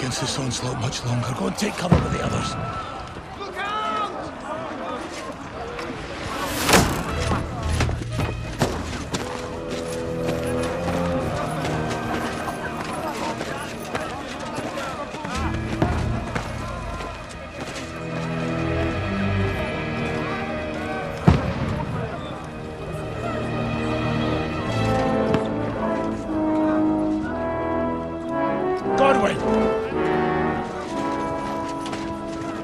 against this onslaught much longer. Go and take cover with the others.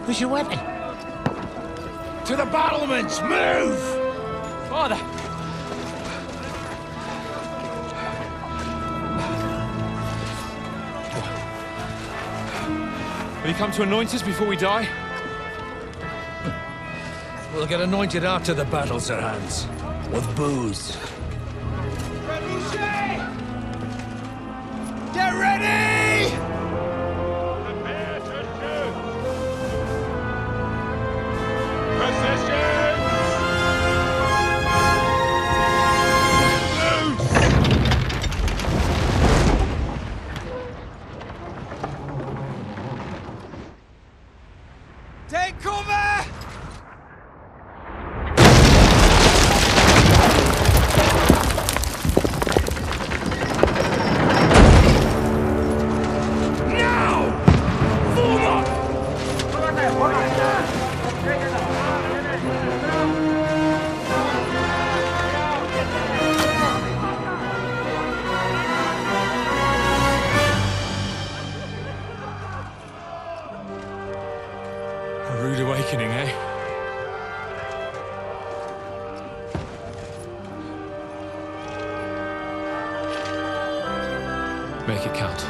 Who's your weapon? To the battlements! Move! Father! Will you come to anoint us before we die? We'll get anointed after the battles are hands. With booze. Get ready! Prepare to shoot! Position! Take cover! A rude awakening, eh? Make it count.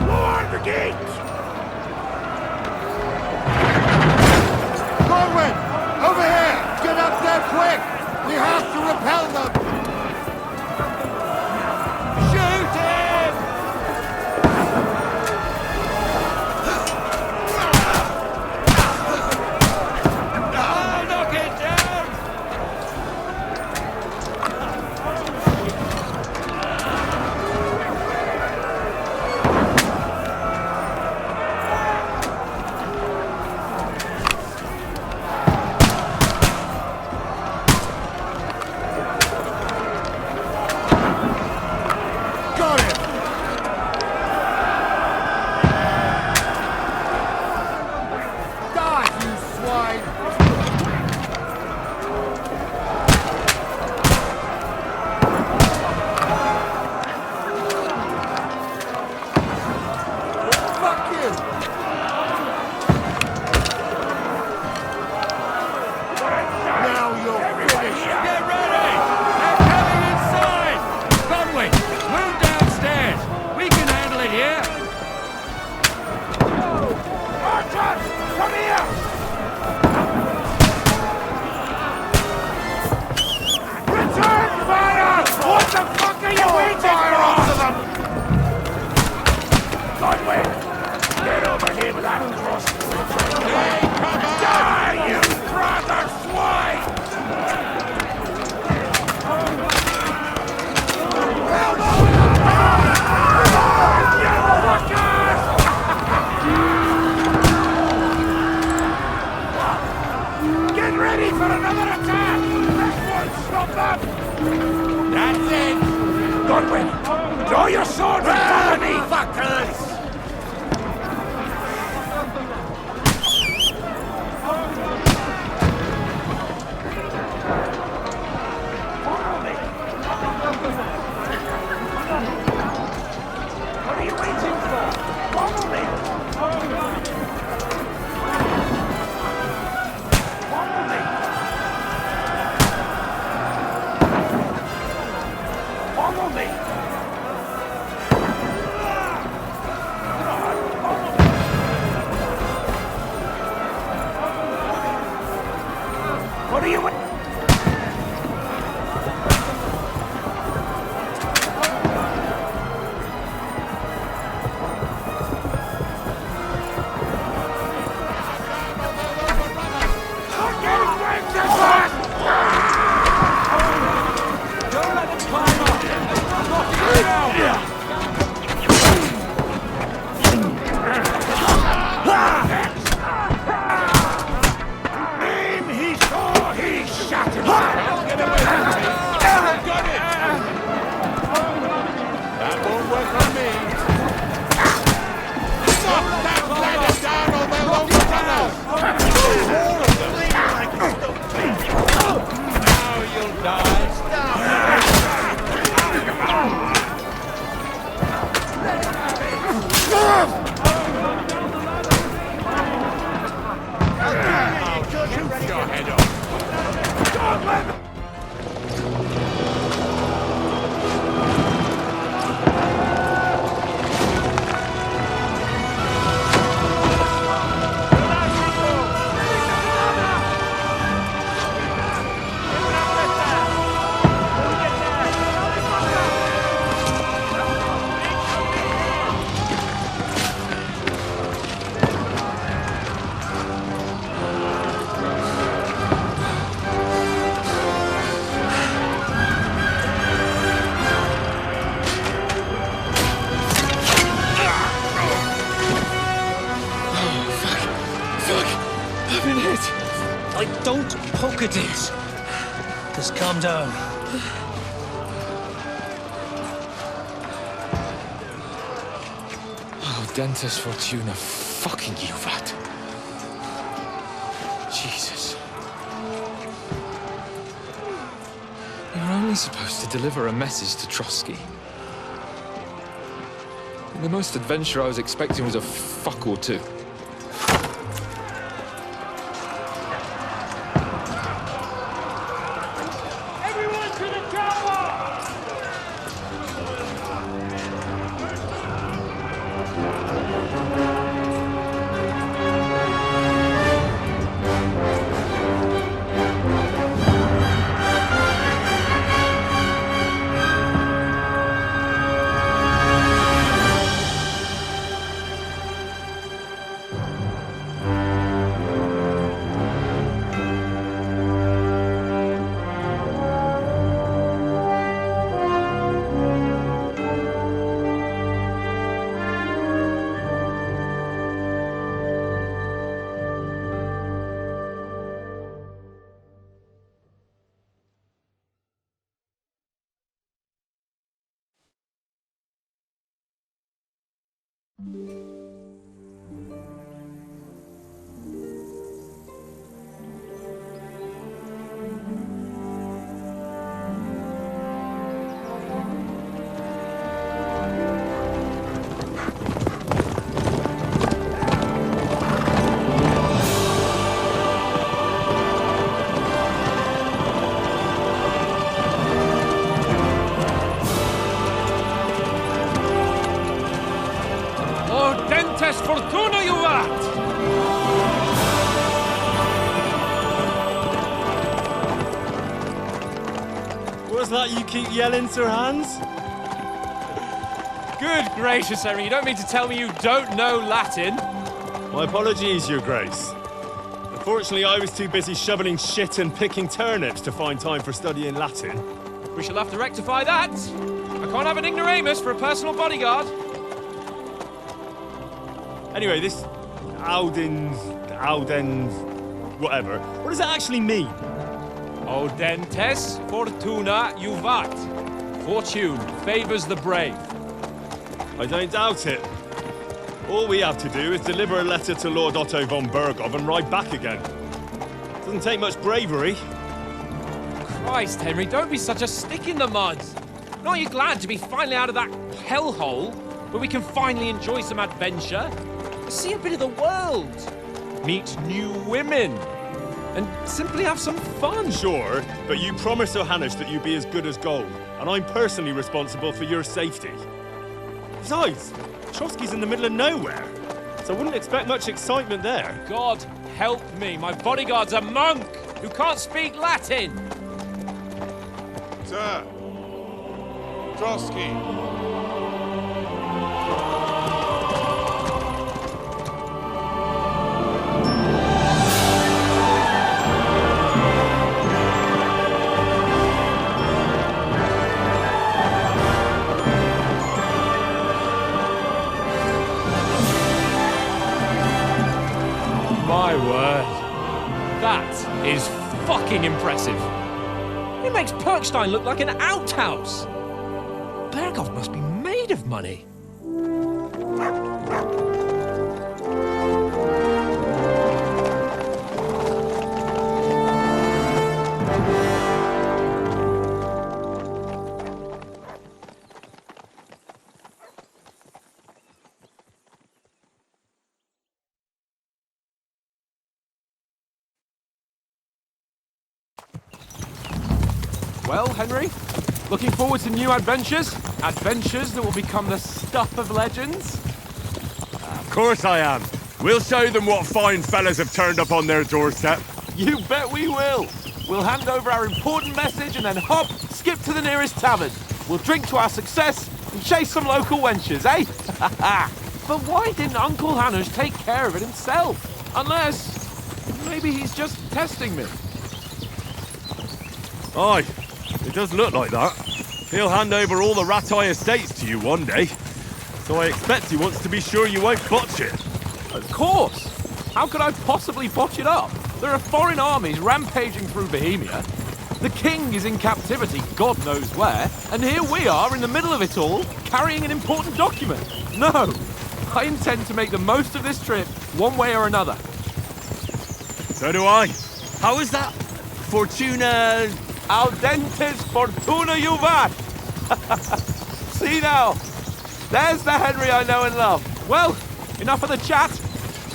Lower the gate! Corwin! Over here! Get up there quick! We have to repel them! Shoot him! I'll knock it down! Got him! Die, you swine! Fuck you! Now you're finished! Get ready! They're coming inside! Conway, move downstairs! We can handle it here! Archers! Come here! Return fire! What the fuck are you waiting for? Onto them! Conway, get over here with that cross! Die, you brother swine! Get ready for another attack! This won't stop them! That's it! Godwin, draw your sword and follow me, fuckers! Follow me! What are you waiting for? Follow me! Follow me! Follow me! I've been hit. Don't poke at it. Just calm down. Oh, Dentes Fortuna, fucking you, vat. Jesus. You were only supposed to deliver a message to Trotsky. And the most adventure I was expecting was a fuck or two. Everyone to the tower! Dentes Fortuna, you vat! What's that you keep yelling, Sir Hans? Good gracious, Henry, you don't mean to tell me you don't know Latin? My apologies, Your Grace. Unfortunately, I was too busy shoveling shit and picking turnips to find time for studying Latin. We shall have to rectify that. I can't have an ignoramus for a personal bodyguard. Anyway, this Audens, whatever. What does it actually mean? Audentes Fortuna Juvat. Fortune favors the brave. I don't doubt it. All we have to do is deliver a letter to Lord Otto von Bergov and ride back again. Doesn't take much bravery. Christ, Henry, don't be such a stick in the mud. Aren't you glad to be finally out of that hellhole where we can finally enjoy some adventure? See a bit of the world, meet new women, and simply have some fun. Sure, but you promised Johannes that you'd be as good as gold, and I'm personally responsible for your safety. Besides, Trotsky's in the middle of nowhere, so I wouldn't expect much excitement there. God help me, my bodyguard's a monk who can't speak Latin. Sir! Trotsky! My word. That is fucking impressive. It makes Perkstein look like an outhouse. Bergov must be made of money. Well, Henry, looking forward to new adventures? Adventures that will become the stuff of legends? Of course I am. We'll show them what fine fellas have turned up on their doorstep. You bet we will. We'll hand over our important message and then hop, skip to the nearest tavern. We'll drink to our success and chase some local wenches, eh? But why didn't Uncle Hanush take care of it himself? Unless, maybe he's just testing me. Aye, it does look like that. He'll hand over all the Ratai estates to you one day. So I expect he wants to be sure you won't botch it. Of course! How could I possibly botch it up? There are foreign armies rampaging through Bohemia. The king is in captivity, God knows where, and here we are in the middle of it all, carrying an important document. No! I intend to make the most of this trip, one way or another. So do I. How is that? Fortuna... Audentes fortuna juvat! See now, there's the Henry I know and love. Well, enough of the chat.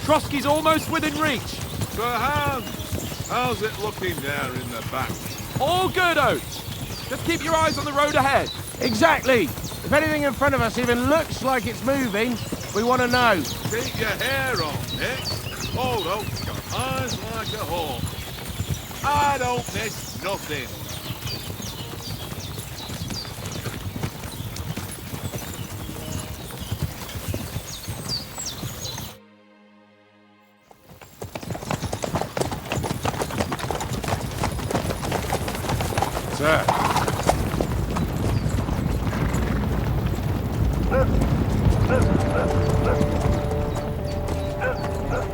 Trotsky's almost within reach. Sir Hans, how's it looking there in the back? All good, Oates. Just keep your eyes on the road ahead. Exactly. If anything in front of us even looks like it's moving, we want to know. Keep your hair on, Nick. Old Oak's got eyes like a hawk. I don't miss nothing. Sir.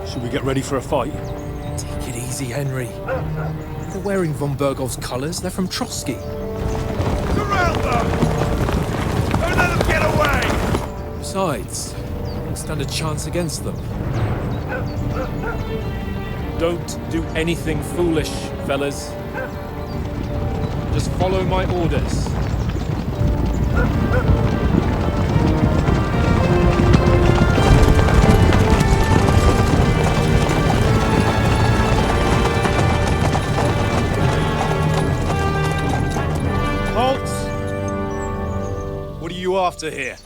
Should we get ready for a fight? Take it easy, Henry. They're wearing von Bergov's colours. They're from Trotsky. Surround them! Don't let them get away! Besides, we don't stand a chance against them. Don't do anything foolish, fellas. Just follow my orders. Halt! What are you after here?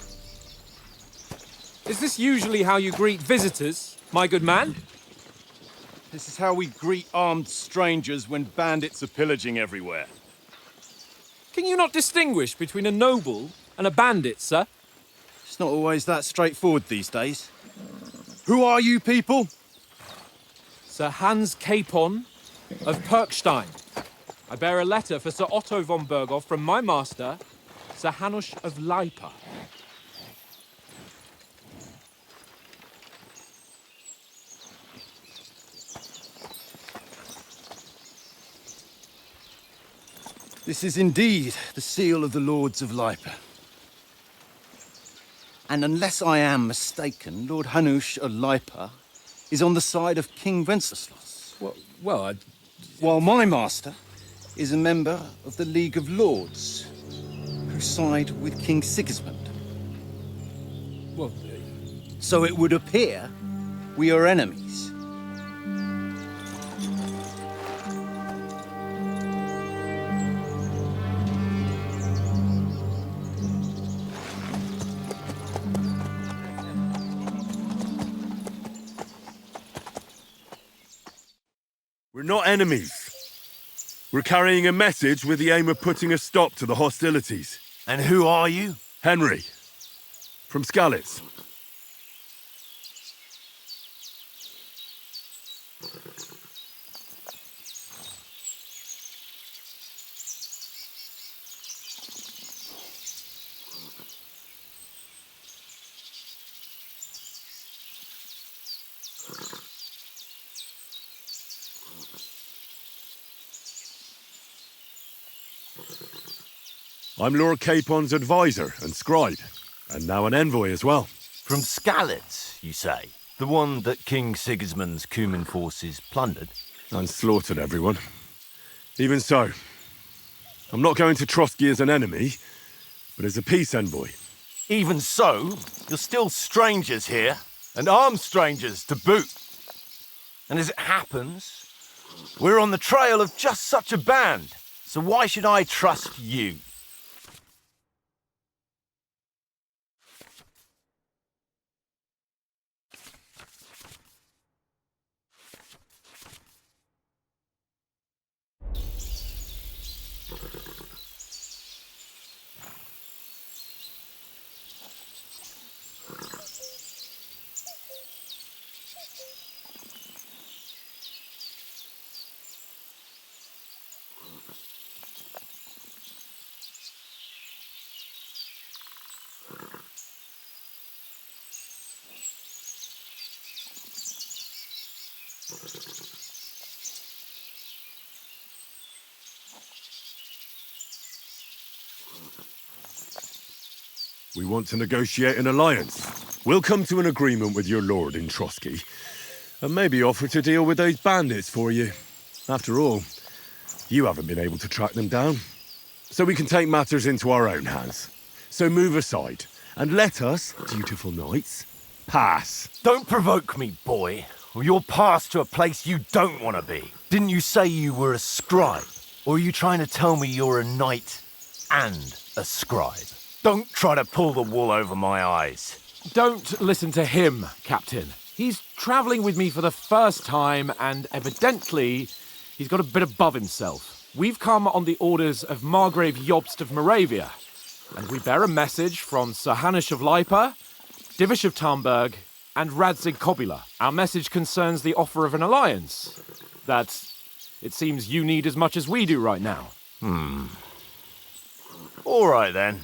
Is this usually how you greet visitors, my good man? This is how we greet armed strangers when bandits are pillaging everywhere. Can you not distinguish between a noble and a bandit, sir? It's not always that straightforward these days. Who are you people? Sir Hans Capon of Perkstein. I bear a letter for Sir Otto von Berghoff from my master, Sir Hanush of Lipa. This is indeed the seal of the Lords of Lipa. And unless I am mistaken, Lord Hanush of Lipa is on the side of King Wenceslas. While my master is a member of the League of Lords, who side with King Sigismund. So it would appear we are enemies. We're not enemies. We're carrying a message with the aim of putting a stop to the hostilities. And who are you? Henry, from Skalitz. I'm Lord Capon's advisor and scribe, and now an envoy as well. From Skalitz, you say? The one that King Sigismund's Cuman forces plundered? And slaughtered everyone. Even so, I'm not going to Trotsky as an enemy, but as a peace envoy. Even so, you're still strangers here, and armed strangers to boot. And as it happens, we're on the trail of just such a band. So why should I trust you? We want to negotiate an alliance. We'll come to an agreement with your lord in Trotsky, and maybe offer to deal with those bandits for you. After all, you haven't been able to track them down. So we can take matters into our own hands. So move aside, and let us, dutiful knights, pass. Don't provoke me, boy, or you'll pass to a place you don't want to be. Didn't you say you were a scribe? Or are you trying to tell me you're a knight and a scribe? Don't try to pull the wool over my eyes. Don't listen to him, Captain. He's travelling with me for the first time, and evidently he's got a bit above himself. We've come on the orders of Margrave Jobst of Moravia, and we bear a message from Sir Hanush of Lipa, Divish of Tarnberg, and Radzig Kobila. Our message concerns the offer of an alliance that it seems you need as much as we do right now. All right, then.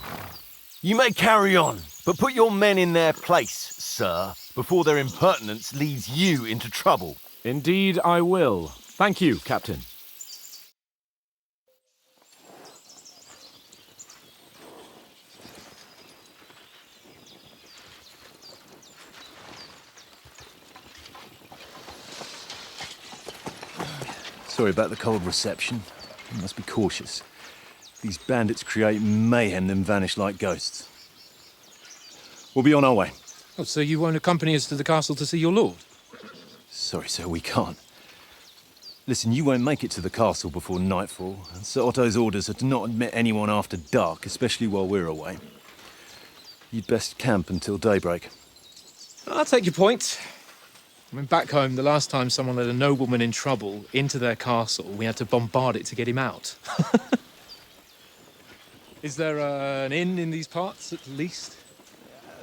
You may carry on, but put your men in their place, sir, before their impertinence leads you into trouble. Indeed, I will. Thank you, Captain. Sorry about the cold reception. You must be cautious. These bandits create mayhem, then vanish like ghosts. We'll be on our way. Oh, so you won't accompany us to the castle to see your lord? Sorry, sir, we can't. Listen, you won't make it to the castle before nightfall, and Sir Otto's orders are to not admit anyone after dark, especially while we're away. You'd best camp until daybreak. I'll take your point. I mean, back home, the last time someone let a nobleman in trouble into their castle, we had to bombard it to get him out. Is there an inn in these parts, at least?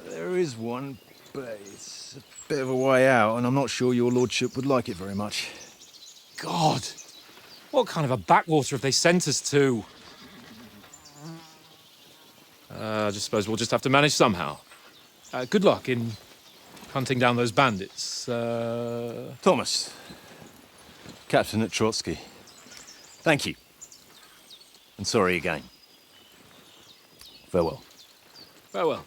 There is one, but it's a bit of a way out, and I'm not sure your lordship would like it very much. God! What kind of a backwater have they sent us to? I just suppose we'll just have to manage somehow. Good luck in hunting down those bandits. Thomas, captain at Trotsky. Thank you. And sorry again. Farewell. Farewell.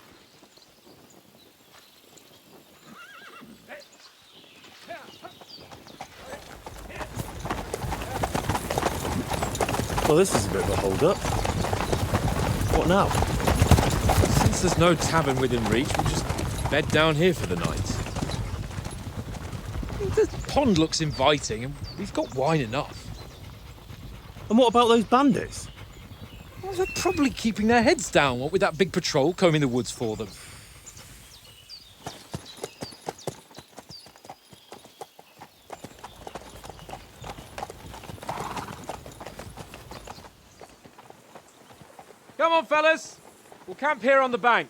Well, this is a bit of a hold-up. What now? Since there's no tavern within reach, we'll just bed down here for the night. The pond looks inviting, and we've got wine enough. And what about those bandits? Well, they're probably keeping their heads down, what with that big patrol combing the woods for them. Come on, fellas. We'll camp here on the bank.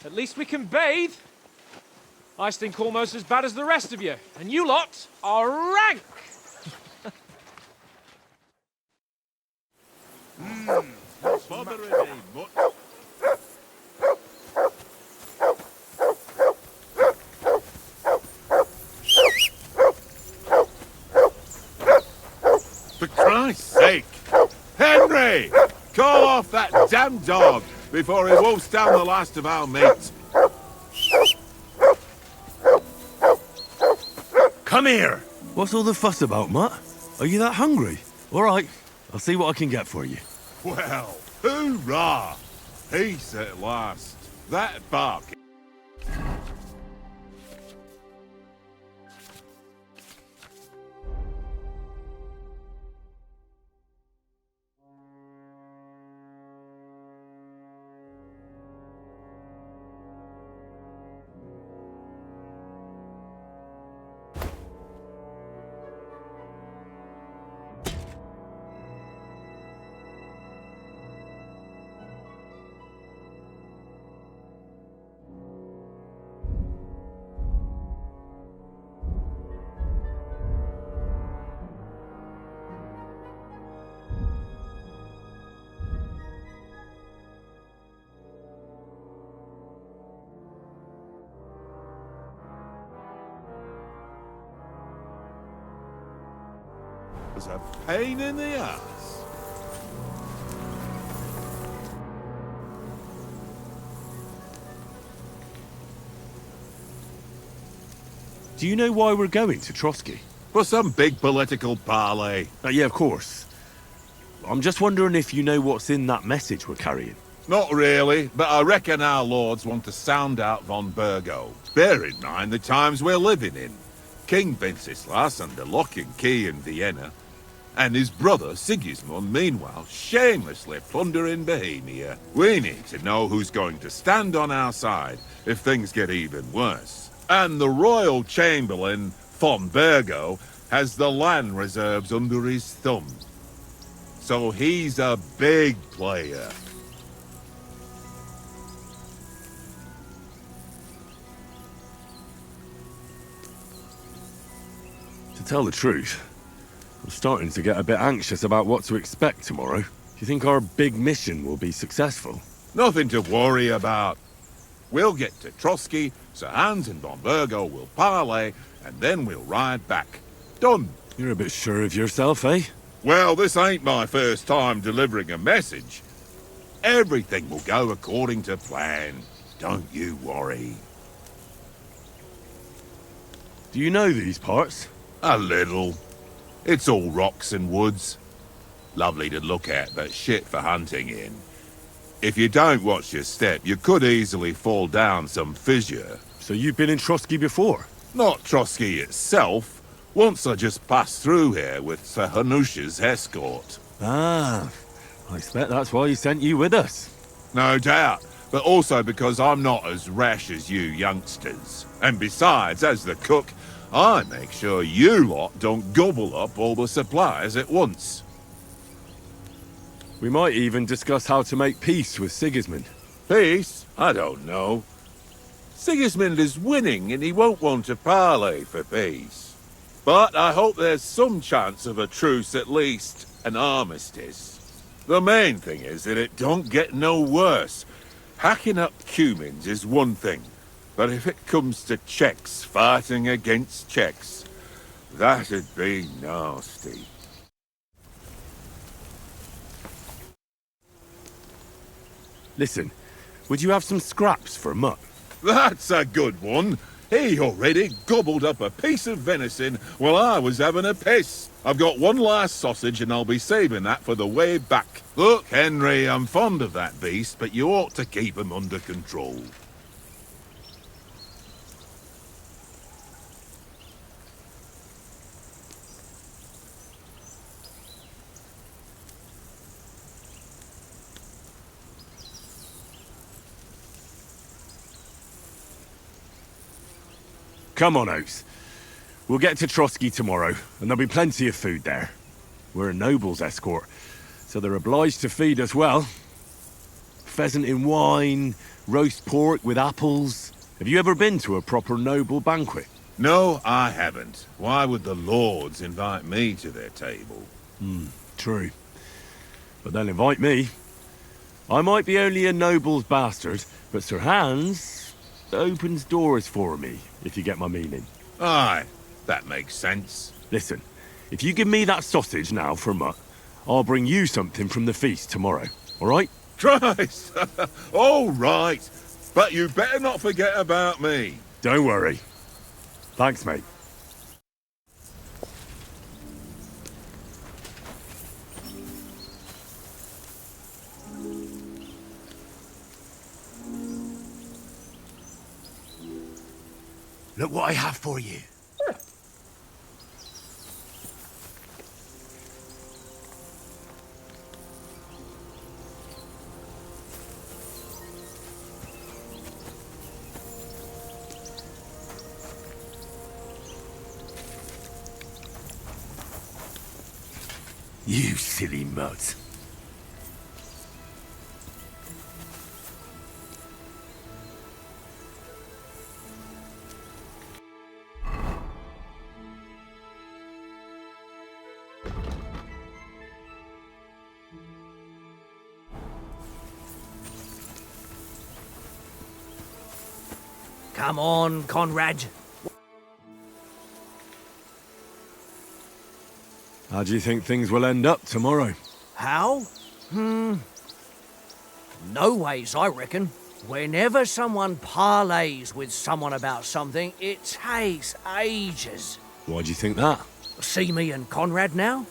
At least we can bathe. I stink almost as bad as the rest of you, and you lot are rank. Bothering me much. For Christ's sake! Henry! Call off that damn dog before he wolfs down the last of our meat. Come here! What's all the fuss about, Matt? Are you that hungry? All right, I'll see what I can get for you. Well, hoorah! Peace at last. That bark was a pain in the ass. Do you know why we're going to Trotsky? For some big political parley. Yeah, of course. I'm just wondering if you know what's in that message we're carrying. Not really, but I reckon our lords want to sound out von Burgo. Bear in mind the times we're living in. King Wenceslas under lock and key in Vienna, and his brother Sigismund, meanwhile, shamelessly plundering Bohemia. We need to know who's going to stand on our side if things get even worse. And the Royal Chamberlain, von Burgo, has the land reserves under his thumb. So he's a big player. To tell the truth, I'm starting to get a bit anxious about what to expect tomorrow. Do you think our big mission will be successful? Nothing to worry about. We'll get to Trotsky, Sir Hans and von Burgo will parley, and then we'll ride back. Done. You're a bit sure of yourself, eh? Well, this ain't my first time delivering a message. Everything will go according to plan. Don't you worry. Do you know these parts? A little. It's all rocks and woods. Lovely to look at, but shit for hunting in. If you don't watch your step, you could easily fall down some fissure. So you've been in Trotsky before? Not Trotsky itself. Once I just passed through here with Sir Hanush's escort. Ah, I expect that's why he sent you with us. No doubt, but also because I'm not as rash as you youngsters. And besides, as the cook, I make sure you lot don't gobble up all the supplies at once. We might even discuss how to make peace with Sigismund. Peace? I don't know. Sigismund is winning and he won't want to parley for peace. But I hope there's some chance of a truce at least, an armistice. The main thing is that it don't get no worse. Hacking up Cumans is one thing, but if it comes to Czechs fighting against Czechs, that'd be nasty. Listen, would you have some scraps for Mutt? That's a good one. He already gobbled up a piece of venison while I was having a piss. I've got one last sausage and I'll be saving that for the way back. Look, Henry, I'm fond of that beast, but you ought to keep him under control. Come on, Oates. We'll get to Trotsky tomorrow, and there'll be plenty of food there. We're a noble's escort, so they're obliged to feed us well. Pheasant in wine, roast pork with apples. Have you ever been to a proper noble banquet? No, I haven't. Why would the lords invite me to their table? True. But they'll invite me. I might be only a noble's bastard, but Sir Hans opens doors for me, if you get my meaning. Aye, that makes sense. Listen, if you give me that sausage now for Mutt, I'll bring you something from the feast tomorrow, all right? Christ! All right, but you better not forget about me. Don't worry. Thanks, mate. Look what I have for you. You silly mutt. Come on, Conrad. How do you think things will end up tomorrow? How? No ways, I reckon. Whenever someone parleys with someone about something, it takes ages. Why do you think that? See me and Conrad now?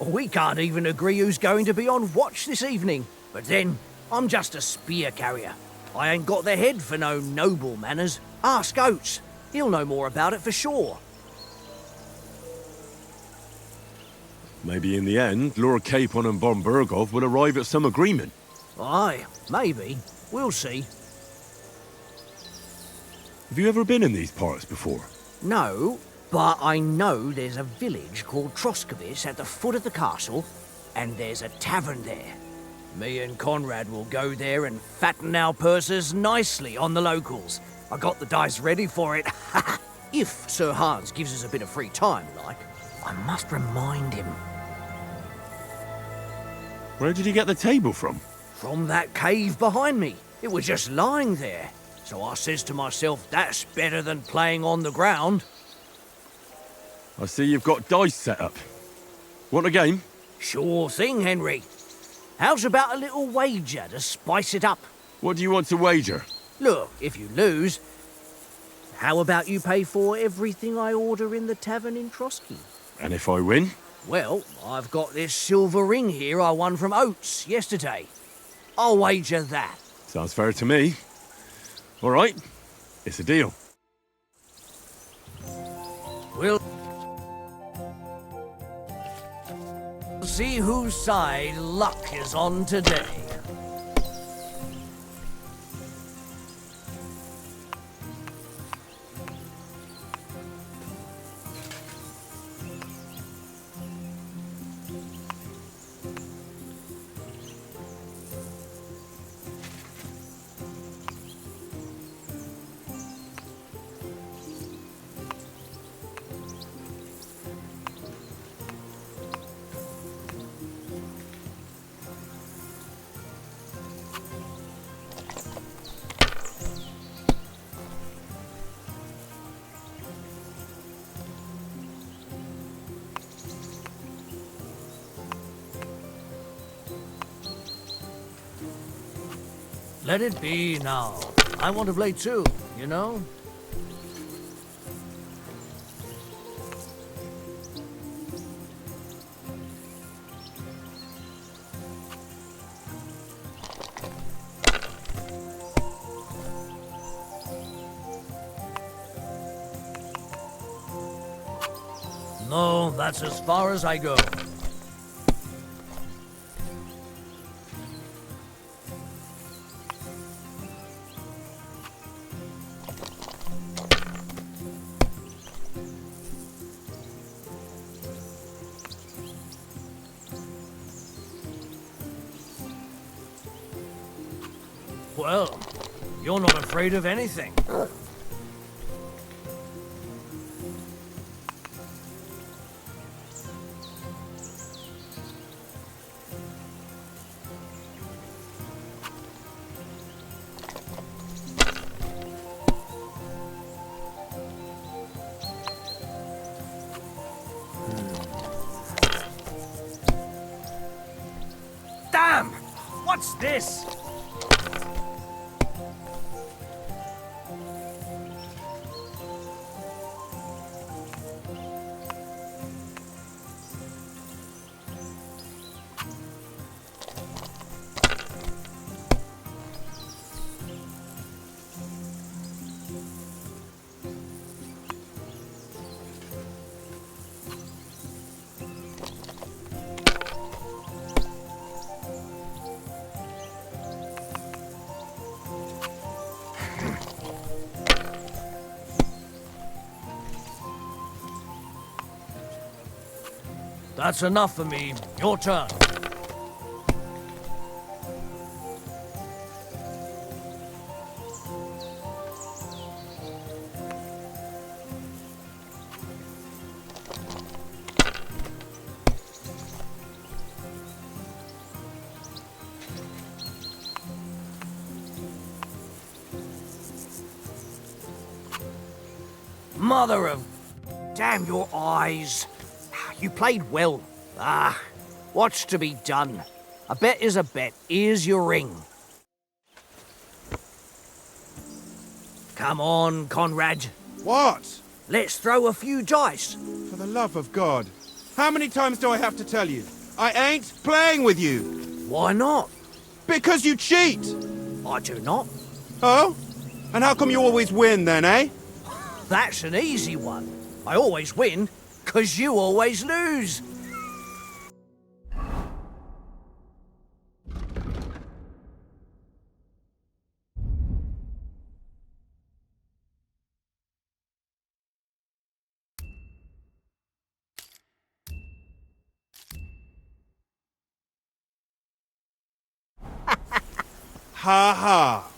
We can't even agree who's going to be on watch this evening. But then, I'm just a spear carrier. I ain't got the head for no noble manners. Ask Oates. He'll know more about it for sure. Maybe in the end, Lord Capon and Von Burgov will arrive at some agreement. Aye, maybe. We'll see. Have you ever been in these parts before? No, but I know there's a village called Troskovic at the foot of the castle, and there's a tavern there. Me and Conrad will go there and fatten our purses nicely on the locals. I got the dice ready for it. If Sir Hans gives us a bit of free time, like. I must remind him. Where did you get the table from? From that cave behind me. It was just lying there. So I says to myself, that's better than playing on the ground. I see you've got dice set up. Want a game? Sure thing, Henry. How's about a little wager to spice it up? What do you want to wager? Look, if you lose, how about you pay for everything I order in the tavern in Trotsky? And if I win? Well, I've got this silver ring here I won from Oates yesterday. I'll wager that. Sounds fair to me. All right, it's a deal. We'll see whose side luck is on today. Let it be now. I want to play too, you know? No, that's as far as I go. Well, you're not afraid of anything. Damn! What's this? That's enough for me. Your turn. Mother of... Damn your eyes. You played well. Ah, what's to be done? A bet is a bet. Here's your ring. Come on, Conrad. What? Let's throw a few dice. For the love of God. How many times do I have to tell you? I ain't playing with you. Why not? Because you cheat. I do not. Oh? And how come you always win then, eh? That's an easy one. I always win, 'cause you always lose. Ha ha.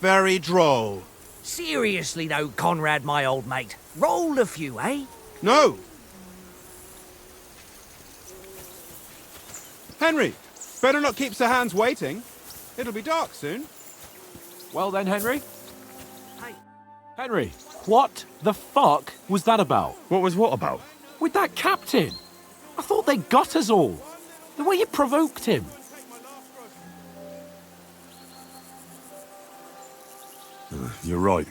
Very droll. Seriously though, Conrad, my old mate. Roll a few, eh? No. Henry, better not keep Sir Hans waiting. It'll be dark soon. Well then, Henry. Hey. Henry, what the fuck was that about? What was what about? With that captain? I thought they got us all. The way you provoked him. You're right.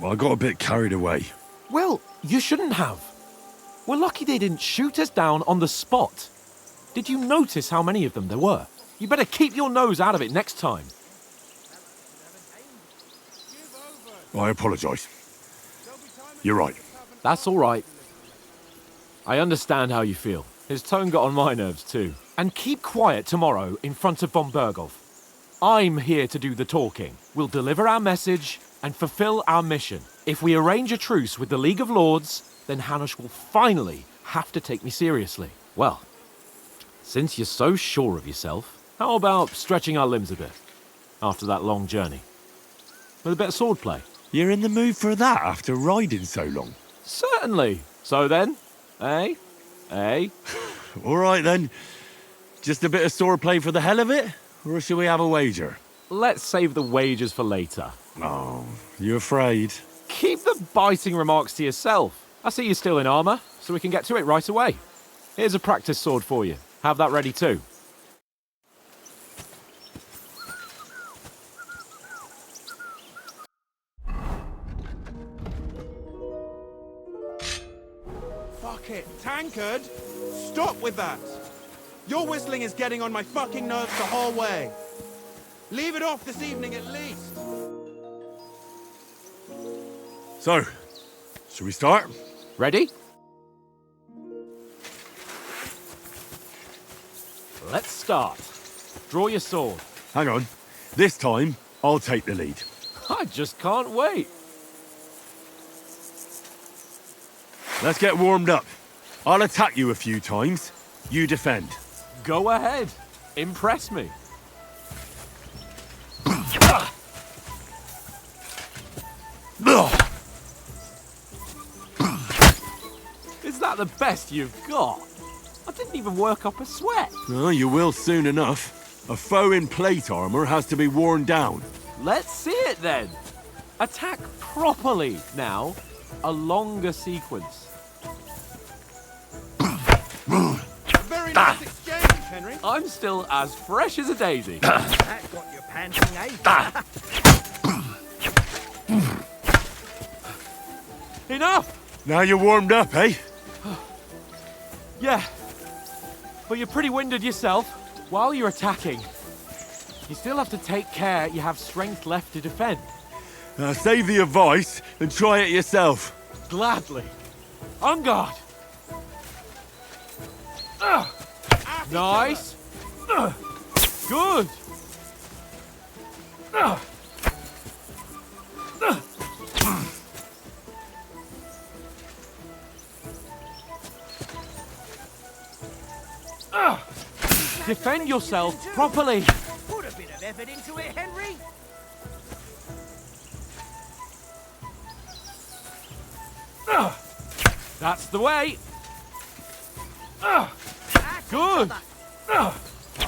I got a bit carried away. Well, you shouldn't have. We're lucky they didn't shoot us down on the spot. Did you notice how many of them there were? You better keep your nose out of it next time. I apologise. You're right. That's all right. I understand how you feel. His tone got on my nerves too. And keep quiet tomorrow in front of von Berghoff. I'm here to do the talking. We'll deliver our message and fulfill our mission. If we arrange a truce with the League of Lords, then Hanush will finally have to take me seriously. Well, since you're so sure of yourself, how about stretching our limbs a bit after that long journey? With a bit of swordplay. You're in the mood for that after riding so long? Certainly. So then, eh? Eh? All right then. Just a bit of swordplay for the hell of it? Or shall we have a wager? Let's save the wagers for later. Oh, you afraid? Keep the biting remarks to yourself. I see you're still in armour, so we can get to it right away. Here's a practice sword for you. Have that ready too. Fuck it. Tankard? Stop with that. Your whistling is getting on my fucking nerves the whole way. Leave it off this evening at least. So, shall we start? Ready? Let's start. Draw your sword. Hang on. This time, I'll take the lead. I just can't wait. Let's get warmed up. I'll attack you a few times. You defend. Go ahead. Impress me. Is that the best you've got? I didn't even work up a sweat. Oh, you will soon enough. A foe in plate armor has to be worn down. Let's see it then. Attack properly now. A longer sequence. Very nice exchange, Henry. I'm still as fresh as a daisy. That got you panting, eh? Enough! Now you're warmed up, eh? Yeah. But you're pretty winded yourself. While you're attacking, you still have to take care you have strength left to defend. Save the advice and try it yourself. Gladly. On guard. Nice. Good. Defend yourself properly. Put a bit of effort into it, Henry. That's the way. Good.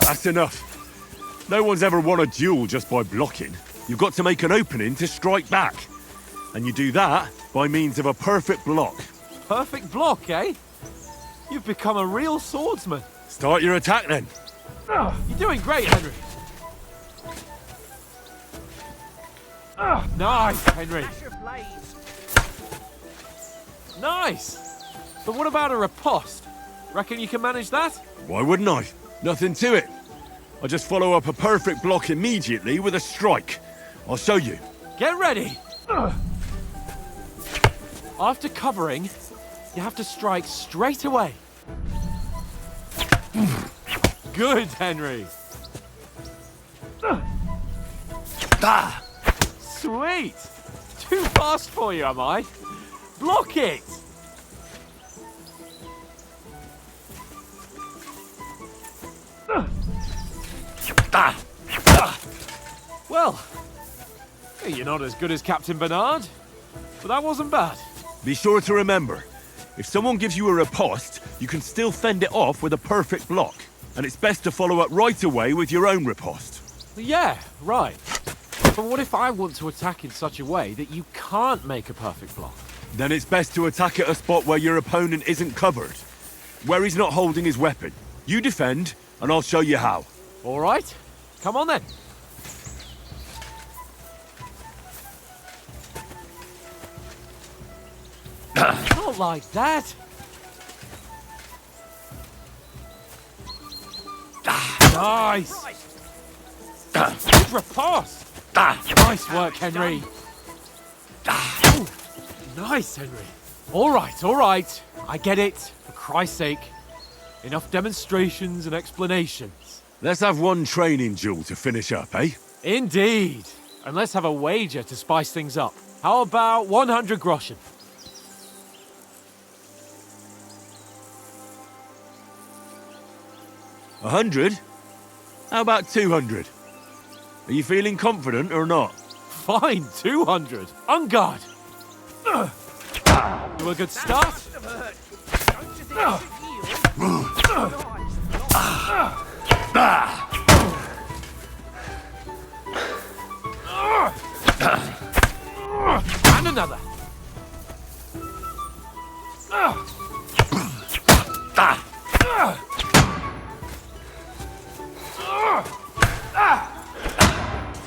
That's enough. No one's ever won a duel just by blocking. You've got to make an opening to strike back. And you do that by means of a perfect block. Perfect block, eh? You've become a real swordsman. Start your attack then. You're doing great, Henry. Nice, Henry. Nice. But what about a riposte? Reckon you can manage that? Why wouldn't I? Nothing to it. I just follow up a perfect block immediately with a strike. I'll show you. Get ready. After covering, you have to strike straight away. Good, Henry. Sweet. Too fast for you, am I? Block it. Well, you're not as good as Captain Bernard, but that wasn't bad. Be sure to remember, if someone gives you a riposte, you can still fend it off with a perfect block. And it's best to follow up right away with your own riposte. Yeah, right. But what if I want to attack in such a way that you can't make a perfect block? Then it's best to attack at a spot where your opponent isn't covered. Where he's not holding his weapon. You defend, and I'll show you how. All right. Come on then. Not like that. Nice. Good riposte. Nice work, Henry. Ooh, nice, Henry. All right. I get it. For Christ's sake. Enough demonstrations and explanations. Let's have one training duel to finish up, eh? Indeed. And let's have a wager to spice things up. How about 100 groschen? 100? How about 200? Are you feeling confident or not? Fine, 200. On guard. Do a good start. And another.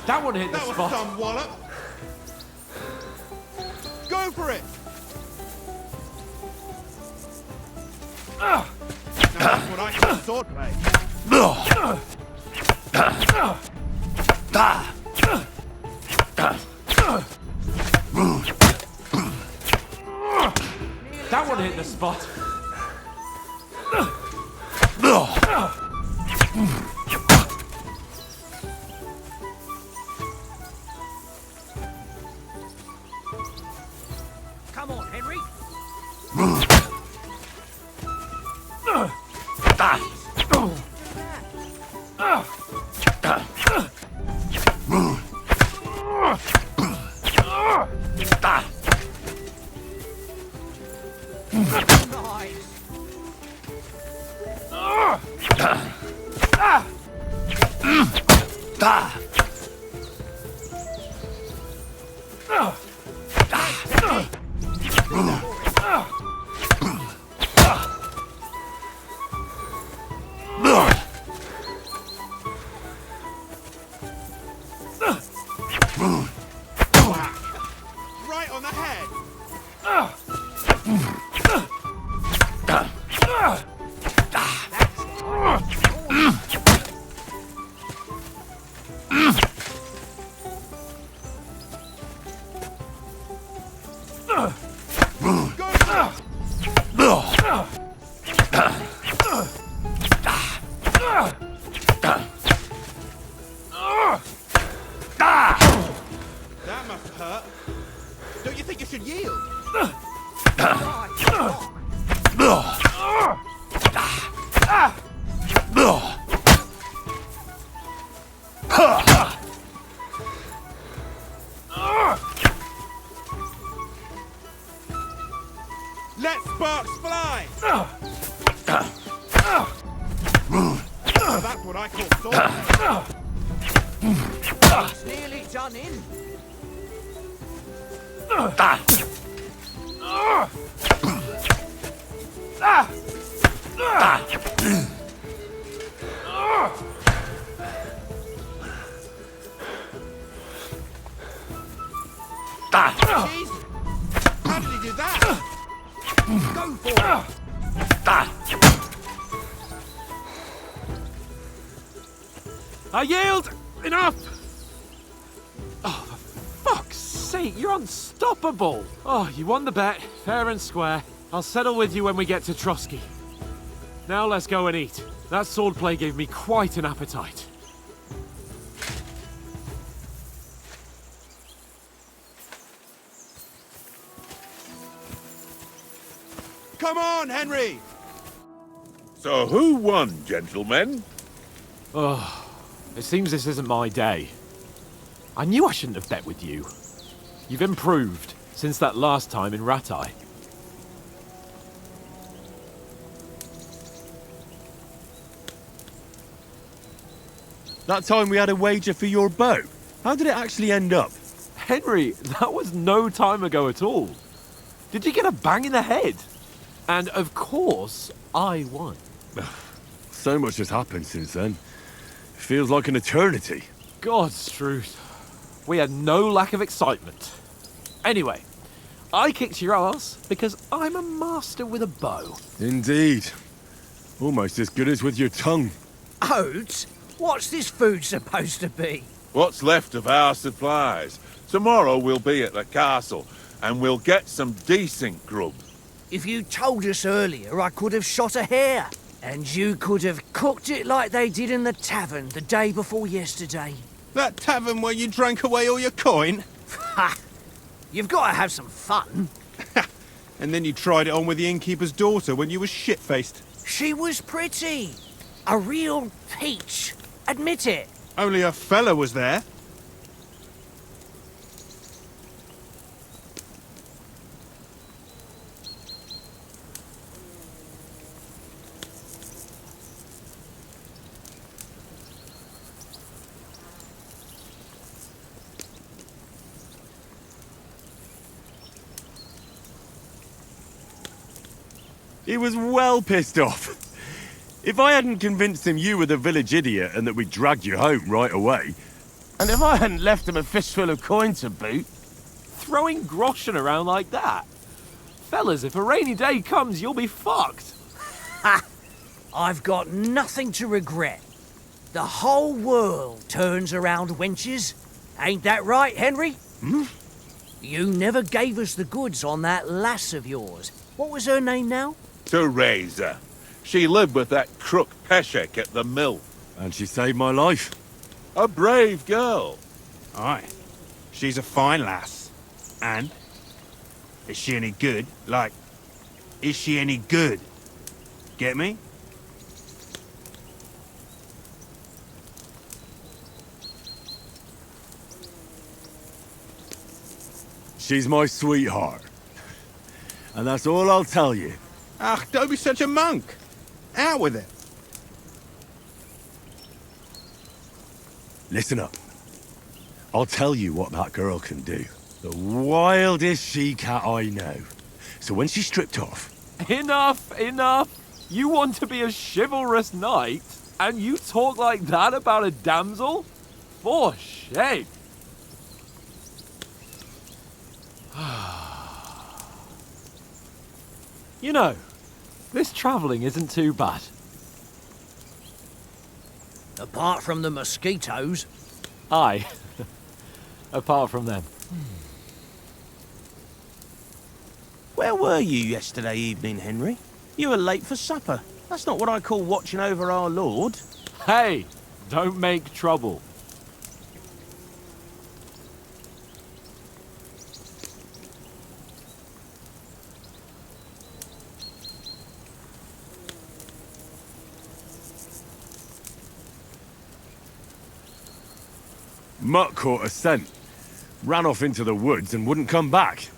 That one hit the spot. That was some wallop. Go for it. Now that's what I call swordplay. That one hit the spot. Come on, Henry. Right on the head. That must have hurt. Don't you think you should yield? Let sparks fly! That's what I call sword. It's nearly done in. Jesus! How did he do that? Go for it! I yield! Enough! Oh, for fuck's sake, you're unstoppable! Oh, you won the bet, fair and square. I'll settle with you when we get to Trotsky. Now let's go and eat. That swordplay gave me quite an appetite. Come on, Henry! So who won, gentlemen? Oh, it seems this isn't my day. I knew I shouldn't have bet with you. You've improved since that last time in Ratai. That time we had a wager for your bow. How did it actually end up? Henry, that was no time ago at all. Did you get a bang in the head? And of course, I won. So much has happened since then. It feels like an eternity. God's truth. We had no lack of excitement. Anyway, I kicked your ass because I'm a master with a bow. Indeed. Almost as good as with your tongue. Oats? What's this food supposed to be? What's left of our supplies? Tomorrow we'll be at the castle, and we'll get some decent grub. If you told us earlier, I could have shot a hare. And you could have cooked it like they did in the tavern the day before yesterday. That tavern where you drank away all your coin? Ha! You've got to have some fun. And then you tried it on with the innkeeper's daughter when you were shit-faced. She was pretty. A real peach. Admit it. Only a fella was there. He was well pissed off. If I hadn't convinced him you were the village idiot and that we dragged you home right away, And if I hadn't left him a fistful of coin to boot, Throwing groschen around like that? Fellas, if a rainy day comes, you'll be fucked. Ha! I've got nothing to regret. The whole world turns around wenches. Ain't that right, Henry? You never gave us the goods on that lass of yours. What was her name now? Teresa. She lived with that crook Peshek at the mill. and she saved my life. A brave girl. Aye. She's a fine lass. And? Is she any good? Like, is she any good? Get me? She's my sweetheart. And that's all I'll tell you. Ah, don't be such a monk. Out with it. Listen up. I'll tell you what that girl can do. The wildest she-cat I know. So when she's stripped off... Enough, enough. You want to be a chivalrous knight, and you talk like that about a damsel? For shame. You know, this travelling isn't too bad. Apart from the mosquitoes. Aye. Apart from them. Where were you yesterday evening, Henry? You were late for supper. That's not what I call watching over our Lord. Hey, don't make trouble. Mutt caught a scent. Ran off into the woods and wouldn't come back.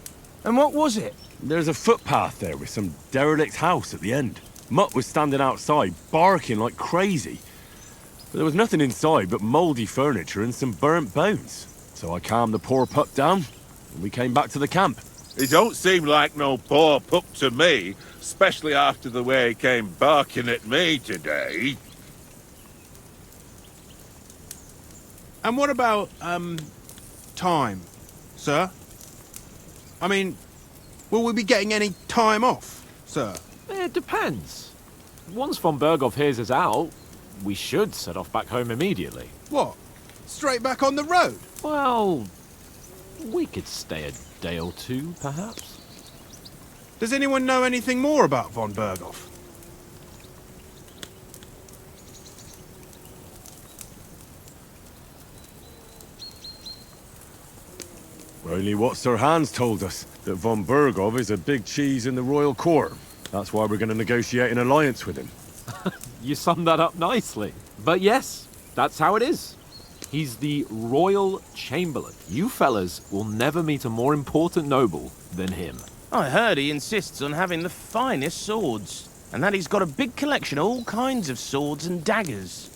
And what was it? There's a footpath there with some derelict house at the end. Mutt was standing outside, barking like crazy. But there was nothing inside but mouldy furniture and some burnt bones. So I calmed the poor pup down, and we came back to the camp. He don't seem like no poor pup to me, especially after the way he came barking at me today. And what about, time, sir? I mean, will we be getting any time off, sir? It depends. Once von Berghoff hears us out, we should set off back home immediately. What? Straight back on the road? Well, we could stay a day or two, perhaps. Does anyone know anything more about von Berghoff? Only what Sir Hans told us, that von Berghoff is a big cheese in the royal court. That's why we're going to negotiate an alliance with him. You summed that up nicely. But yes, that's how it is. He's the Royal Chamberlain. You fellas will never meet a more important noble than him. I heard he insists on having the finest swords, and that he's got a big collection of all kinds of swords and daggers.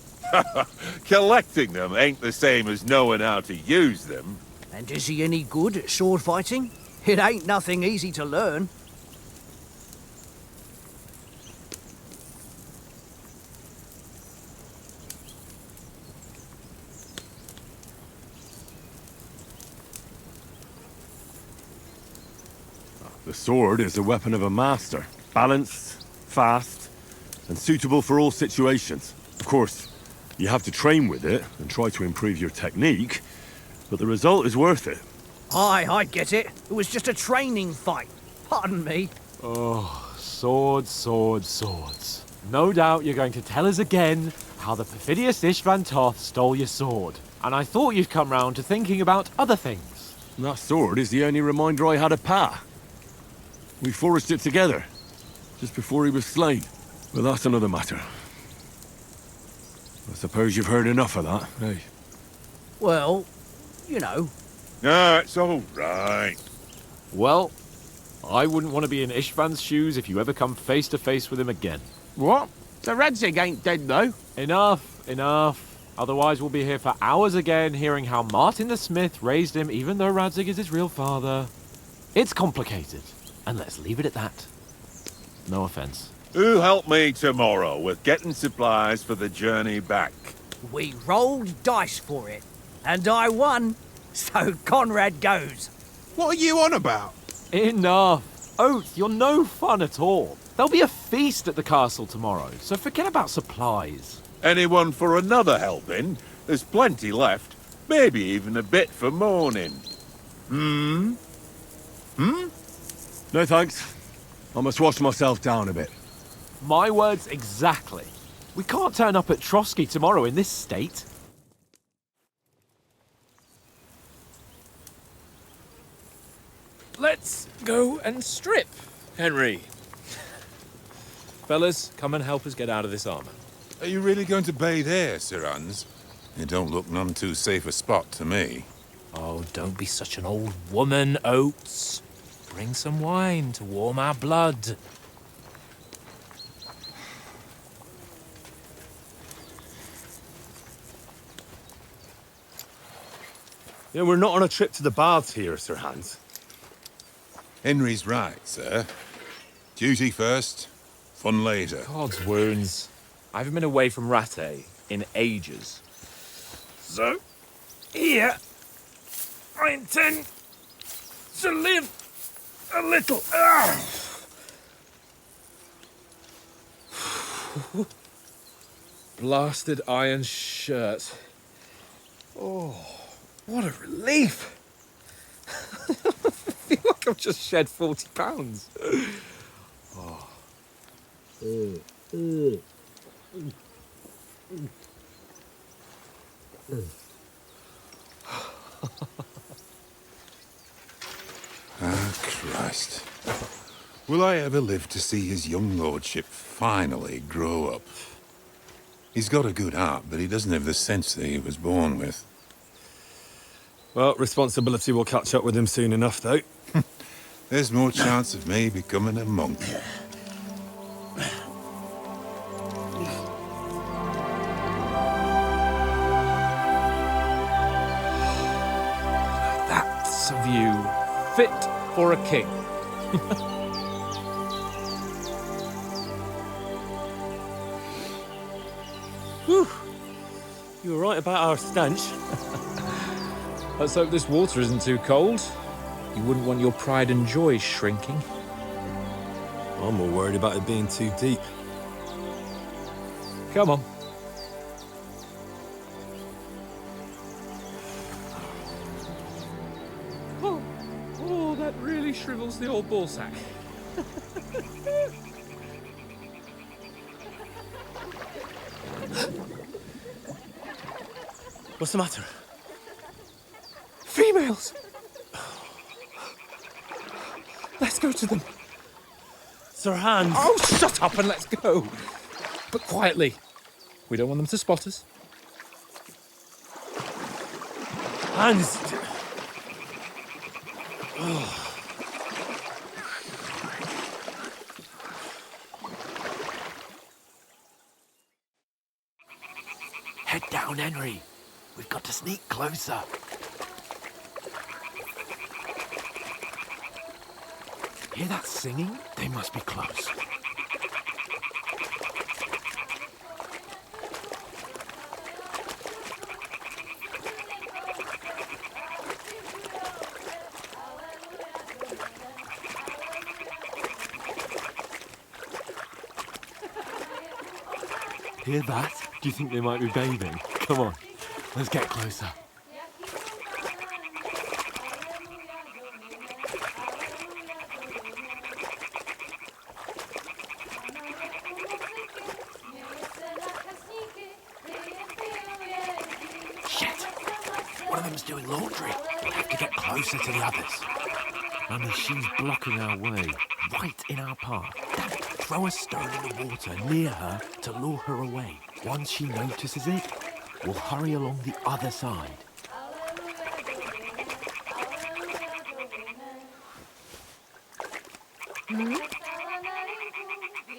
Collecting them ain't the same as knowing how to use them. And is he any good at sword fighting? It ain't nothing easy to learn. The sword is the weapon of a master. Balanced, fast, and suitable for all situations. Of course, you have to train with it and try to improve your technique, but the result is worth it. Aye, I get it. It was just a training fight. Pardon me. Oh, swords, swords, swords. No doubt you're going to tell us again how the perfidious Istvan Toth stole your sword. And I thought you'd come round to thinking about other things. And that sword is the only reminder I had of Pa. We forged it together, just before he was slain. But that's another matter. I suppose you've heard enough of that, eh? Well, you know. No, it's all right. Well, I wouldn't want to be in Istvan's shoes if you ever come face to face with him again. What? The Radzig ain't dead, though. Enough, enough. Otherwise we'll be here for hours again hearing how Martin the Smith raised him even though Radzig is his real father. It's complicated, and let's leave it at that. No offense. Who'll help me tomorrow with getting supplies for the journey back? We rolled dice for it, and I won. So Conrad goes. What are you on about? Enough. Oath, you're no fun at all. There'll be a feast at the castle tomorrow, so forget about supplies. Anyone for another helping? There's plenty left. Maybe even a bit for morning. No thanks. I must wash myself down a bit. My words exactly. We can't turn up at Trotsky tomorrow in this state. Let's go and strip, Henry. Fellas, come and help us get out of this armor. Are you really going to bathe here, Sir Hans? It don't look none too safe a spot to me. Oh, don't be such an old woman, Oates. Bring some wine to warm our blood. Yeah, we're not on a trip to the baths here, Sir Hans. Henry's right, sir. Duty first, fun later. God's wounds. I haven't been away from Rattay in ages. So, here, I intend to live a little. Blasted iron shirt. Oh, what a relief. I feel like I've just shed 40 pounds. Oh. Ah, Christ. Will I ever live to see his young lordship finally grow up? He's got a good heart, but he doesn't have the sense that he was born with. Well, responsibility will catch up with him soon enough, though. There's more chance of me becoming a monk. That's a view fit for a king. Whew. You were right about our stench. Let's hope this water isn't too cold. You wouldn't want your pride and joy shrinking. I'm more worried about it being too deep. Come on. Oh, that really shrivels the old ball sack. What's the matter? Females! Let's go to them. Sir Hans! Oh, shut up and let's go. But quietly. We don't want them to spot us. Hans! Head down, Henry. We've got to sneak closer. Hear that singing? They must be close. Hear that? Do you think they might be bathing? Come on, let's get closer. Shit! One of them's doing laundry. We'll have to get closer to the others. Annie, she's blocking our way, right in our path. Damn it, throw a stone in the water near her to lure her away. Once she notices it, we'll hurry along the other side.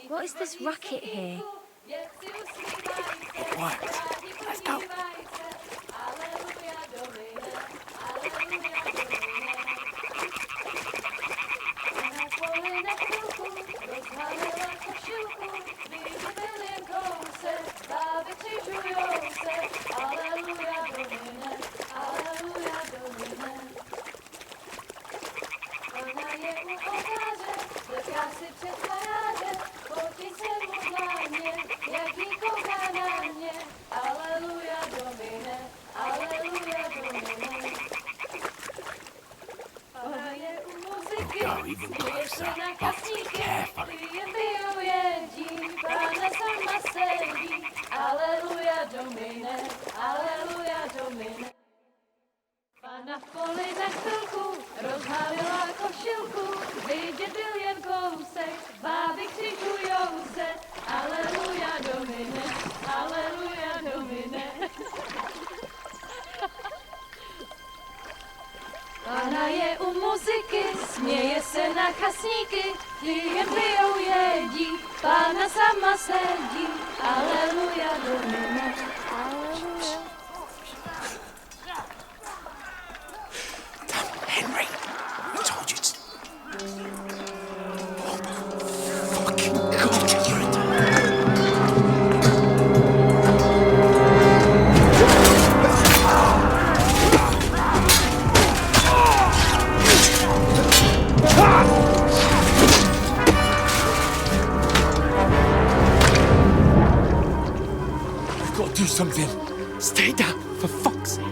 What is this racket here? It worked. Let's go. We'll go even closer, but carefully. Na poli za chvilku rozhálila košilku, vidět byl jen kousek, báby křikujou se, aleluja domine, aleluja domine. Pána je u muziky, směje se na kasníky, ti jen pijou jedí, Pána sama sedí, aleluja domine, aleluja. Henry, I told you to... Oh, fucking God, you're in We've got to do something. Stay down, for fuck's sake.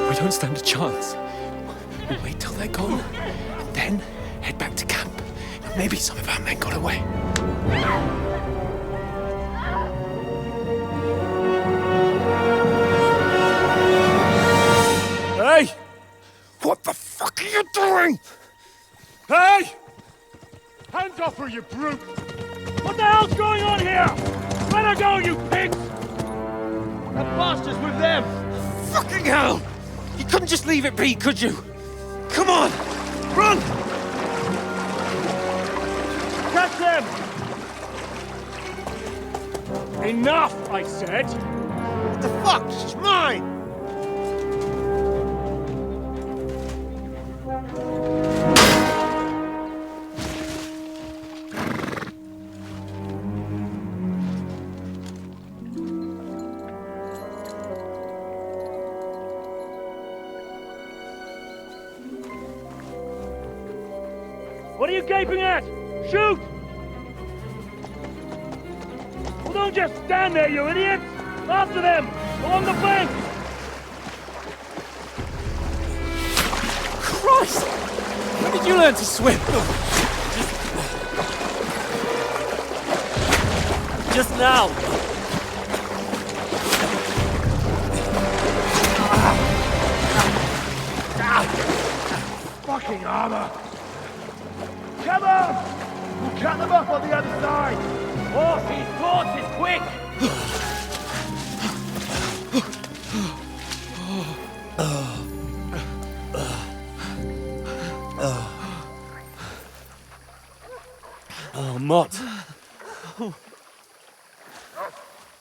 We don't stand a chance. We'll wait till they're gone, and then head back to camp. Maybe some of our men got away. What the fuck are you doing? Hey! Hands off her, you brute! What the hell's going on here? Let her go, you pigs! That bastard's with them! Fucking hell! You couldn't just leave it be, could you? Come on! Run! Catch them! Enough, I said! What the fuck? She's mine! What are you gaping at? Shoot! Well, don't just stand there, you idiots! After them! Along the bank! Christ! When did you learn to swim? Just now! Fucking armor! Come on! We'll cut them off on the other side! Off his horses, quick! Oh, Mott.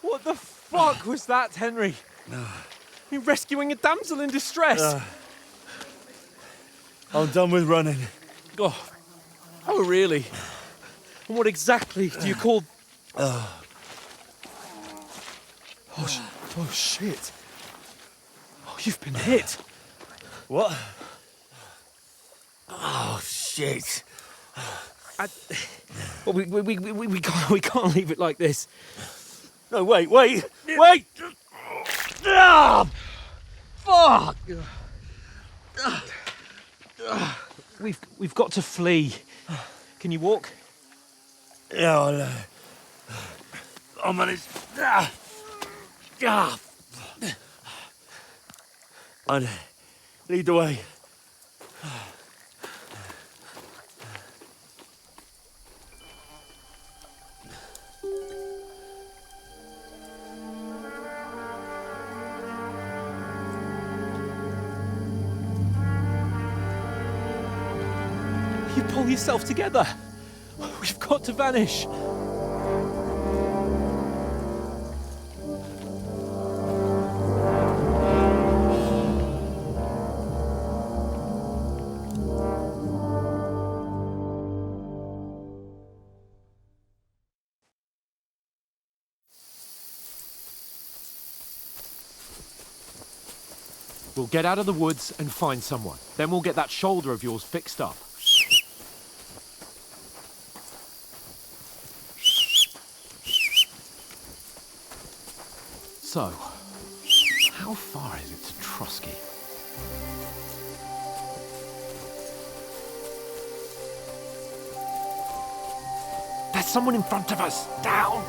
What the fuck was that, Henry? You rescuing a damsel in distress? I'm done with running. Oh, really? And what exactly do you call... Oh, shit. Oh, you've been hit. What? Oh, shit. Well, we can't leave it like this. No, wait! Ah! Fuck! We've got to flee. Can you walk? Yeah, I'll manage. I'll lead the way. You pull yourself together. We've got to vanish. We'll get out of the woods and find someone. Then we'll get that shoulder of yours fixed up. So, how far is it to Trotsky? There's someone in front of us! Down!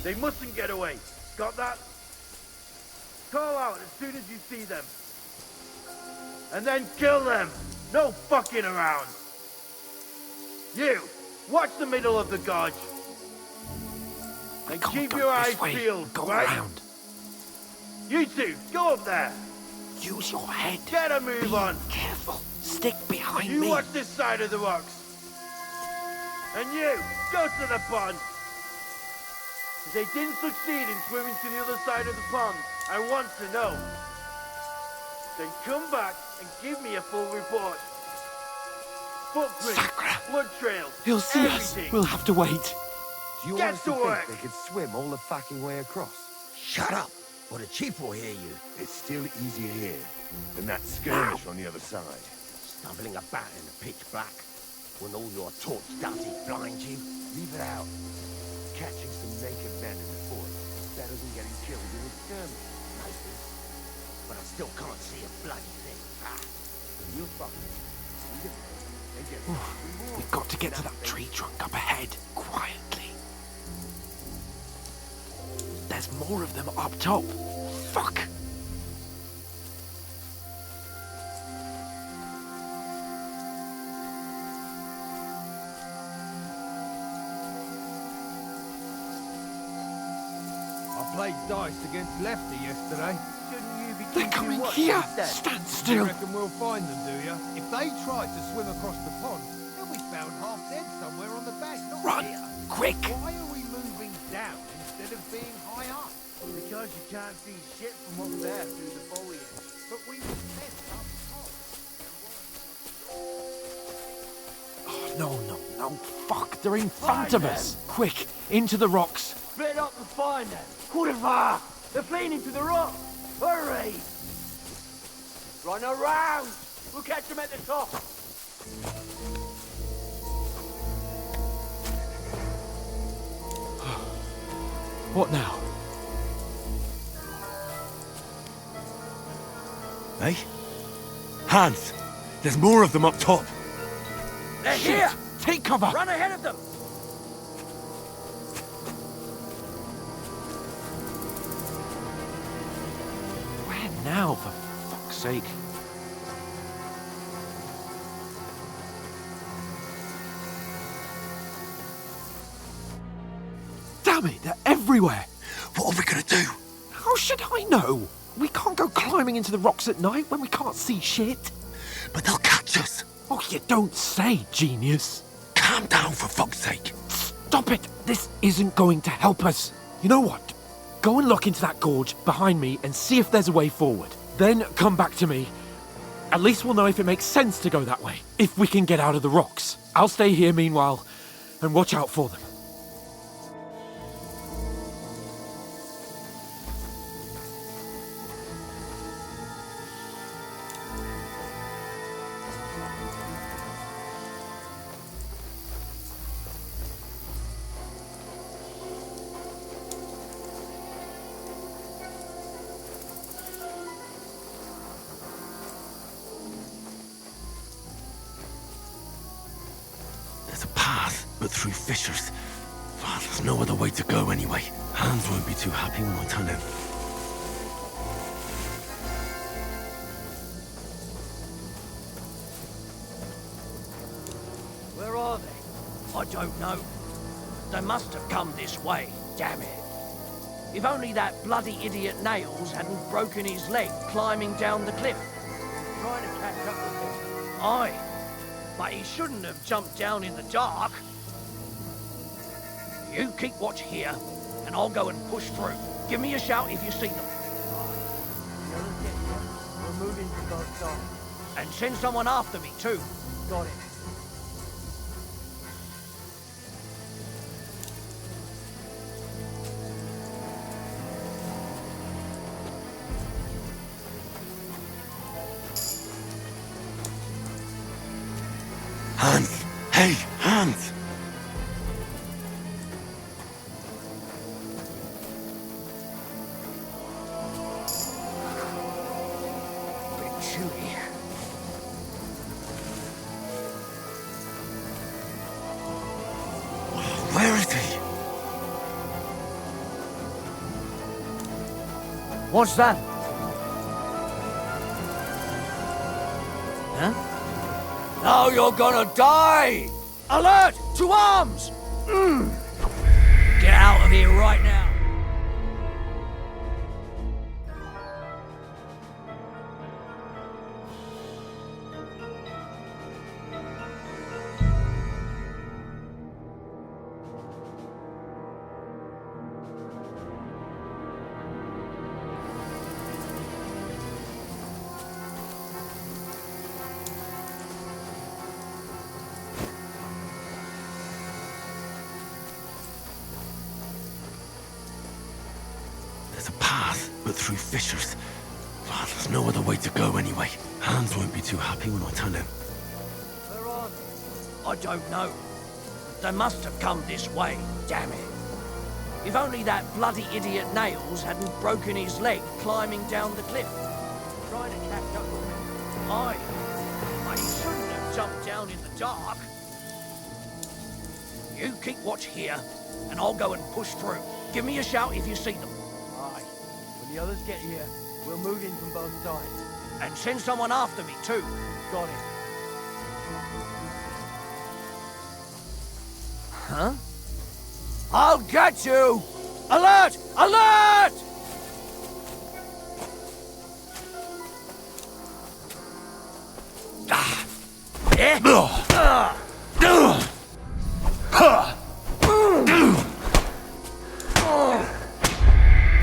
They mustn't get away. Got that? Call out as soon as you see them. And then kill them! No fucking around! You! Watch the middle of the gorge! And keep your eyes peeled, Go right? around. You two, go up there! Use your head. Get a move on! Careful. Stick behind You me. watch this side of the rocks! And you, go to the pond! If they didn't succeed in swimming to the other side of the pond, I want to know. Then come back and give me a full report. Footprints, blood trails, He'll see everything. us. We'll have to wait. You Get honestly to think work. they could swim all the fucking way across? Shut up, or the chief will hear you. It's still easier here than that skirmish on the other side. Stumbling about in the pitch black, when all your torch dusty blind you. Leave it out. Catching some naked men in the fort better than getting killed in a skirmish. Maybe. But I still can't see a bloody thing. You'll fuck it. And get We've got to get to that tree trunk up ahead, quietly. There's more of them up top. Fuck! played dice against Lefty yesterday. Shouldn't you be They're keeping coming watch here! instead? Stand still! You reckon we'll find them, do you? If they try to swim across the pond, they'll be found half dead somewhere on the bank, not Run! here. Quick! Why are we moving down instead of being high up? Because you can't see shit from up there through the foliage. But we were meant up top. No. Fuck, they're in front of us. Quick, into the rocks. Split up and find them. Quarter! They're fleeing into the rock. Hurry! Run around! We'll catch them at the top. What now? Hey? Hans! There's more of them up top! They're here! Take cover! Run ahead of them! Where now, for fuck's sake? Damn it, they're everywhere! What are we gonna do? How should I know? We can't go climbing into the rocks at night when we can't see shit. But they'll catch us! Oh, you don't say, genius. Calm down, for fuck's sake! Stop it! This isn't going to help us. You know what? Go and look into that gorge behind me and see if there's a way forward. Then come back to me. At least we'll know if it makes sense to go that way, if we can get out of the rocks. I'll stay here meanwhile and watch out for them. There's a path, but through fissures. Oh, there's no other way to go anyway. Hans won't be too happy when I tell him. Where are they? I don't know. They must have come this way, damn it. If only that bloody idiot Nails hadn't broken his leg climbing down the cliff. He's trying to catch up with me. Aye, but he shouldn't have jumped down in the dark. You keep watch here, and I'll go and push through. Give me a shout if you see them. The others get here. We're moving from both sides. And send someone after me, too. Got it. Hans! Hey, Hans! Bit chilly. Where is he? What's that? Huh? Now you're gonna die! Alert! To arms! Get out of here right now! There's a path, but through fissures. Oh, there's no other way to go anyway. Hans won't be too happy when I tell him. Where are they? I don't know. They must have come this way, damn it. If only that bloody idiot Nails hadn't broken his leg climbing down the cliff. Trying to catch up with me. Aye, but he shouldn't have jumped down in the dark. You keep watch here, and I'll go and push through. Give me a shout if you see them. Aye. When the others get here, we'll move in from both sides. And send someone after me, too. Got it. Huh? I'll get you! Alert! Alert!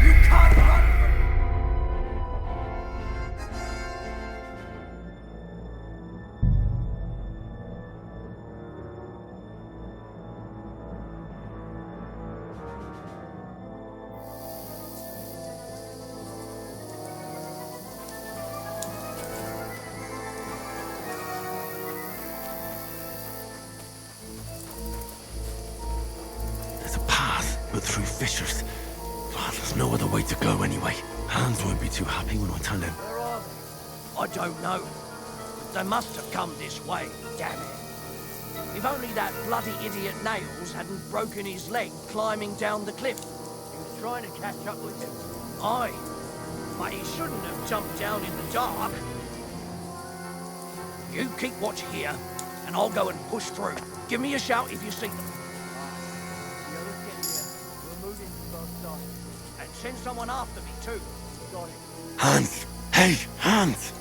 You can't run! There's a path, but through fissures. Oh, there's no other way to go anyway. Hans won't be too happy when I tell him. Where are they? I don't know. They must have come this way, damn it. If only that bloody idiot Nails hadn't broken his leg climbing down the cliff. He was trying to catch up with him. Aye, but he shouldn't have jumped down in the dark. You keep watch here, and I'll go and push through. Give me a shout if you see them. The others get here. We'll move in from both sides. And send someone after me, too. Got it. Hans! Hey, Hans!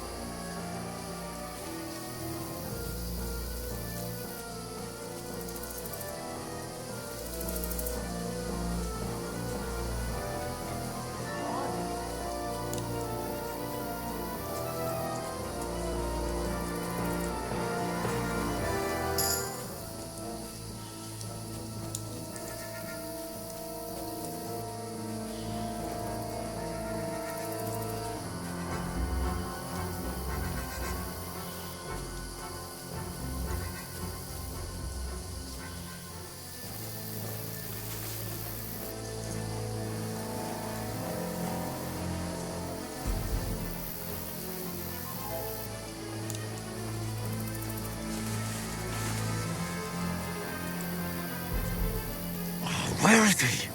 Where is he?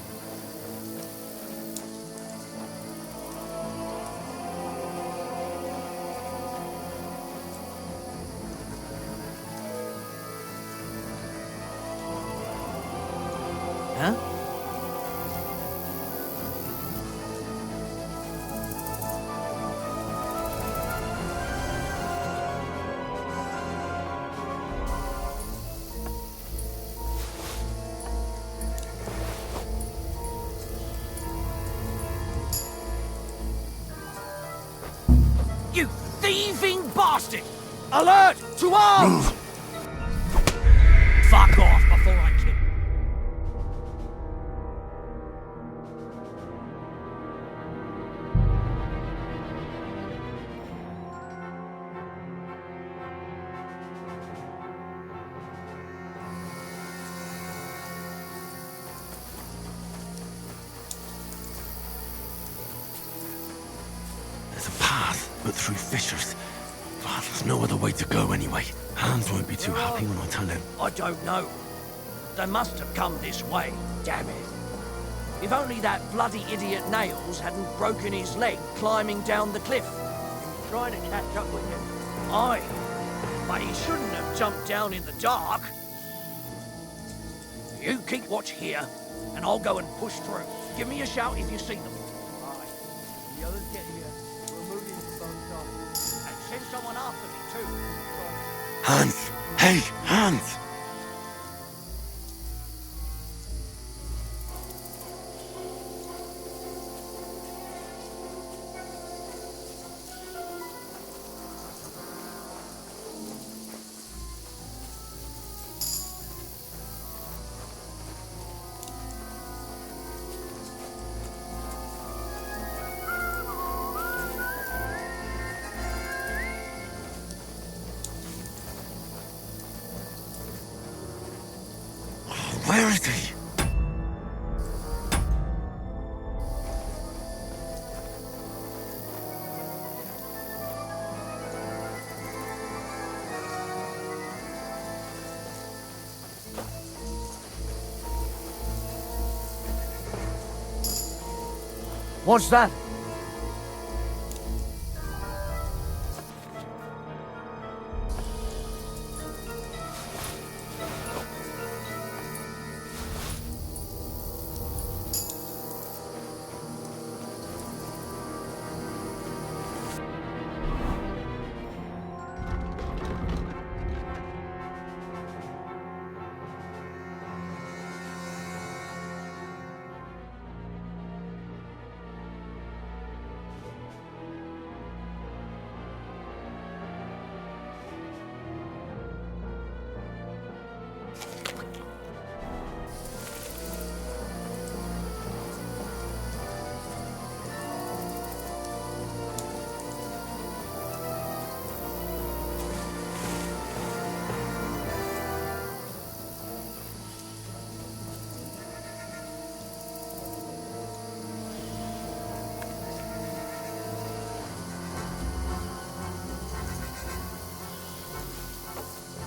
Huh? You thieving bastard! Alert! To arms! Fuck off before I kill. There's a path, but through fissures. Oh, there's no other way to go anyway. Hans won't be too happy when I tell him. I don't know. They must have come this way, damn it. If only that bloody idiot Nails hadn't broken his leg climbing down the cliff. He was trying to catch up with him. Aye, but he shouldn't have jumped down in the dark. You keep watch here, and I'll go and push through. Give me a shout if you see them. Aye, the others get here. We'll move in from both sides. And send someone after me, too. Hans! Hey, Hans! Where is he? What's that?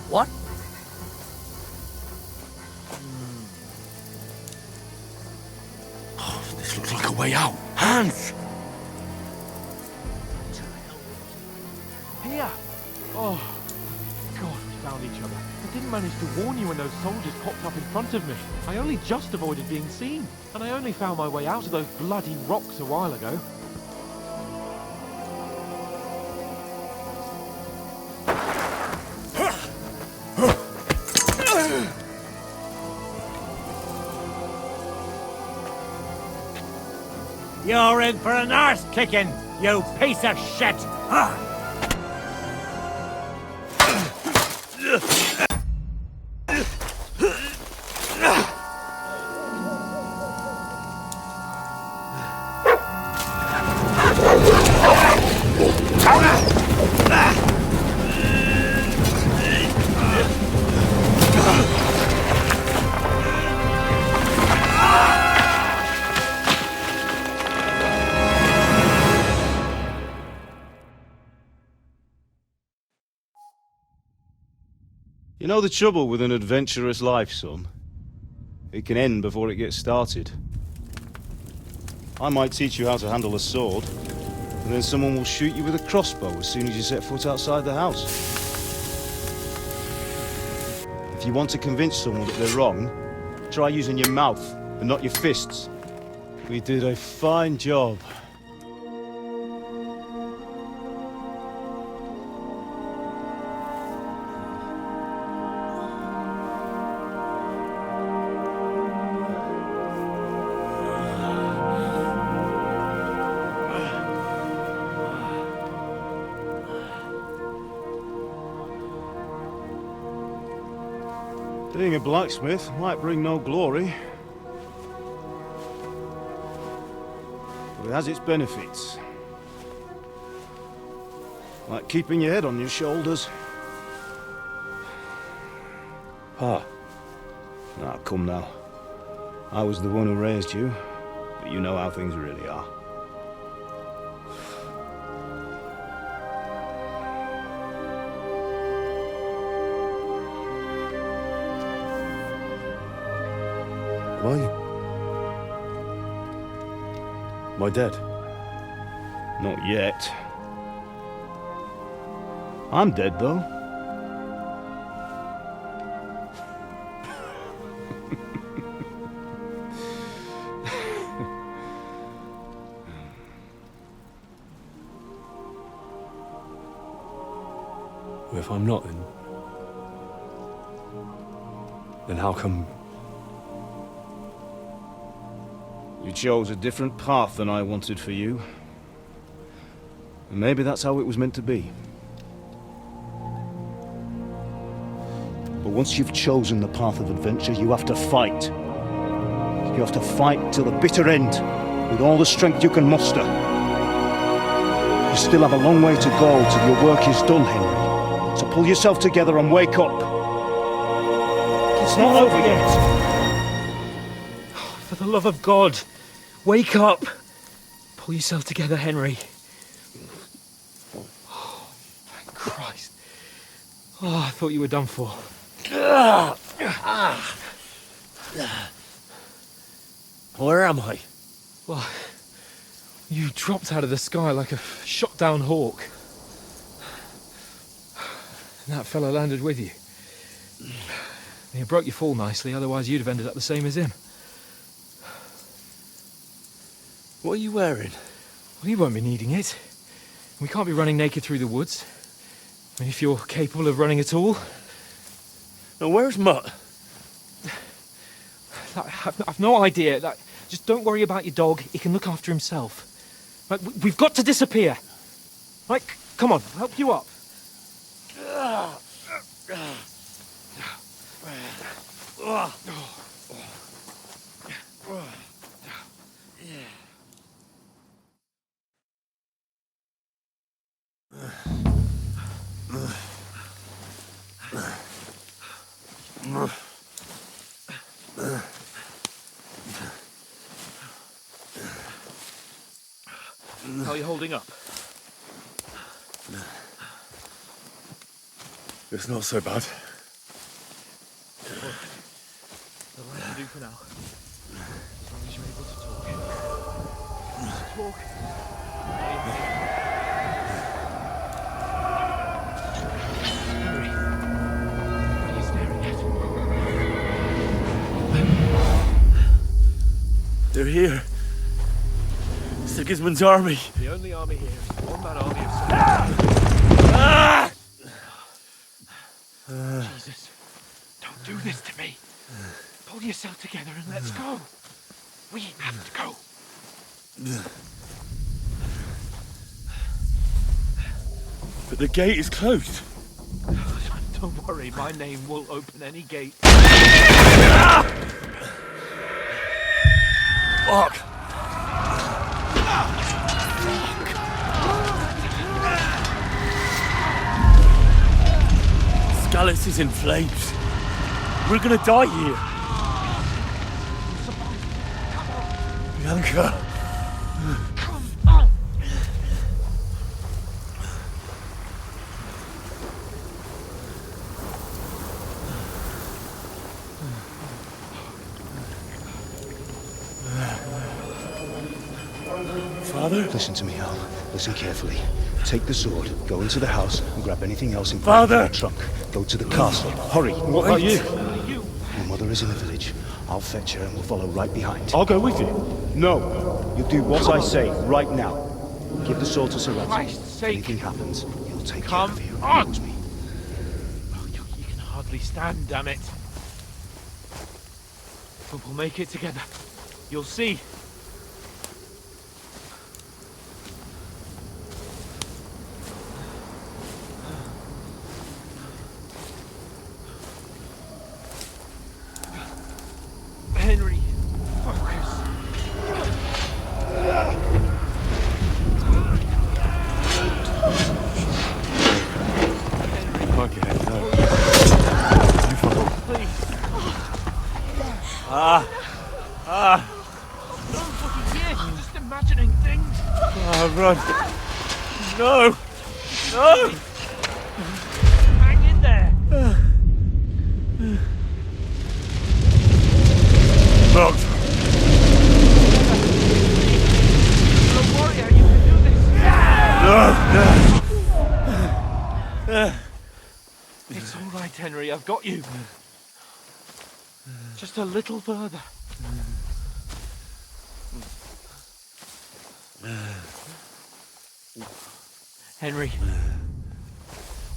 What? Oh, this looks like a way out. Hans! Here! Oh, God, we found each other. I didn't manage to warn you when those soldiers popped up in front of me. I only just avoided being seen. And I only found my way out of those bloody rocks a while ago. You're in for an arse kicking, you piece of shit! You know the trouble with an adventurous life, son? It can end before it gets started. I might teach you how to handle a sword, and then someone will shoot you with a crossbow as soon as you set foot outside the house. If you want to convince someone that they're wrong, try using your mouth and not your fists. We did a fine job. Being a blacksmith might bring no glory, but it has its benefits. Like keeping your head on your shoulders. Pa. Now, come now. I was the one who raised you, but you know how things really are. Why? Am I dead? Not yet. I'm dead, though. If I'm not, then how come... You chose a different path than I wanted for you. And maybe that's how it was meant to be. But once you've chosen the path of adventure, you have to fight. You have to fight till the bitter end, with all the strength you can muster. You still have a long way to go till your work is done, Henry. So pull yourself together and wake up. It's not over yet. For the love of God, wake up! Pull yourself together, Henry. Oh, thank Christ. Oh, I thought you were done for. Where am I? Well, you dropped out of the sky like a shot-down hawk. And that fella landed with you. You broke your fall nicely, otherwise you'd have ended up the same as him. What are you wearing? Well, you won't be needing it. We can't be running naked through the woods. I mean, if you're capable of running at all. Now, where's Mutt? I've no idea. Just don't worry about your dog. He can look after himself. Right, we've got to disappear. Right, come on, I'll help you up. How are you holding up? It's not so bad. you for now. As long as you're able to talk. Just talk. Henry, what are you staring at? They're here. Sigismund's army. The only army here is a one-man army of Jesus, don't do this to me. Pull yourself together and let's go. We have to go. But the gate is closed. Don't worry, my name will open any gate. Fuck. Scallis is in flames. We're gonna die here. Bianca. Father? Listen to me, Al. Listen carefully. Take the sword, go into the house, and grab anything else important from the trunk. Go to the castle. Hurry. What about you? Your mother is in the village. I'll fetch her and we'll follow right behind. I'll go with you. No. You do what I say right now. Give the sword to Sir Rattle. Christ's sake. If anything happens, he'll take Come care of you. on. He knows me. Oh, you can hardly stand, damn it. But we'll make it together. You'll see. Henry, focus. Okay, no. You follow. Please. Don't fucking hear. You're just imagining things. Run. No. No. Hang in there. Locked. You're a warrior. You can do this. It's all right, Henry. I've got you. Just a little further. Henry,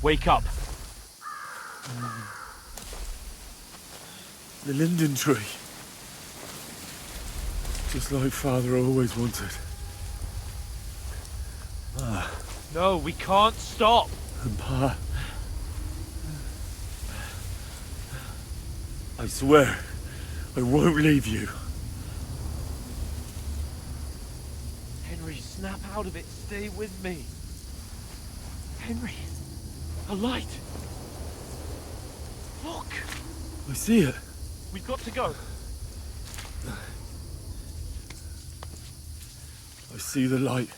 wake up. The linden tree. Just like Father always wanted. No, we can't stop. And Pa. I swear, I won't leave you. Henry, snap out of it. Stay with me. Henry, a light. Look. I see it. We've got to go. I see the light.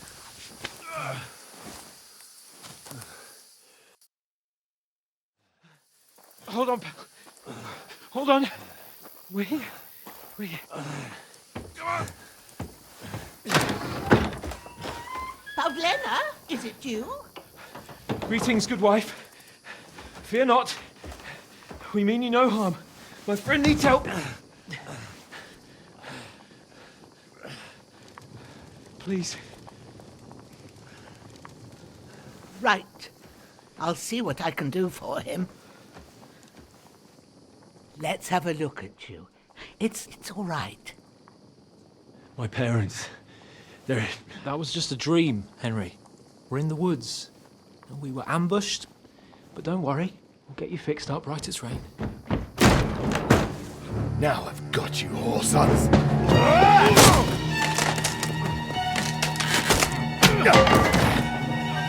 Hold on, pal. Hold on. We're here. We're here. Come on. Pavlena, is it you? Greetings, good wife. Fear not. We mean you no harm. My friend needs help. Please. Right. I'll see what I can do for him. Let's have a look at you. It's all right. My parents. They're... That was just a dream, Henry. We're in the woods. And we were ambushed. But don't worry. We'll get you fixed up right as rain. Now I've got you, whoresons.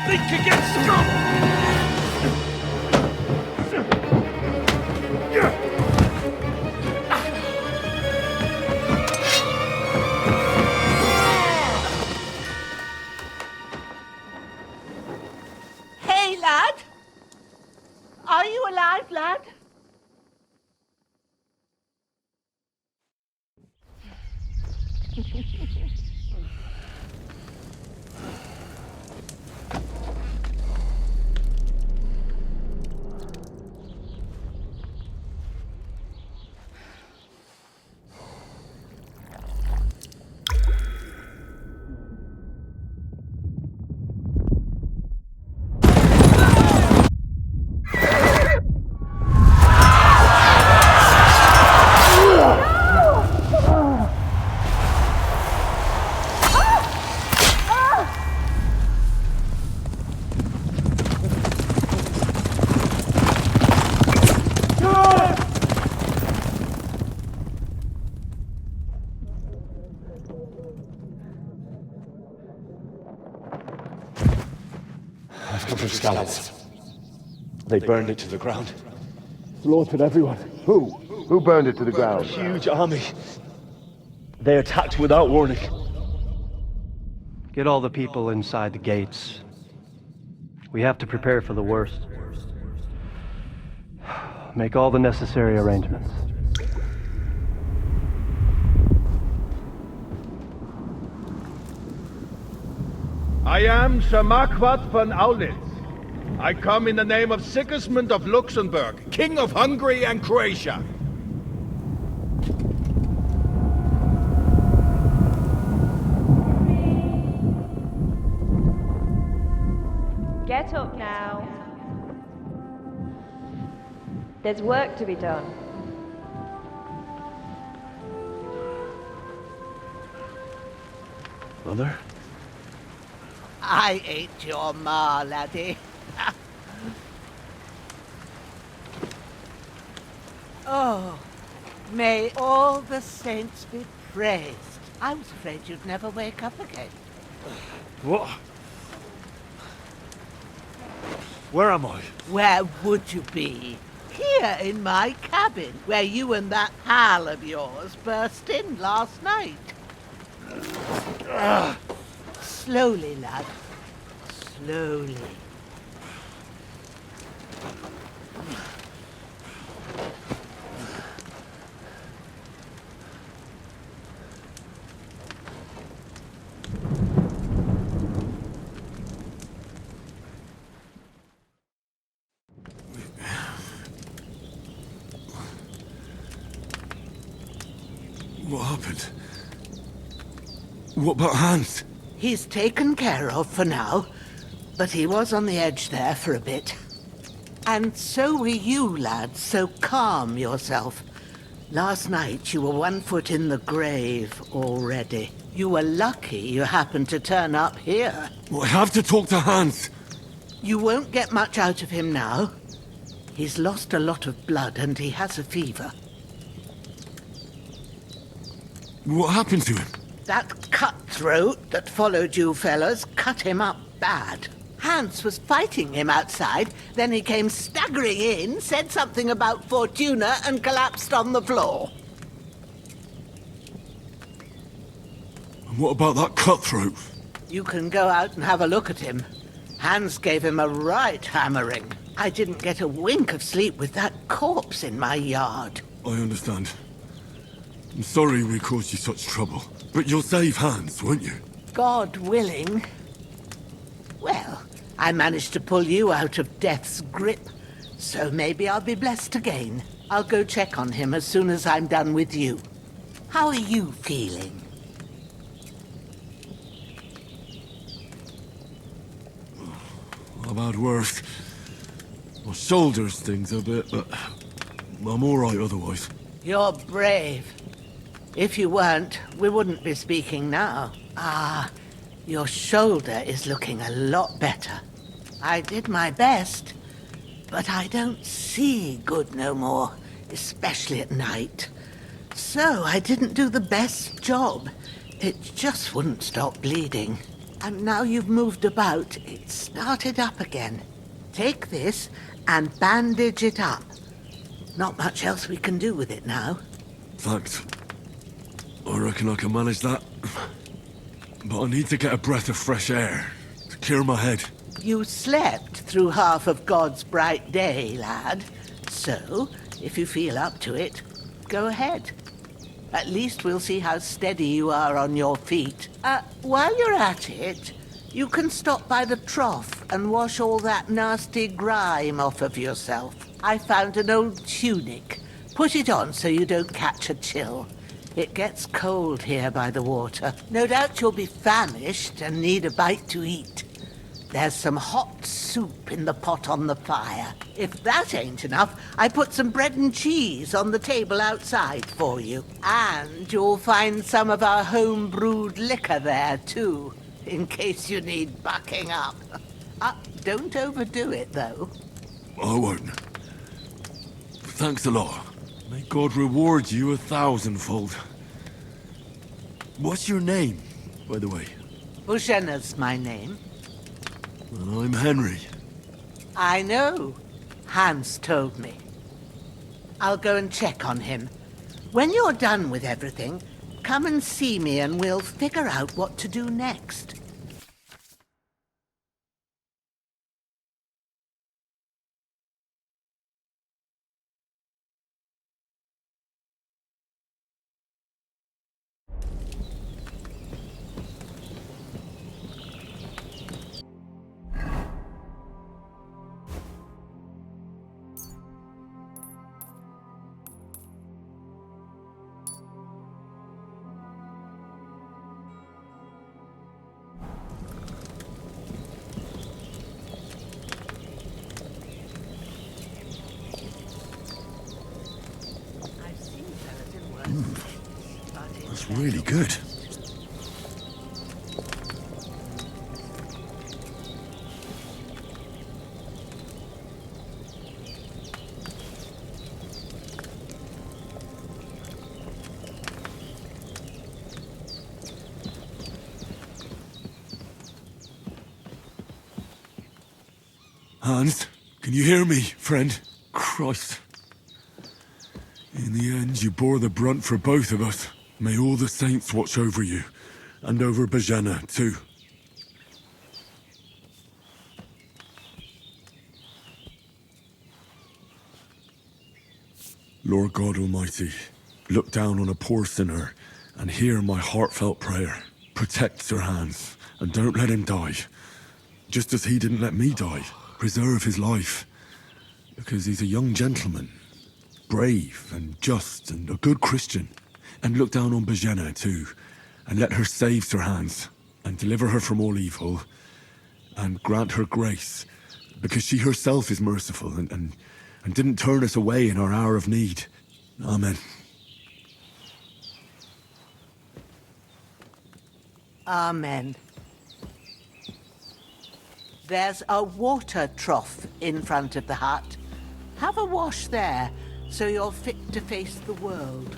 Think again, scum! Hey, lad! Are you alive, lad? gallows. They burned it to the ground. Slaughtered everyone. Who? Who burned it to the A ground? huge army. They attacked without warning. Get all the people inside the gates. We have to prepare for the worst. Make all the necessary arrangements. I am Sir Marquardt von Aulitz. I come in the name of Sigismund of Luxembourg, King of Hungary and Croatia. Get up now. There's work to be done. Mother? I ain't your ma, laddie. Oh, may all the saints be praised. I was afraid you'd never wake up again. What? Where am I? Where would you be? Here in my cabin, where you and that pal of yours burst in last night. Slowly, lad. Slowly. What happened? What about Hans? He's taken care of for now, but he was on the edge there for a bit. And so were you, lad, so calm yourself. Last night you were 1 foot in the grave already. You were lucky you happened to turn up here. Well, I have to talk to Hans. You won't get much out of him now. He's lost a lot of blood and he has a fever. What happened to him? That cutthroat that followed you fellas cut him up bad. Hans was fighting him outside, then he came staggering in, said something about Fortuna, and collapsed on the floor. And what about that cutthroat? You can go out and have a look at him. Hans gave him a right hammering. I didn't get a wink of sleep with that corpse in my yard. I understand. I'm sorry we caused you such trouble. But you'll save Hans, won't you? God willing. Well, I managed to pull you out of death's grip, so maybe I'll be blessed again. I'll go check on him as soon as I'm done with you. How are you feeling? I've had worse. My shoulder stings a bit, but I'm all right otherwise. You're brave. If you weren't, we wouldn't be speaking now. Ah, your shoulder is looking a lot better. I did my best, but I don't see good no more, especially at night. So I didn't do the best job. It just wouldn't stop bleeding. And now you've moved about, it started up again. Take this and bandage it up. Not much else we can do with it now. Thanks. I reckon I can manage that. But I need to get a breath of fresh air to clear my head. You slept through half of God's bright day, lad. So, if you feel up to it, go ahead. At least we'll see how steady you are on your feet. While you're at it, you can stop by the trough and wash all that nasty grime off of yourself. I found an old tunic. Put it on so you don't catch a chill. It gets cold here by the water. No doubt you'll be famished and need a bite to eat. There's some hot soup in the pot on the fire. If that ain't enough, I put some bread and cheese on the table outside for you. And you'll find some of our home-brewed liquor there, too, in case you need bucking up. Don't overdo it, though. I won't. Thanks a lot. May God reward you 1,000-fold. What's your name, by the way? Bushenna's my name. And I'm Henry. I know. Hans told me. I'll go and check on him. When you're done with everything, come and see me and we'll figure out what to do next. That's really good. Hans, can you hear me, friend? Christ. In the end, you bore the brunt for both of us. May all the saints watch over you, and over Bajana, too. Lord God Almighty, look down on a poor sinner and hear my heartfelt prayer. Protect Sir Hans, and don't let him die. Just as he didn't let me die. Preserve his life. Because he's a young gentleman. Brave and just and a good Christian. And look down on Bajana too. And let her save Sir Hans. And deliver her from all evil. And grant her grace. Because she herself is merciful and didn't turn us away in our hour of need. Amen. Amen. There's a water trough in front of the hut. Have a wash there, so you're fit to face the world.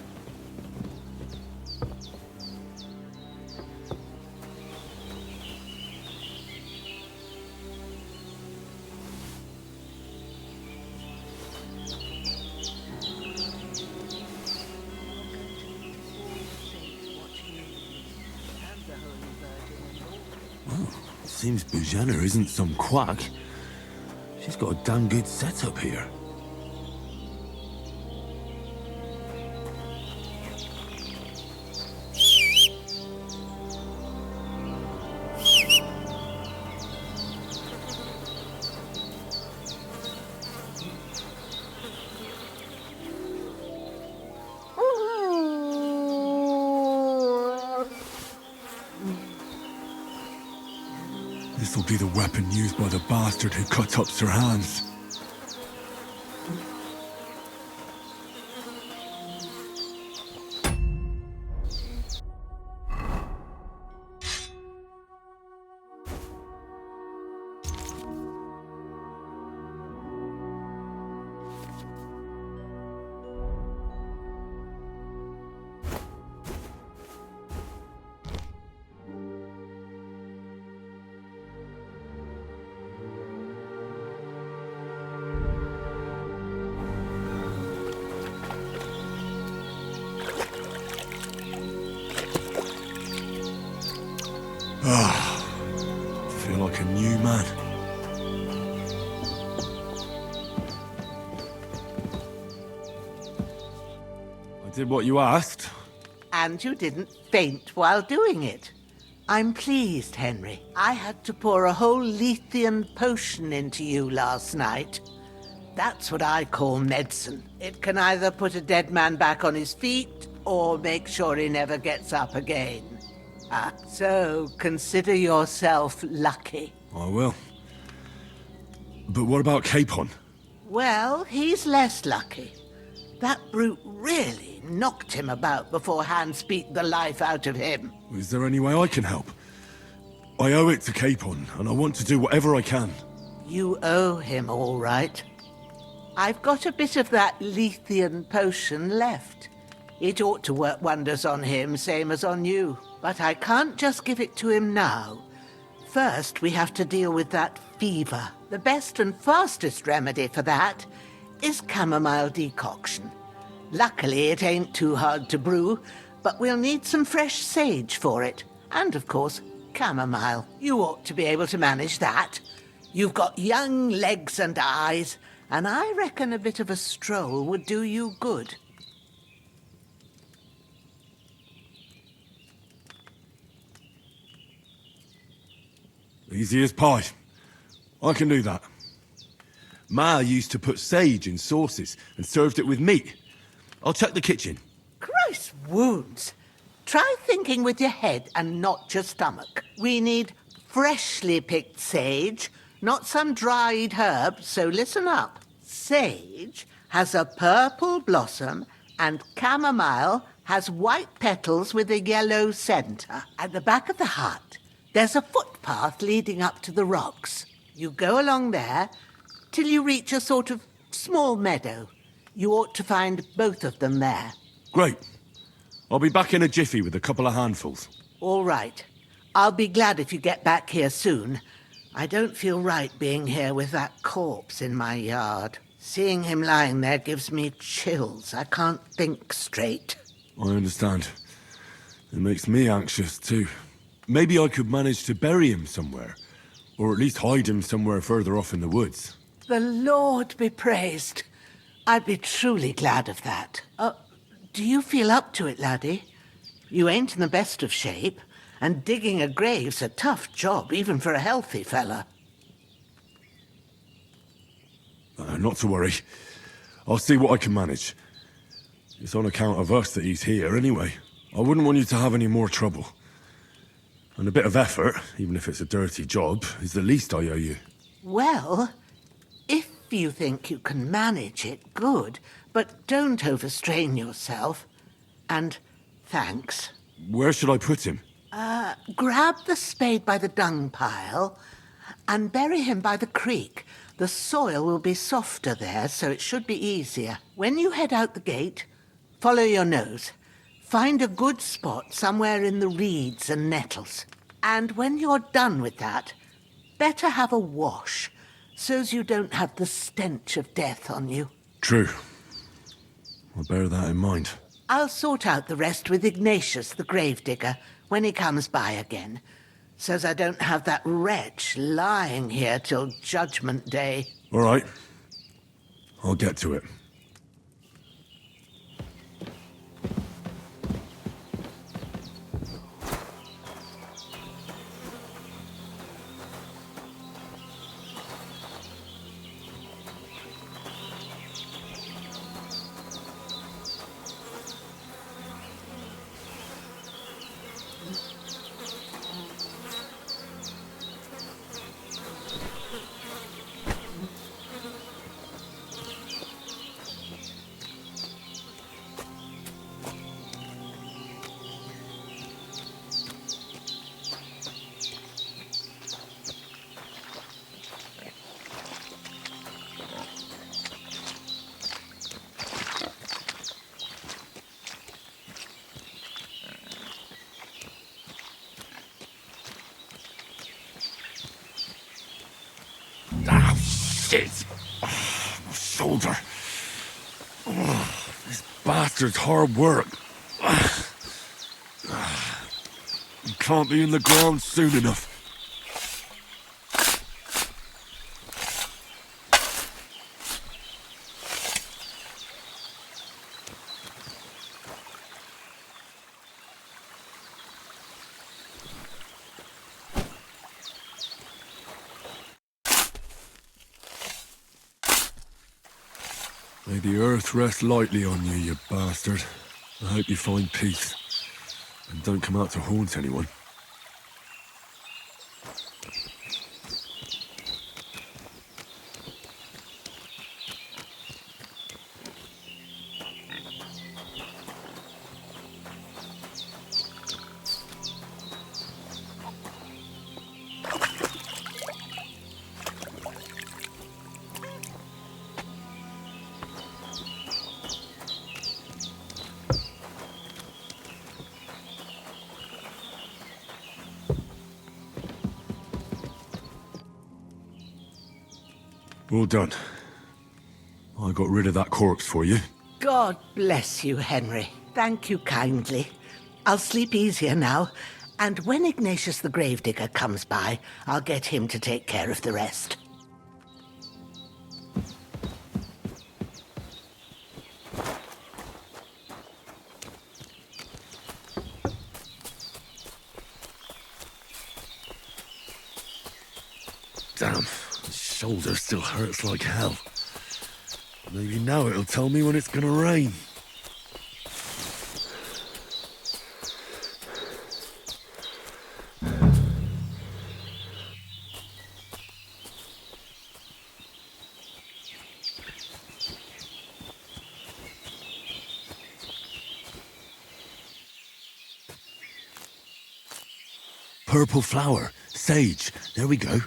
Seems Bujana isn't some quack. She's got a damn good setup here. This'll be the weapon used by the bastard who cut up Sir Hans. Feel like a new man. I did what you asked. And you didn't faint while doing it. I'm pleased, Henry. I had to pour a whole Lethean potion into you last night. That's what I call medicine. It can either put a dead man back on his feet, or make sure he never gets up again. So consider yourself lucky. I will. But what about Capon? Well, he's less lucky. That brute really knocked him about before Hans beat the life out of him. Is there any way I can help? I owe it to Capon, and I want to do whatever I can. You owe him, all right. I've got a bit of that Lethean potion left. It ought to work wonders on him, same as on you. But I can't just give it to him now. First, we have to deal with that fever. The best and fastest remedy for that is chamomile decoction. Luckily, it ain't too hard to brew, but we'll need some fresh sage for it. And, of course, chamomile. You ought to be able to manage that. You've got young legs and eyes, and I reckon a bit of a stroll would do you good. Easy as pie. I can do that. Ma used to put sage in sauces and served it with meat. I'll check the kitchen. Christ wounds! Try thinking with your head and not your stomach. We need freshly picked sage, not some dried herb, so listen up. Sage has a purple blossom and chamomile has white petals with a yellow centre. At the back of the hut, there's a footpath leading up to the rocks. You go along there till you reach a sort of small meadow. You ought to find both of them there. Great. I'll be back in a jiffy with a couple of handfuls. All right. I'll be glad if you get back here soon. I don't feel right being here with that corpse in my yard. Seeing him lying there gives me chills. I can't think straight. I understand. It makes me anxious too. Maybe I could manage to bury him somewhere. Or at least hide him somewhere further off in the woods. The Lord be praised. I'd be truly glad of that. Do you feel up to it, laddie? You ain't in the best of shape, and digging a grave's a tough job, even for a healthy fella. Not to worry. I'll see what I can manage. It's on account of us that he's here anyway. I wouldn't want you to have any more trouble. And a bit of effort, even if it's a dirty job, is the least I owe you. Well, if you think you can manage it, good. But don't overstrain yourself. And thanks. Where should I put him? Grab the spade by the dung pile and bury him by the creek. The soil will be softer there, so it should be easier. When you head out the gate, follow your nose. Find a good spot somewhere in the reeds and nettles. And when you're done with that, better have a wash, so's you don't have the stench of death on you. True. I'll bear that in mind. I'll sort out the rest with Ignatius, the gravedigger, when he comes by again, so's I don't have that wretch lying here till Judgment Day. All right. I'll get to it. Shit! Oh, my shoulder. Oh, this bastard's hard work. You can't be in the ground soon enough. May the earth rest lightly on you, you bastard. I hope you find peace. And don't come out to haunt anyone. All done. I got rid of that corpse for you. God bless you, Henry. Thank you kindly. I'll sleep easier now, and when Ignatius the Gravedigger comes by, I'll get him to take care of the rest. Damn, my shoulder still hurts like hell. Maybe now it'll tell me when it's gonna rain. Purple flower, sage, there we go.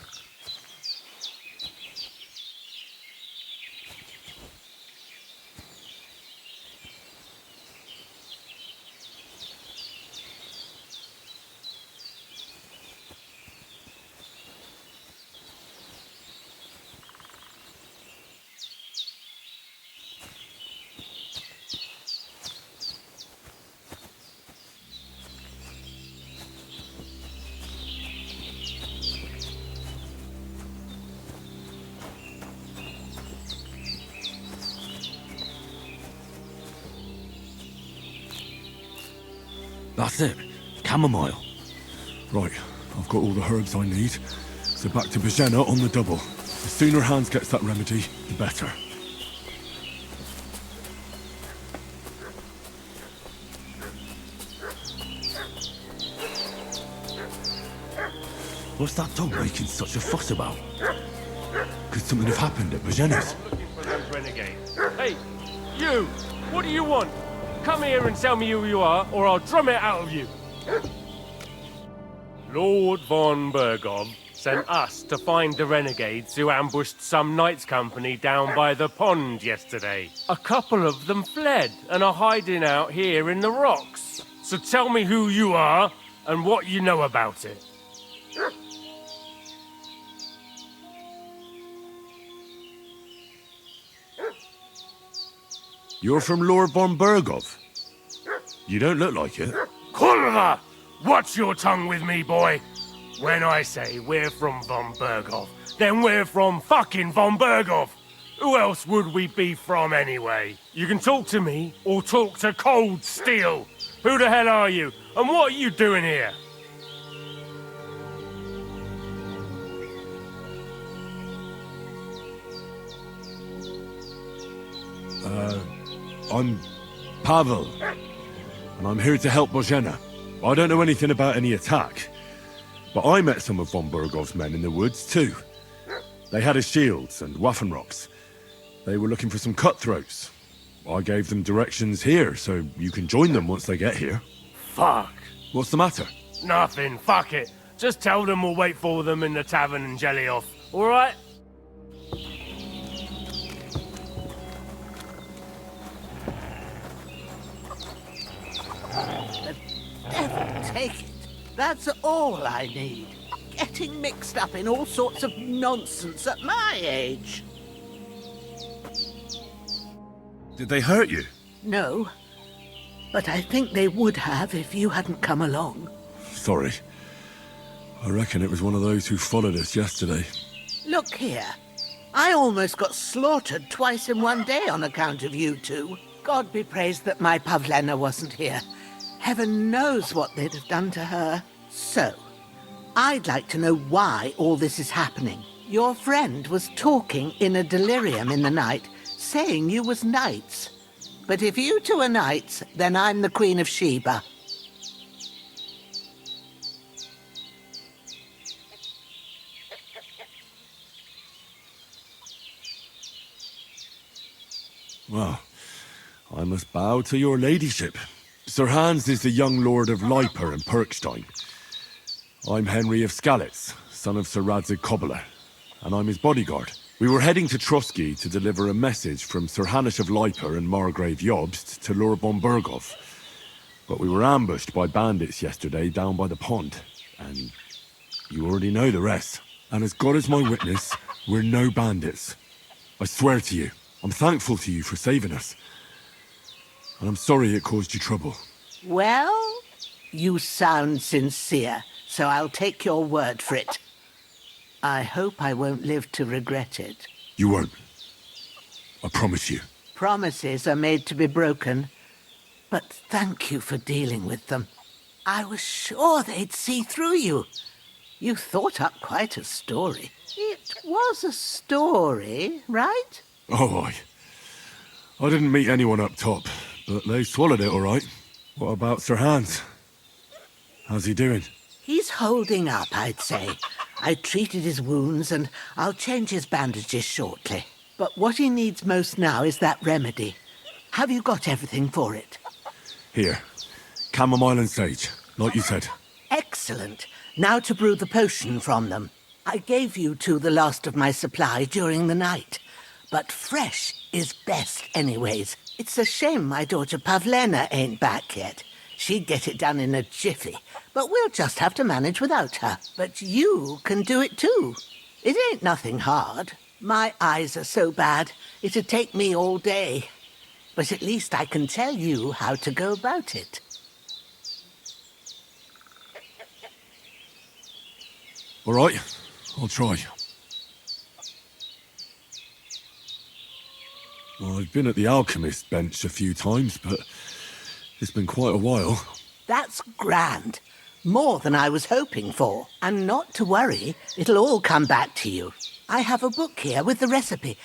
That's it. Chamomile. Right, I've got all the herbs I need. So back to Bajena on the double. The sooner Hans gets that remedy, the better. What's that dog making such a fuss about? Could something have happened at Bajena's? I'm looking for those renegades. Hey, you! What do you want? Come here and tell me who you are, or I'll drum it out of you. Lord von Bergov sent us to find the renegades who ambushed some knights' company down by the pond yesterday. A couple of them fled and are hiding out here in the rocks. So tell me who you are and what you know about it. You're from Lord von Bergov? You don't look like it. Kurva! Watch your tongue with me, boy. When I say we're from von Bergov, then we're from fucking von Bergov. Who else would we be from anyway? You can talk to me or talk to cold steel. Who the hell are you? And what are you doing here? I'm Pavel, and I'm here to help Bojena. I don't know anything about any attack, but I met some of von Bergov's men in the woods too. They had his shields and Waffenrocks. They were looking for some cutthroats. I gave them directions here, so you can join them once they get here. Fuck. What's the matter? Nothing, fuck it. Just tell them we'll wait for them in the tavern in Jelioff, alright? Devil take it. That's all I need. Getting mixed up in all sorts of nonsense at my age. Did they hurt you? No, but I think they would have if you hadn't come along. Sorry. I reckon it was one of those who followed us yesterday. Look here. I almost got slaughtered twice in one day on account of you two. God be praised that my Pavlena wasn't here. Heaven knows what they'd have done to her. So, I'd like to know why all this is happening. Your friend was talking in a delirium in the night, saying you was knights. But if you two are knights, then I'm the Queen of Sheba. Well, I must bow to your ladyship. Sir Hans is the young lord of Leiper and Perkstein. I'm Henry of Skalitz, son of Sir Radzig Kobyla, and I'm his bodyguard. We were heading to Trotsky to deliver a message from Sir Hanush of Leiper and Margrave Jobst to Lord von Bergov. But we were ambushed by bandits yesterday down by the pond, and you already know the rest. And as God is my witness, we're no bandits. I swear to you, I'm thankful to you for saving us. And I'm sorry it caused you trouble. Well, you sound sincere, so I'll take your word for it. I hope I won't live to regret it. You won't. I promise you. Promises are made to be broken, but thank you for dealing with them. I was sure they'd see through you. You thought up quite a story. It was a story, right? Oh, I didn't meet anyone up top, but they swallowed it all right. What about Sir Hans? How's he doing? He's holding up, I'd say. I treated his wounds and I'll change his bandages shortly. But what he needs most now is that remedy. Have you got everything for it? Here. Chamomile and sage, like you said. Excellent. Now to brew the potion from them. I gave you two the last of my supply during the night. But fresh is best anyways. It's a shame my daughter Pavlena ain't back yet. She'd get it done in a jiffy. But we'll just have to manage without her. But you can do it too. It ain't nothing hard. My eyes are so bad, it'd take me all day. But at least I can tell you how to go about it. All right, I'll try. Well, I've been at the alchemist bench a few times, but it's been quite a while. That's grand. More than I was hoping for. And not to worry, it'll all come back to you. I have a book here with the recipe,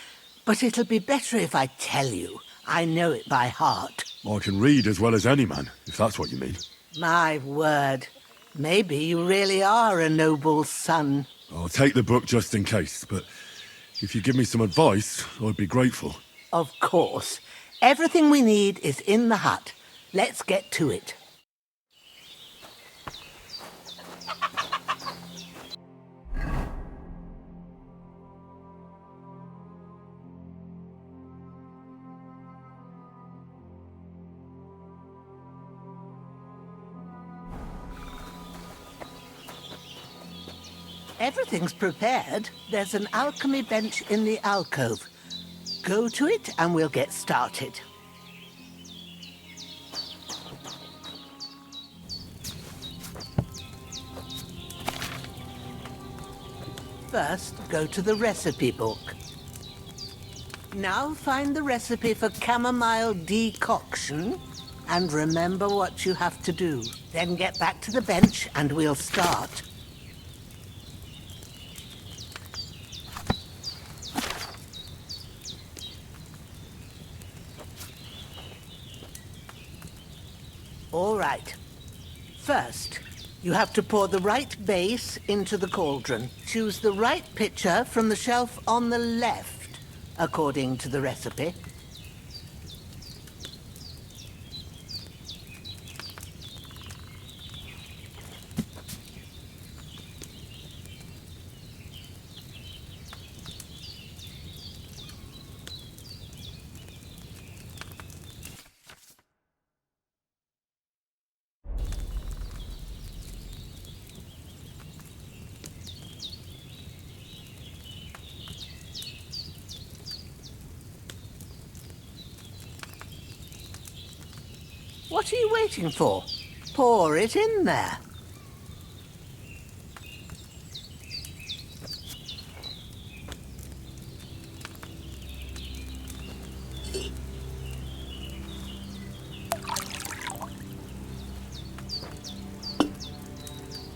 but it'll be better if I tell you. I know it by heart. I can read as well as any man, if that's what you mean. My word. Maybe you really are a noble son. I'll take the book just in case, but if you give me some advice, I'd be grateful. Of course. Everything we need is in the hut. Let's get to it. Everything's prepared. There's an alchemy bench in the alcove. Go to it and we'll get started. First, go to the recipe book. Now find the recipe for chamomile decoction and remember what you have to do. Then get back to the bench and we'll start. All right. First, you have to pour the right base into the cauldron. Choose the right pitcher from the shelf on the left, according to the recipe. What are you waiting for? Pour it in there.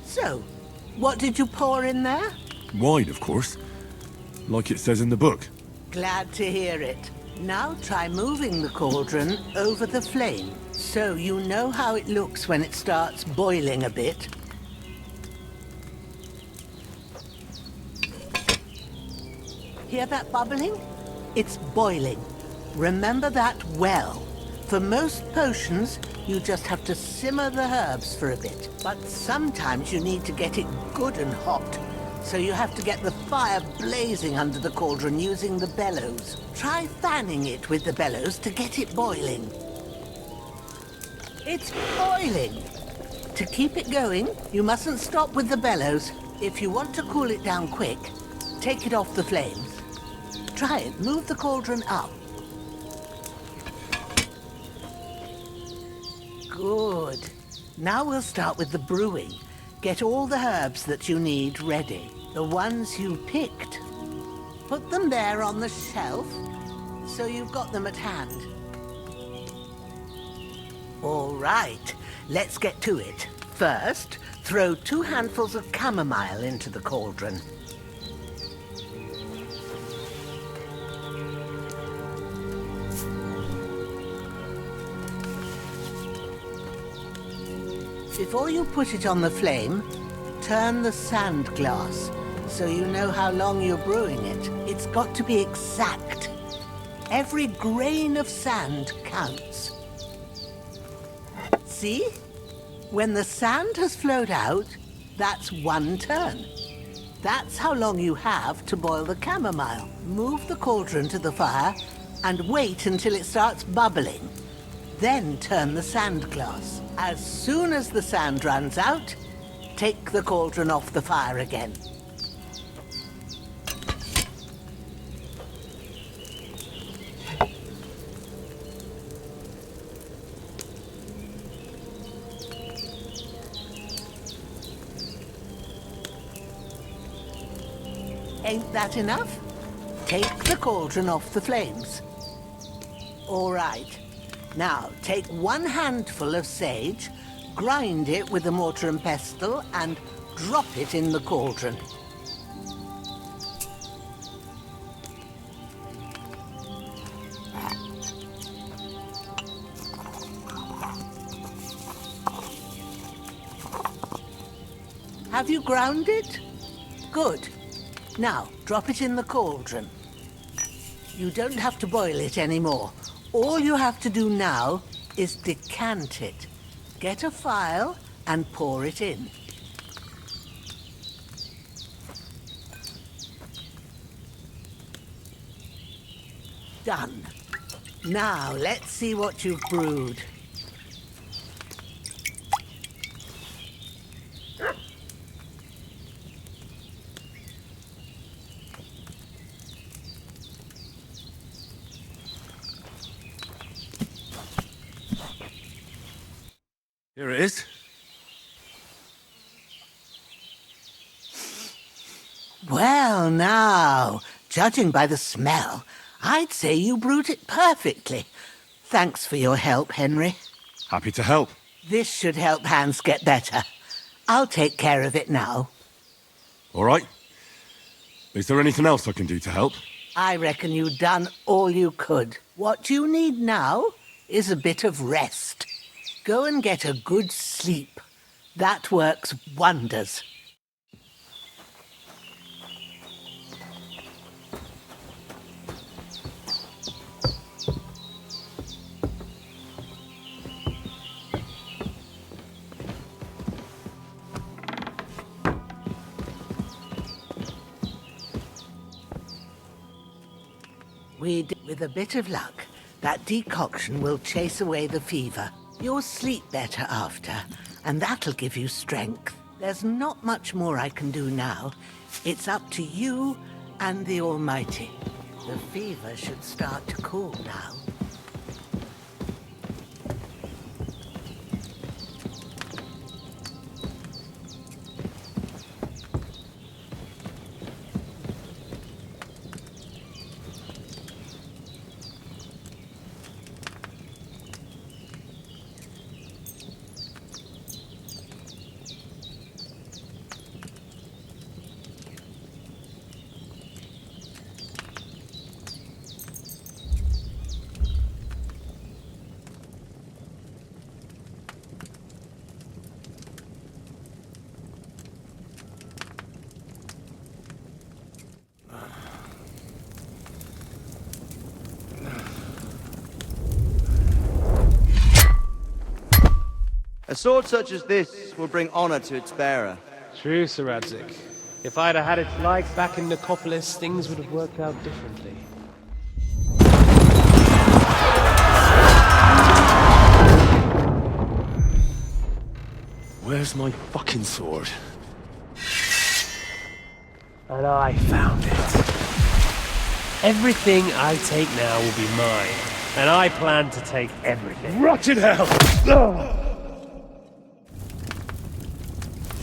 So, what did you pour in there? Wine, of course. Like it says in the book. Glad to hear it. Now try moving the cauldron over the flame, so you know how it looks when it starts boiling a bit. Hear that bubbling? It's boiling. Remember that well. For most potions, you just have to simmer the herbs for a bit. But sometimes you need to get it good and hot. So you have to get the fire blazing under the cauldron using the bellows. Try fanning it with the bellows to get it boiling. It's boiling! To keep it going, you mustn't stop with the bellows. If you want to cool it down quick, take it off the flames. Try it. Move the cauldron up. Good. Now we'll start with the brewing. Get all the herbs that you need ready. The ones you picked. Put them there on the shelf, so you've got them at hand. All right, let's get to it. First, throw 2 handfuls of chamomile into the cauldron. Before you put it on the flame, turn the sand glass so you know how long you're brewing it. It's got to be exact. Every grain of sand counts. See? When the sand has flowed out, that's 1 turn. That's how long you have to boil the chamomile. Move the cauldron to the fire and wait until it starts bubbling. Then turn the sand glass. As soon as the sand runs out, take the cauldron off the fire again. Ain't that enough? Take the cauldron off the flames. All right. Now, take 1 handful of sage, grind it with a mortar and pestle, and drop it in the cauldron. Have you ground it? Good. Now, drop it in the cauldron. You don't have to boil it anymore. All you have to do now is decant it. Get a phial and pour it in. Done. Now, let's see what you've brewed. Here it is. Well, now, judging by the smell, I'd say you brewed it perfectly. Thanks for your help, Henry. Happy to help. This should help Hans get better. I'll take care of it now. All right. Is there anything else I can do to help? I reckon you've done all you could. What you need now is a bit of rest. Go and get a good sleep. That works wonders. With a bit of luck, that decoction will chase away the fever. You'll sleep better after, and that'll give you strength. There's not much more I can do now. It's up to you and the Almighty. The fever should start to cool now. A sword such as this will bring honor to its bearer. True, Sir Radzik. If I'd have had its like back in Nicopolis, things would have worked out differently. Where's my fucking sword? And I found it. Everything I take now will be mine, and I plan to take everything. Rot in hell!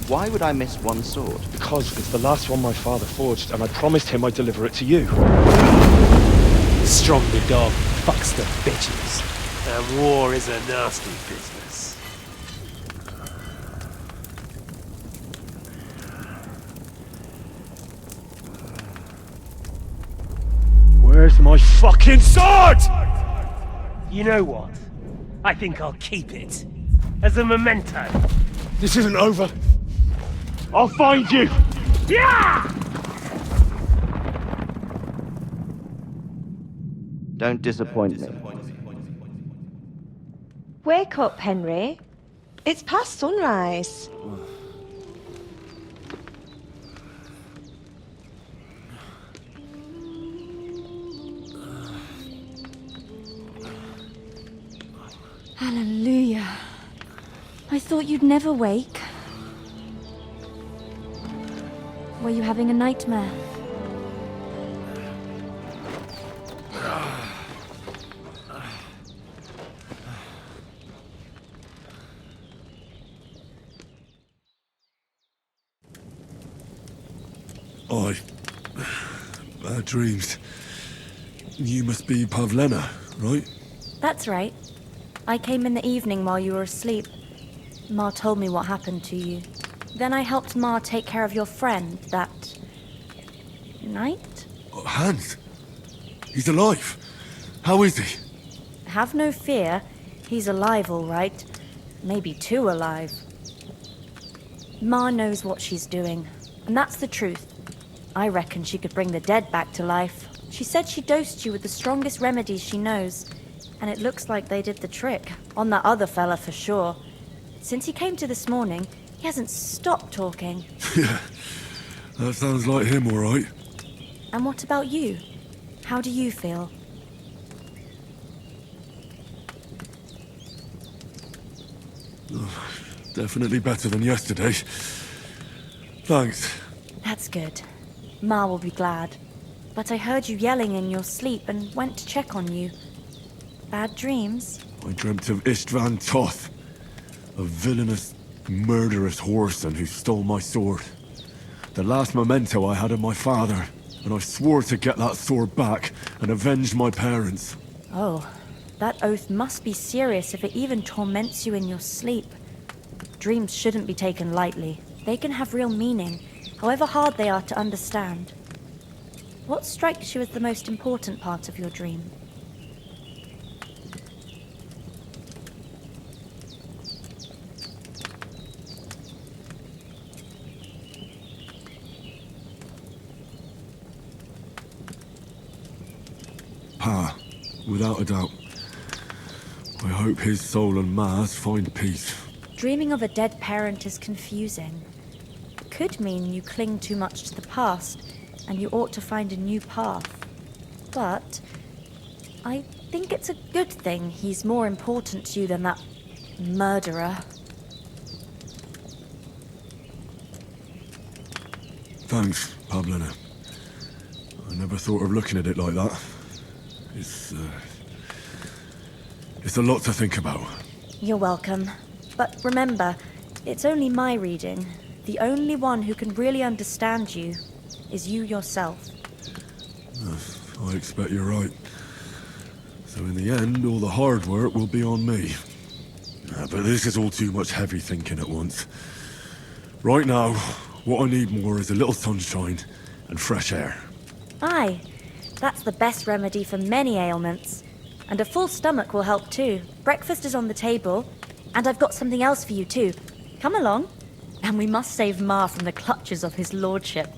Why would I miss one sword? Because it's the last one my father forged, and I promised him I'd deliver it to you. Strong the dog fucks the bitches, and war is a nasty business. Where's my fucking sword? You know what? I think I'll keep it. As a memento. This isn't over. I'll find you! Yeah! Don't disappoint me. Wake up, Henry. It's past sunrise. Hallelujah. I thought you'd never wake. Were you having a nightmare? Bad dreams. You must be Pavlena, right? That's right. I came in the evening while you were asleep. Ma told me what happened to you. Then I helped Ma take care of your friend that night? Hans? He's alive. How is he? Have no fear. He's alive, all right. Maybe too alive. Ma knows what she's doing, and that's the truth. I reckon she could bring the dead back to life. She said she dosed you with the strongest remedies she knows, and it looks like they did the trick. On that other fella for sure. Since he came to this morning, he hasn't stopped talking. Yeah, that sounds like him, all right. And what about you? How do you feel? Definitely better than yesterday. Thanks. That's good. Ma will be glad. But I heard you yelling in your sleep and went to check on you. Bad dreams? I dreamt of Istvan Toth, a villainous, murderous whoreson who stole my sword. The last memento I had of my father, and I swore to get that sword back and avenge my parents. Oh, that oath must be serious if it even torments you in your sleep. Dreams shouldn't be taken lightly. They can have real meaning, however hard they are to understand. What strikes you as the most important part of your dream? Pa, without a doubt. I hope his soul and Ma's find peace. Dreaming of a dead parent is confusing. It could mean you cling too much to the past, and you ought to find a new path. But I think it's a good thing he's more important to you than that murderer. Thanks, Pavlena. I never thought of looking at it like that. It's a lot to think about. You're welcome. But remember, it's only my reading. The only one who can really understand you is you yourself. I expect you're right. So in the end, all the hard work will be on me. But this is all too much heavy thinking at once. Right now, what I need more is a little sunshine and fresh air. Aye, that's the best remedy for many ailments. And a full stomach will help too. Breakfast is on the table, and I've got something else for you too. Come along. And we must save Ma from the clutches of his lordship.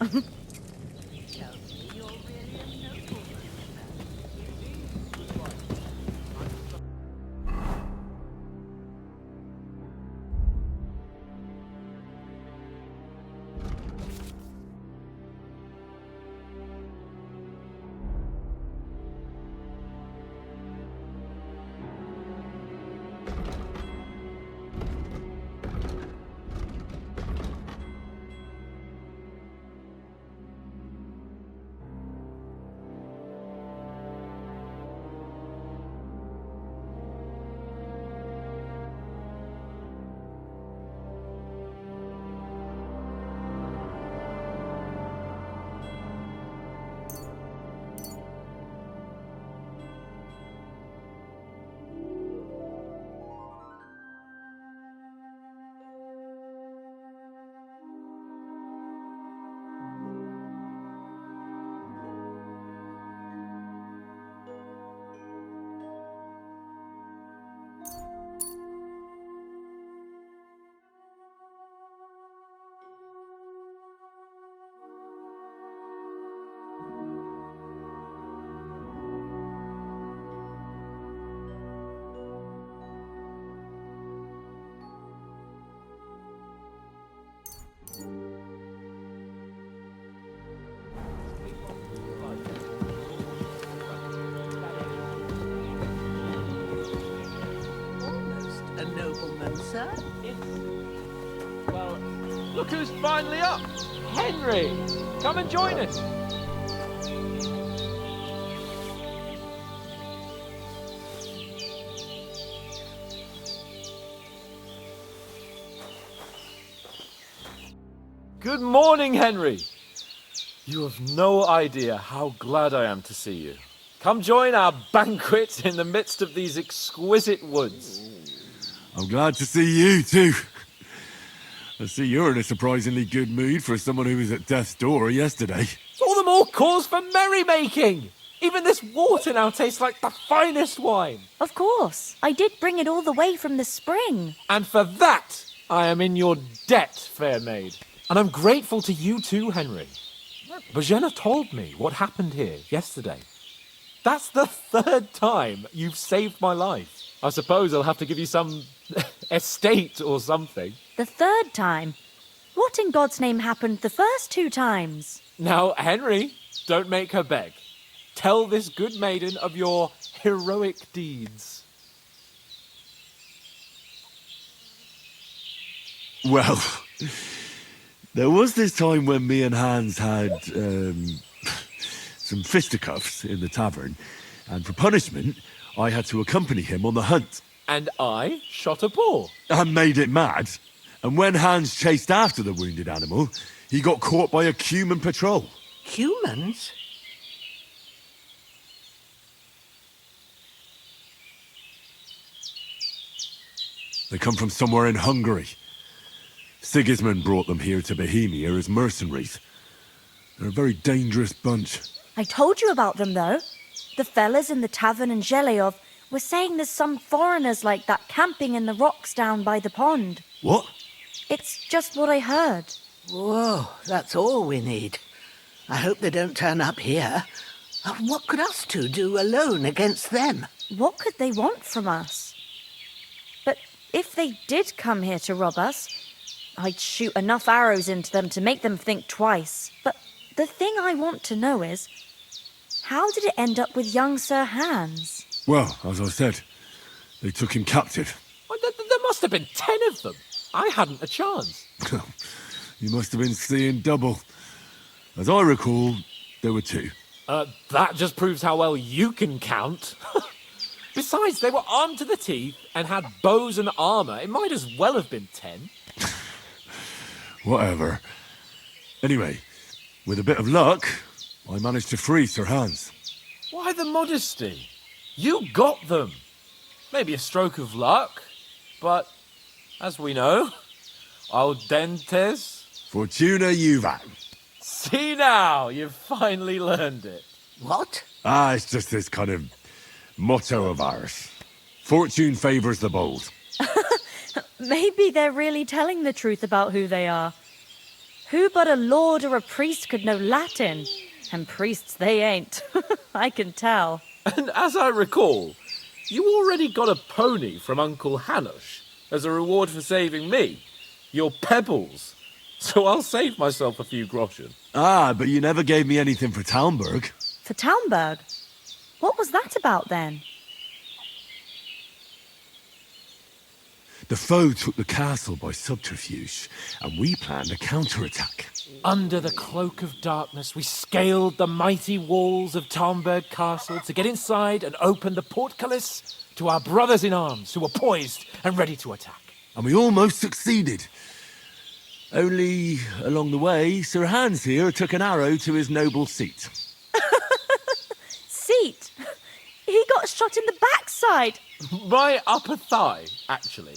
nobleman, sir? Well, look who's finally up! Henry! Come and join us! Good morning, Henry. You have no idea how glad I am to see you. Come join our banquet in the midst of these exquisite woods. I'm glad to see you too. I see you're in a surprisingly good mood for someone who was at death's door yesterday. It's all the more cause for merrymaking. Even this water now tastes like the finest wine. Of course. I did bring it all the way from the spring. And for that, I am in your debt, fair maid. And I'm grateful to you too, Henry. Bajena told me what happened here yesterday. That's the third time you've saved my life. I suppose I'll have to give you some estate or something. The third time? What in God's name happened the first 2 times? Now, Henry, don't make her beg. Tell this good maiden of your heroic deeds. Well, there was this time when me and Hans had some fisticuffs in the tavern, and for punishment, I had to accompany him on the hunt. And I shot a boar. And made it mad. And when Hans chased after the wounded animal, he got caught by a human patrol. Humans? They come from somewhere in Hungary. Sigismund brought them here to Bohemia as mercenaries. They're a very dangerous bunch. I told you about them, though. The fellas in the tavern in Zheleov were saying there's some foreigners like that camping in the rocks down by the pond. What? It's just what I heard. Whoa, that's all we need. I hope they don't turn up here. What could us two do alone against them? What could they want from us? But if they did come here to rob us, I'd shoot enough arrows into them to make them think twice. But the thing I want to know is, how did it end up with young Sir Hans? Well, as I said, they took him captive. Well, there must have been 10 of them. I hadn't a chance. You must have been seeing double. As I recall, there were 2. That just proves how well you can count. Besides, they were armed to the teeth and had bows and armour. It might as well have been 10. Whatever. Anyway, with a bit of luck, I managed to free Sir Hans. Why the modesty? You got them. Maybe a stroke of luck, but as we know, audentes Fortuna juvat. See now, you've finally learned it. What? It's just this kind of motto of ours. Fortune favours the bold. Maybe they're really telling the truth about who they are. Who but a lord or a priest could know Latin? And priests they ain't. I can tell. And as I recall, you already got a pony from Uncle Hanush as a reward for saving me. Your pebbles. So I'll save myself a few groschen. But you never gave me anything for Talmberg. For Talmberg? What was that about then? The foe took the castle by subterfuge, and we planned a counterattack. Under the cloak of darkness, we scaled the mighty walls of Talmberg Castle to get inside and open the portcullis to our brothers-in-arms who were poised and ready to attack. And we almost succeeded. Only, along the way, Sir Hans here took an arrow to his noble seat. Seat? He got shot in the backside. My upper thigh, actually.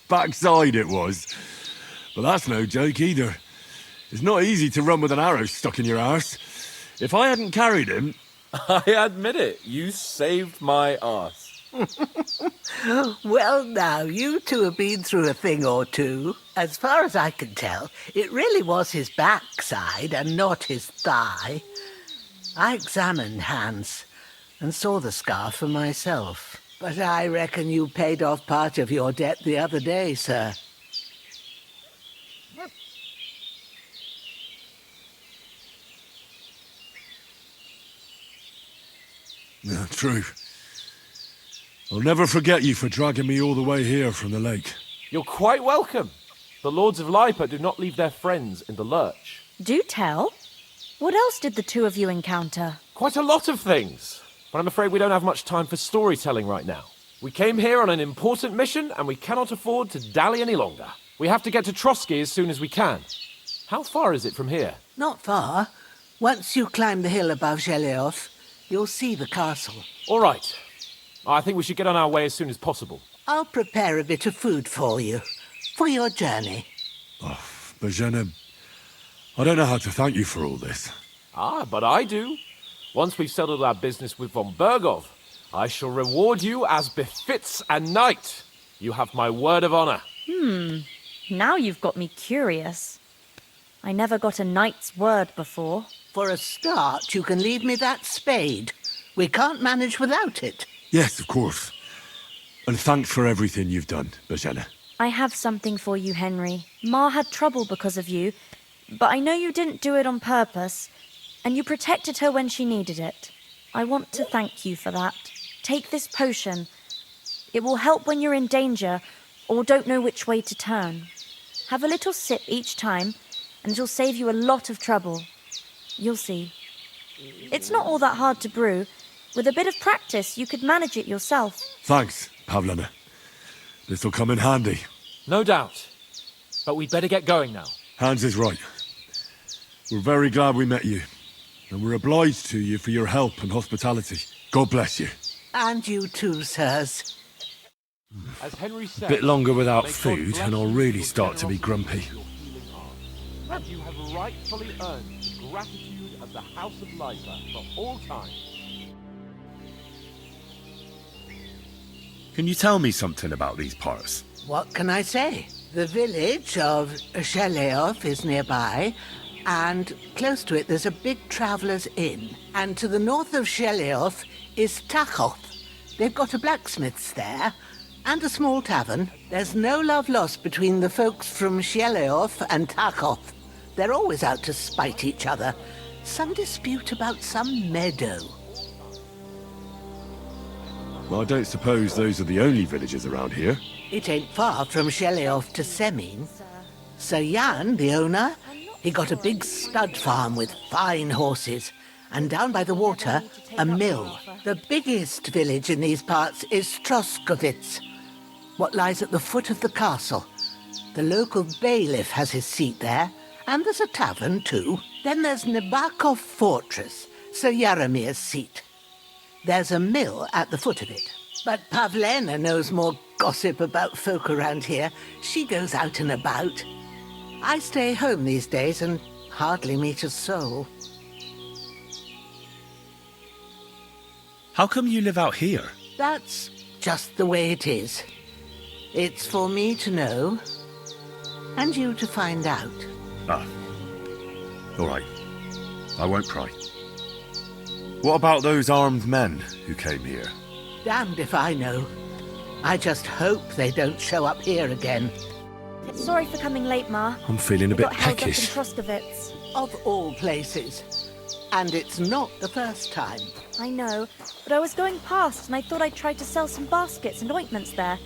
Backside it was. But that's no joke either. It's not easy to run with an arrow stuck in your arse. If I hadn't carried him... I admit it, you saved my arse. Well, now, you two have been through a thing or two. As far as I can tell, it really was his backside and not his thigh. I examined Hans and saw the scar for myself. But I reckon you paid off part of your debt the other day, sir. True. I'll never forget you for dragging me all the way here from the lake. You're quite welcome. The Lords of Lipa do not leave their friends in the lurch. Do tell. What else did the two of you encounter? Quite a lot of things. But I'm afraid we don't have much time for storytelling right now. We came here on an important mission, and we cannot afford to dally any longer. We have to get to Trotsky as soon as we can. How far is it from here? Not far. Once you climb the hill above Zheleov, you'll see the castle. All right. I think we should get on our way as soon as possible. I'll prepare a bit of food for you, for your journey. Oh, Bozhena, I don't know how to thank you for all this. Ah, but I do. Once we've settled our business with von Bergov, I shall reward you as befits a knight. You have my word of honor. Now you've got me curious. I never got a knight's word before. For a start, you can leave me that spade. We can't manage without it. Yes, of course. And thanks for everything you've done, Bozhena. I have something for you, Henry. Ma had trouble because of you, but I know you didn't do it on purpose, and you protected her when she needed it. I want to thank you for that. Take this potion. It will help when you're in danger or don't know which way to turn. Have a little sip each time, and it'll save you a lot of trouble. You'll see. It's not all that hard to brew. With a bit of practice, you could manage it yourself. Thanks, Pavlena. This'll come in handy. No doubt. But we'd better get going now. Hans is right. We're very glad we met you. And we're obliged to you for your help and hospitality. God bless you. And you too, sirs. As Henry said, Bit longer without may God food, bless and I'll you really for start to be grumpy. your healing arm. And you have rightfully earned the gratitude of the House of Lipa for all time. Can you tell me something about these parts? What can I say? The village of Zheleov is nearby, and close to it there's a big traveller's inn. And to the north of Zheleov is Takhov. They've got a blacksmith's there, and a small tavern. There's no love lost between the folks from Zheleov and Takhov. They're always out to spite each other. Some dispute about some meadow. Well, I don't suppose those are the only villages around here. It ain't far from Zheleov to Semin. Sir Jan, the owner, he got a big stud farm with fine horses. And down by the water, a mill. The biggest village in these parts is Troskovitz, what lies at the foot of the castle. The local bailiff has his seat there, and there's a tavern too. Then there's Nebakov Fortress, Sir Yaromir's seat. There's a mill at the foot of it. But Pavlena knows more gossip about folk around here. She goes out and about. I stay home these days and hardly meet a soul. How come you live out here? That's just the way it is. It's for me to know, and you to find out. Ah. All right. I won't pry. What about those armed men who came here? Damned if I know. I just hope they don't show up here again. Sorry for coming late, Ma. I'm feeling a We bit got held up in peckish. Troskovitz. Of all places. And it's not the first time. I know, but I was going past and I thought I'd try to sell some baskets and ointments there.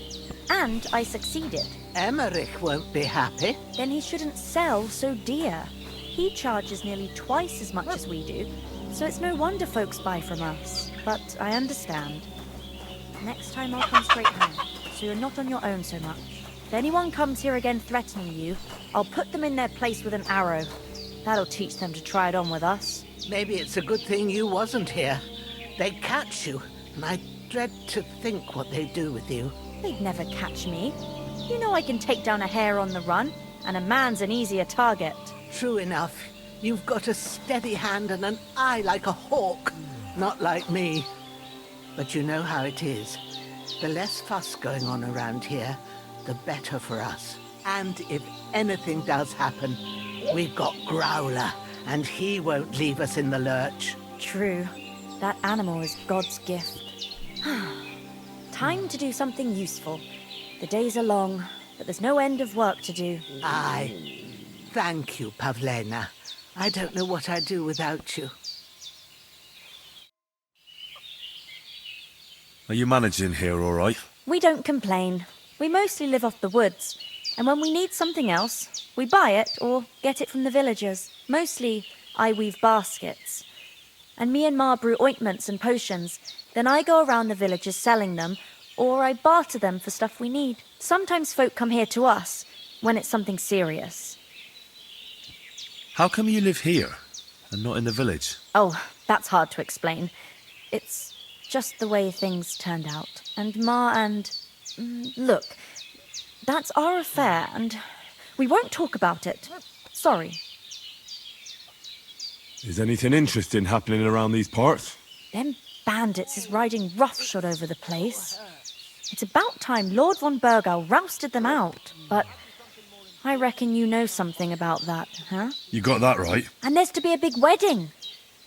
And I succeeded. Emmerich won't be happy. Then he shouldn't sell so dear. He charges nearly twice as much as we do, so it's no wonder folks buy from us. But I understand. Next time I'll come straight home, so you're not on your own so much. If anyone comes here again threatening you, I'll put them in their place with an arrow. That'll teach them to try it on with us. Maybe it's a good thing you wasn't here. They'd catch you, and I dread to think what they'd do with you. They'd never catch me. You know I can take down a hare on the run, and a man's an easier target. True enough. You've got a steady hand and an eye like a hawk. Not like me. But you know how it is. The less fuss going on around here, the better for us. And if anything does happen, we've got Growler, and he won't leave us in the lurch. True. That animal is God's gift. Time to do something useful. The days are long, but there's no end of work to do. Aye. Thank you, Pavlena. I don't know what I'd do without you. Are you managing here all right? We don't complain. We mostly live off the woods, and when we need something else, we buy it or get it from the villagers. Mostly, I weave baskets. And me and Ma brew ointments and potions. Then I go around the villages selling them, or I barter them for stuff we need. Sometimes folk come here to us, when it's something serious. How come you live here and not in the village? Oh, that's hard to explain. It's just the way things turned out. And Ma and... Look, that's our affair, and we won't talk about it. Sorry. Is anything interesting happening around these parts? Them bandits is riding roughshod over the place. It's about time Lord von Burgau rousted them out, but I reckon you know something about that, huh? You got that right. And there's to be a big wedding.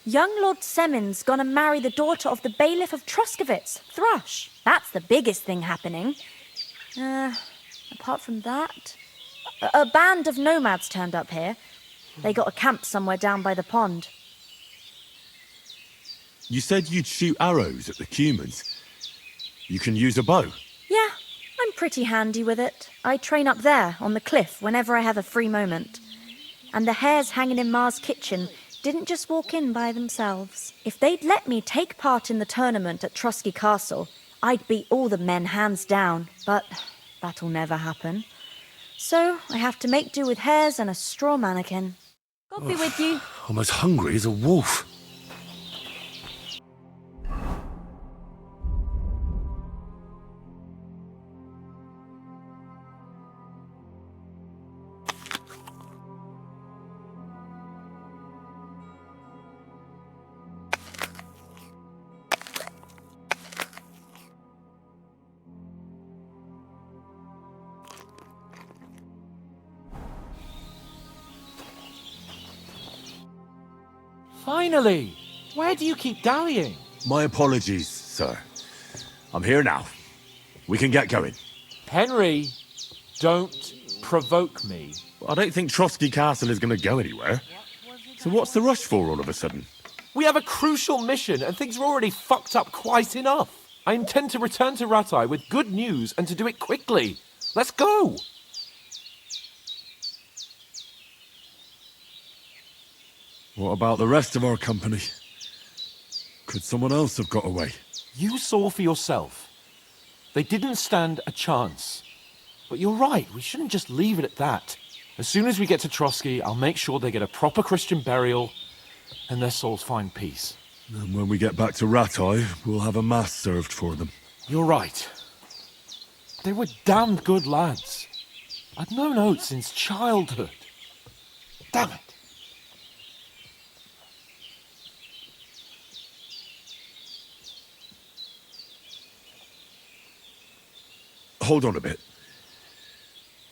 Young Lord Semin's gonna marry the daughter of the bailiff of Troskowitz, Thrush. That's the biggest thing happening. Apart from that... A band of nomads turned up here. They got a camp somewhere down by the pond. You said you'd shoot arrows at the Cumans. You can use a bow. Yeah, I'm pretty handy with it. I train up there, on the cliff, whenever I have a free moment. And the hares hanging in Ma's kitchen didn't just walk in by themselves. If they'd let me take part in the tournament at Trotsky Castle, I'd beat all the men hands down, but that'll never happen. So I have to make do with hares and a straw mannequin. God be with you. I'm as hungry as a wolf. Finally! Where do you keep dallying? My apologies, sir. I'm here now. We can get going. Henry, don't provoke me. I don't think Trotsky Castle is going to go anywhere. So what's the rush for all of a sudden? We have a crucial mission and things are already fucked up quite enough. I intend to return to Ratai with good news and to do it quickly. Let's go! What about the rest of our company? Could someone else have got away? You saw for yourself. They didn't stand a chance. But you're right, we shouldn't just leave it at that. As soon as we get to Trotsky, I'll make sure they get a proper Christian burial and their souls find peace. And when we get back to Ratai, we'll have a mass served for them. You're right. They were damned good lads. I'd known Oates since childhood. Damn it. Hold on a bit.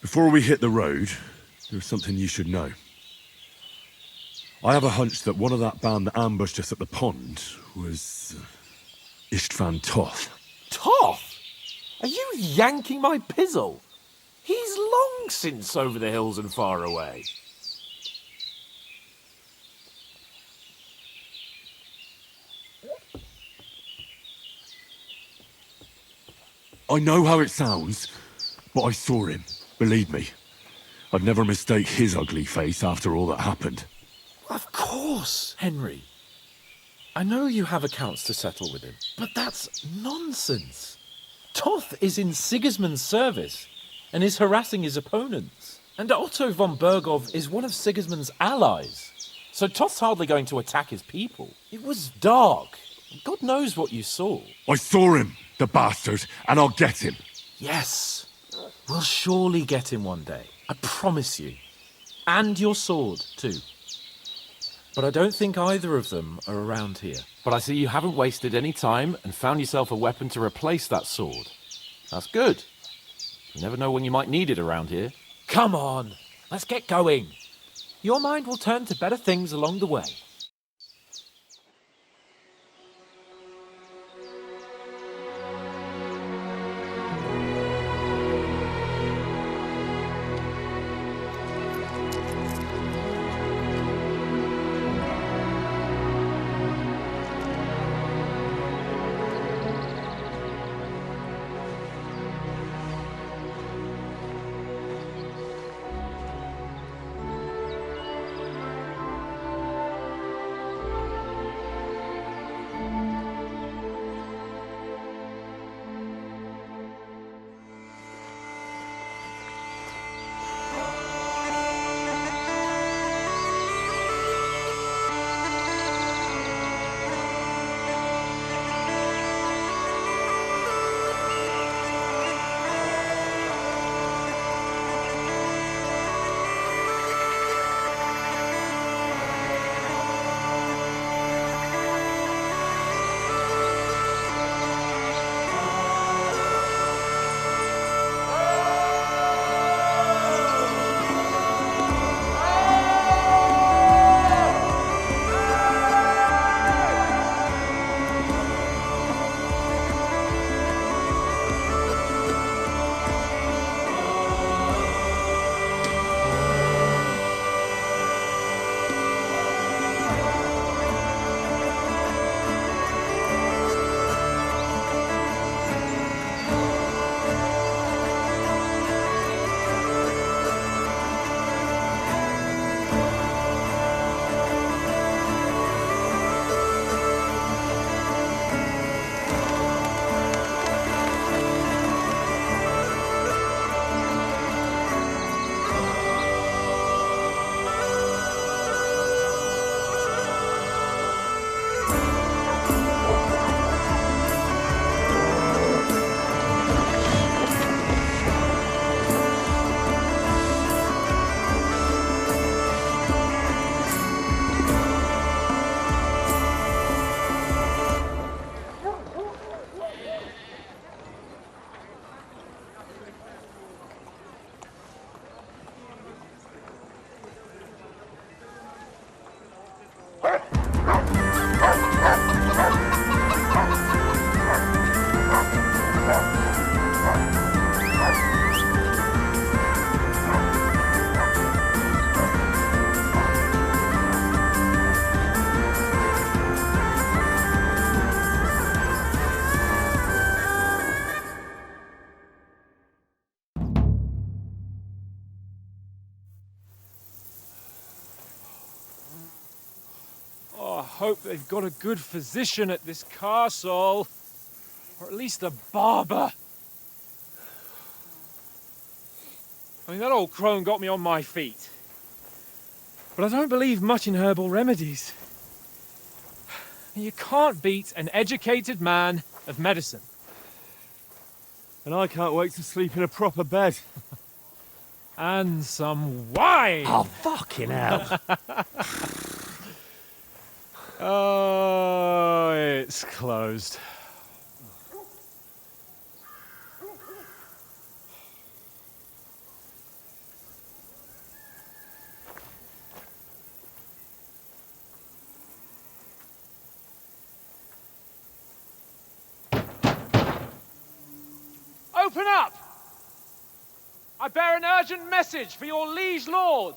Before we hit the road, there's something you should know. I have a hunch that one of that band that ambushed us at the pond was Istvan Toth. Toth? Are you yanking my pizzle? He's long since over the hills and far away. I know how it sounds, but I saw him. Believe me. I'd never mistake his ugly face after all that happened. Of course, Henry. I know you have accounts to settle with him, but that's nonsense. Toth is in Sigismund's service and is harassing his opponents. And Otto von Bergov is one of Sigismund's allies. So Toth's hardly going to attack his people. It was dark. God knows what you saw. I saw him, the bastard, and I'll get him. Yes. We'll surely get him one day. I promise you. And your sword, too. But I don't think either of them are around here. But I see you haven't wasted any time and found yourself a weapon to replace that sword. That's good. You never know when you might need it around here. Come on, let's get going. Your mind will turn to better things along the way. hope they've got a good physician at this castle. Or at least a barber. I mean, that old crone got me on my feet. But I don't believe much in herbal remedies. You can't beat an educated man of medicine. And I can't wait to sleep in a proper bed. And some wine! Oh, fucking hell. Oh, it's closed. Open up! I bear an urgent message for your liege lord.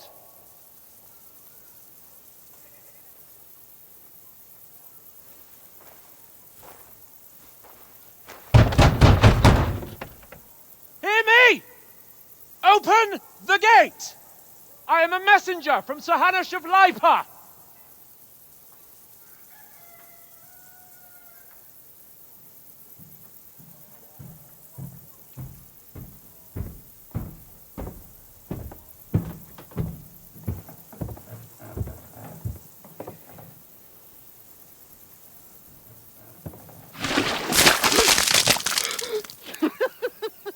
Hear me! Open the gate! I am a messenger from Sir Hanush of Lipa.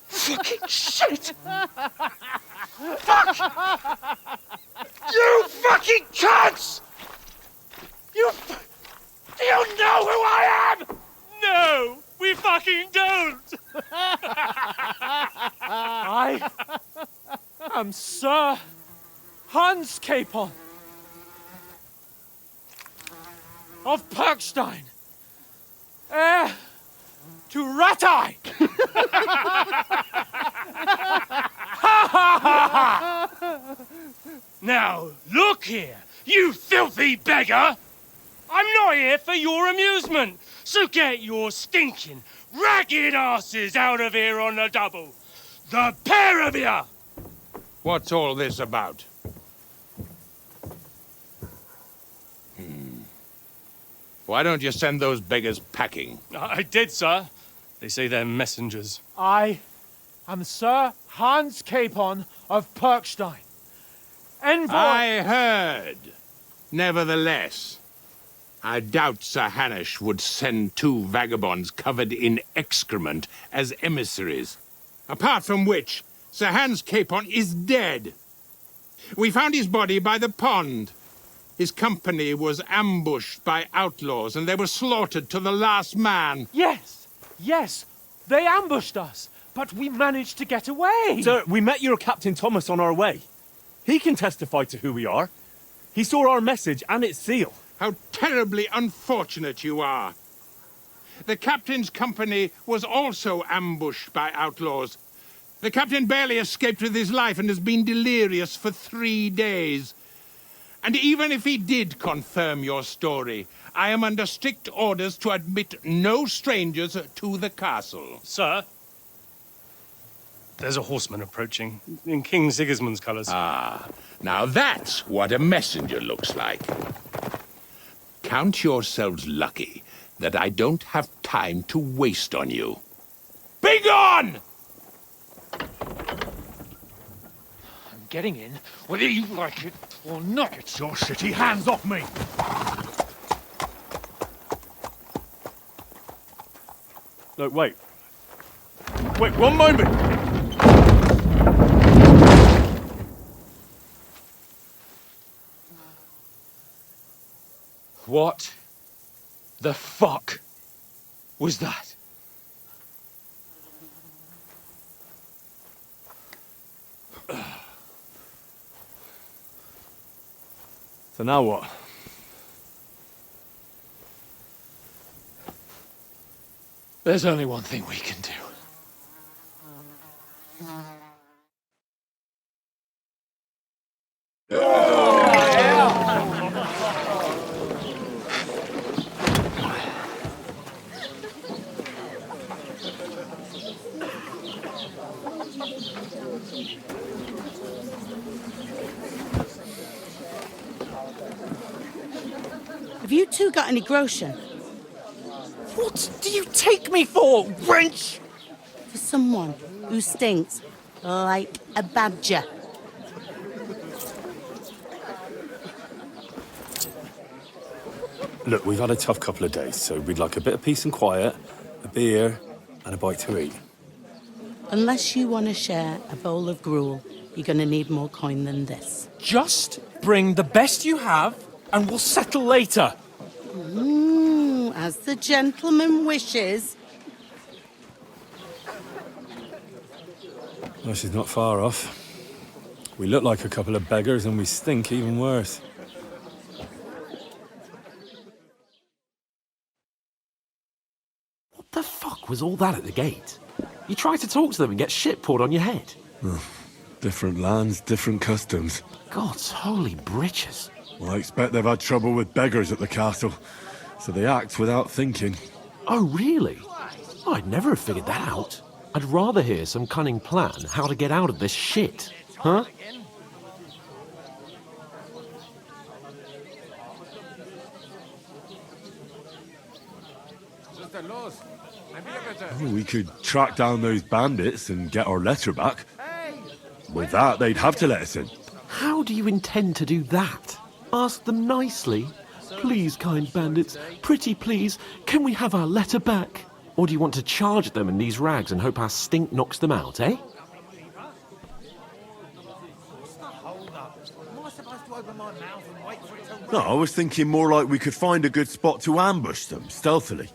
Fucking shit! Fuck! You fucking cunts! Do you know who I am? No, we fucking don't! I am Sir Hans Capon of Perkstein, heir to Ratai! Now, look here, you filthy beggar! I'm not here for your amusement, so get your stinking, ragged asses out of here on the double. The pair of you! What's all this about? Why don't you send those beggars packing? I did, sir. They say they're messengers. I am Sir Hans Capon of Perkstein, envoy... I heard. Nevertheless, I doubt Sir Hanush would send two vagabonds covered in excrement as emissaries. Apart from which, Sir Hans Capon is dead. We found his body by the pond. His company was ambushed by outlaws, and they were slaughtered to the last man. Yes, yes, they ambushed us, but we managed to get away. Sir, we met your Captain Thomas on our way. He can testify to who we are. He saw our message and its seal. How terribly unfortunate you are. The captain's company was also ambushed by outlaws. The captain barely escaped with his life and has been delirious for 3 days. And even if he did confirm your story, I am under strict orders to admit no strangers to the castle. Sir, there's a horseman approaching, in King Sigismund's colours. Ah, now that's what a messenger looks like. Count yourselves lucky that I don't have time to waste on you. Be gone! I'm getting in, whether you like it or not. Get your shitty hands off me! No, wait. Wait, one moment! What the fuck was that? So now what? There's only one thing we can do. If Have you two got any groschen? What do you take me for, wench? For someone who stinks like a badger. Look, we've had a tough couple of days, so we'd like a bit of peace and quiet, a beer, and a bite to eat. Unless you want to share a bowl of gruel, you're going to need more coin than this. Just bring the best you have, and we'll settle later. As the gentleman wishes. Well, she's not far off. We look like a couple of beggars, and we stink even worse. What the fuck was all that at the gate? You try to talk to them and get shit poured on your head. Different lands, different customs. God's holy britches. Well, I expect they've had trouble with beggars at the castle, so they act without thinking. Oh, really? I'd never have figured that out. I'd rather hear some cunning plan how to get out of this shit. Huh? We could track down those bandits and get our letter back. With that, they'd have to let us in. How do you intend to do that? Ask them nicely. Please, kind bandits, pretty please, can we have our letter back? Or do you want to charge them in these rags and hope our stink knocks them out, eh? No, I was thinking more like we could find a good spot to ambush them, stealthily.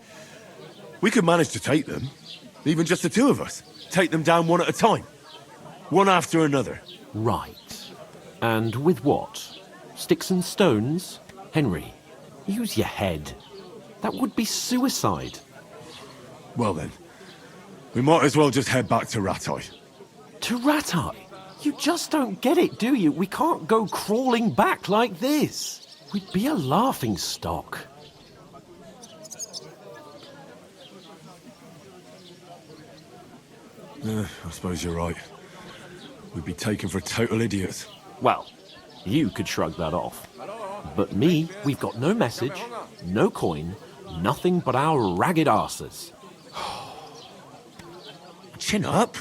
We could manage to take them, even just the two of us. Take them down one at a time. One after another. Right. And with what? Sticks and stones? Henry, use your head. That would be suicide. Well then, we might as well just head back to Ratai. To Ratai? You just don't get it, do you? We can't go crawling back like this. We'd be a laughing stock. I suppose you're right. We'd be taken for total idiots. Well, you could shrug that off. But me, we've got no message, no coin, nothing but our ragged arses. Chin up.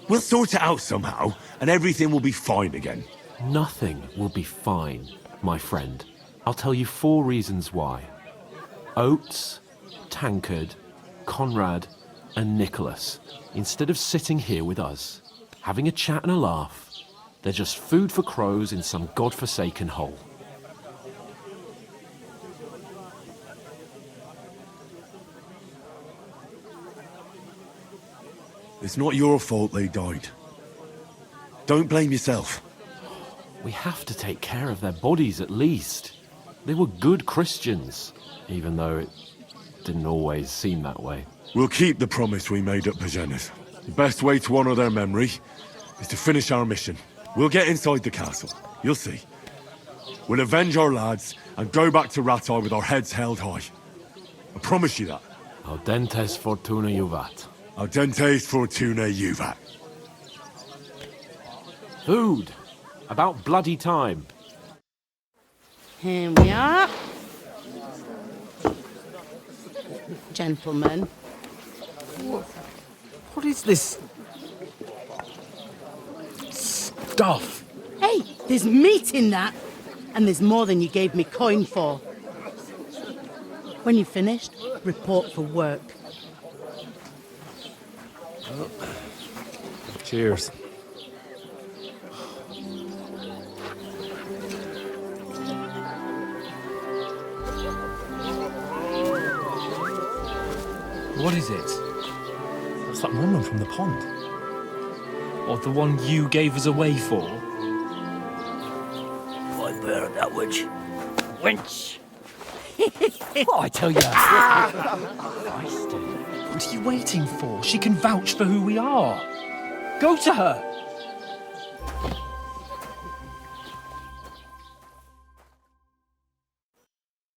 We'll sort it out somehow, and everything will be fine again. Nothing will be fine, my friend. I'll tell you 4 reasons why. Oates, Tankard, Conrad, and Nicholas, instead of sitting here with us, having a chat and a laugh, they're just food for crows in some godforsaken hole. It's not your fault they died. Don't blame yourself. We have to take care of their bodies at least. They were good Christians, even though it didn't always seem that way. We'll keep the promise we made at Pagenas. The best way to honor their memory is to finish our mission. We'll get inside the castle. You'll see. We'll avenge our lads and go back to Ratai with our heads held high. I promise you that. Audentes fortuna juvat. Audentes fortuna juvat. Food. About bloody time. Here we are. Gentlemen. What is this stuff? Hey, there's meat in that. And there's more than you gave me coin for. When you're finished, report for work. Cheers. What is it? It's that woman from the pond. Or the one you gave us away for? I bear that witch. Wench! What I tell you? What are you waiting for? She can vouch for who we are. Go to her.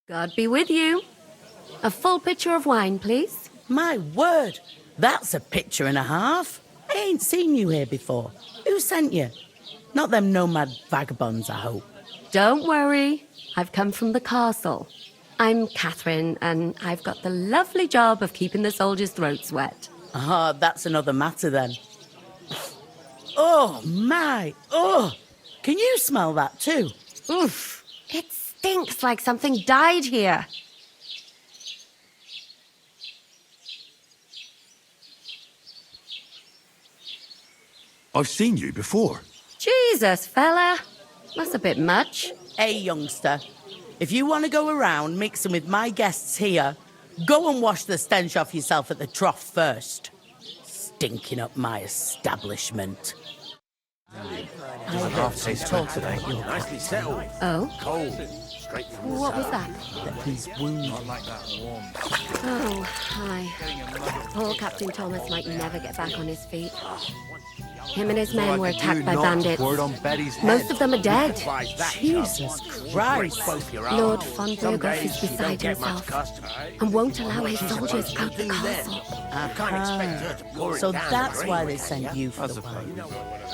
God be with you. A full pitcher of wine, please. My word, that's a picture and a half. I ain't seen you here before. Who sent you? Not them nomad vagabonds, I hope. Don't worry. I've come from the castle. I'm Catherine, and I've got the lovely job of keeping the soldiers' throats wet. Ah, that's another matter then. Oh, my! Oh! Can you smell that too? Oof! It stinks like something died here. I've seen you before. Jesus, fella. That's a bit much. Hey, youngster. If you want to go around mixing with my guests here, go and wash the stench off yourself at the trough first. Stinking up my establishment. Half-taste talk today. Nicely settled. Oh? Cold. Straight from the What was south. that? That he's wounded. Oh, hi. Poor Captain Thomas might never get back on his feet. Him and his men were attacked by bandits. Most of them are dead. Jesus Christ. Lord von Burghoff is beside himself and won't allow his soldiers out the castle. So that's why they sent you for the wine.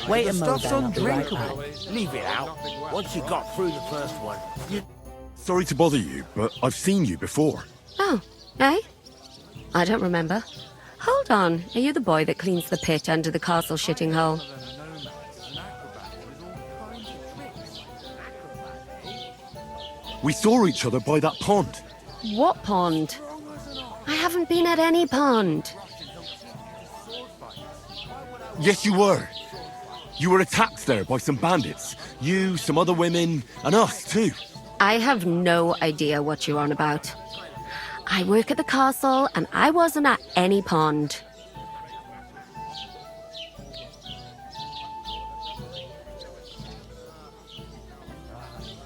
Wait a moment. Stuff's undrinkable. Leave it out. Once you got through the first one. Sorry to bother you, but I've seen you before. Oh, eh? I don't remember. Hold on, are you the boy that cleans the pit under the castle shitting hole? We saw each other by that pond. What pond? I haven't been at any pond. Yes, you were. You were attacked there by some bandits. You, some other women, and us too. I have no idea what you're on about. I work at the castle, and I wasn't at any pond.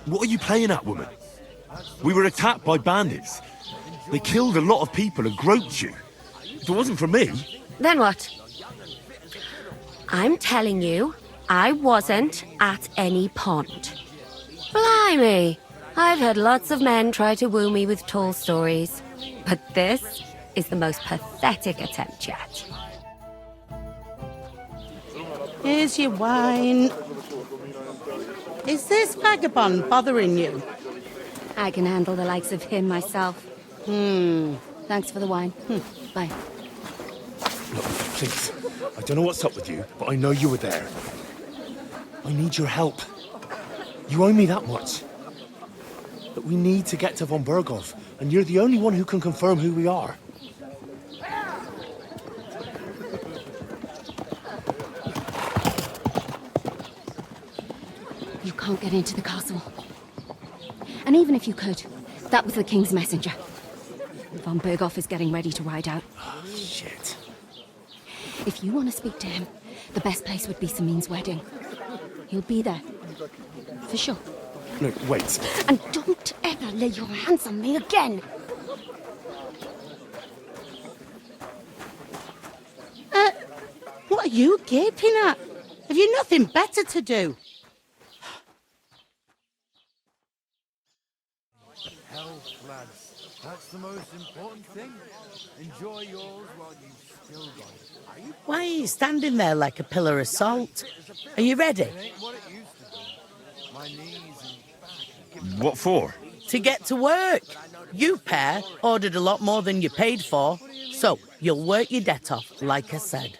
What are you playing at, woman? We were attacked by bandits. They killed a lot of people and groped you. If it wasn't for me... Then what? I'm telling you, I wasn't at any pond. Blimey! I've had lots of men try to woo me with tall stories. But this is the most pathetic attempt yet. Here's your wine. Is this vagabond bothering you? I can handle the likes of him myself. Thanks for the wine. Bye. Look, please. I don't know what's up with you, but I know you were there. I need your help. You owe me that much. But we need to get to von Burghoff, and you're the only one who can confirm who we are. You can't get into the castle. And even if you could, that was the King's messenger. Von Burghoff is getting ready to ride out. Oh, shit. If you want to speak to him, the best place would be Samin's wedding. He'll be there. For sure. Look, wait. And don't ever lay your hands on me again! What are you gaping at? Have you nothing better to do? Health, lads. That's the most important thing. Enjoy yours while you've still got it. Why are you standing there like a pillar of salt? Are you ready? It ain't what it used to be. My knees and What for? To get to work. You pair ordered a lot more than you paid for, so you'll work your debt off, like I said.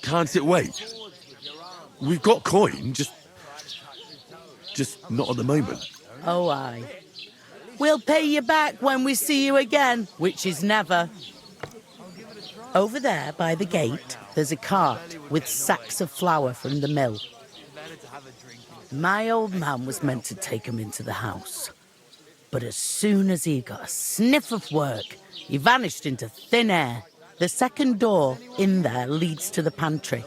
Can't it wait? We've got coin, just not at the moment. Oh, aye. We'll pay you back when we see you again, which is never. Over there by the gate, there's a cart with sacks of flour from the mill. My old man was meant to take 'em into the house. But as soon as he got a sniff of work, he vanished into thin air. The second door in there leads to the pantry.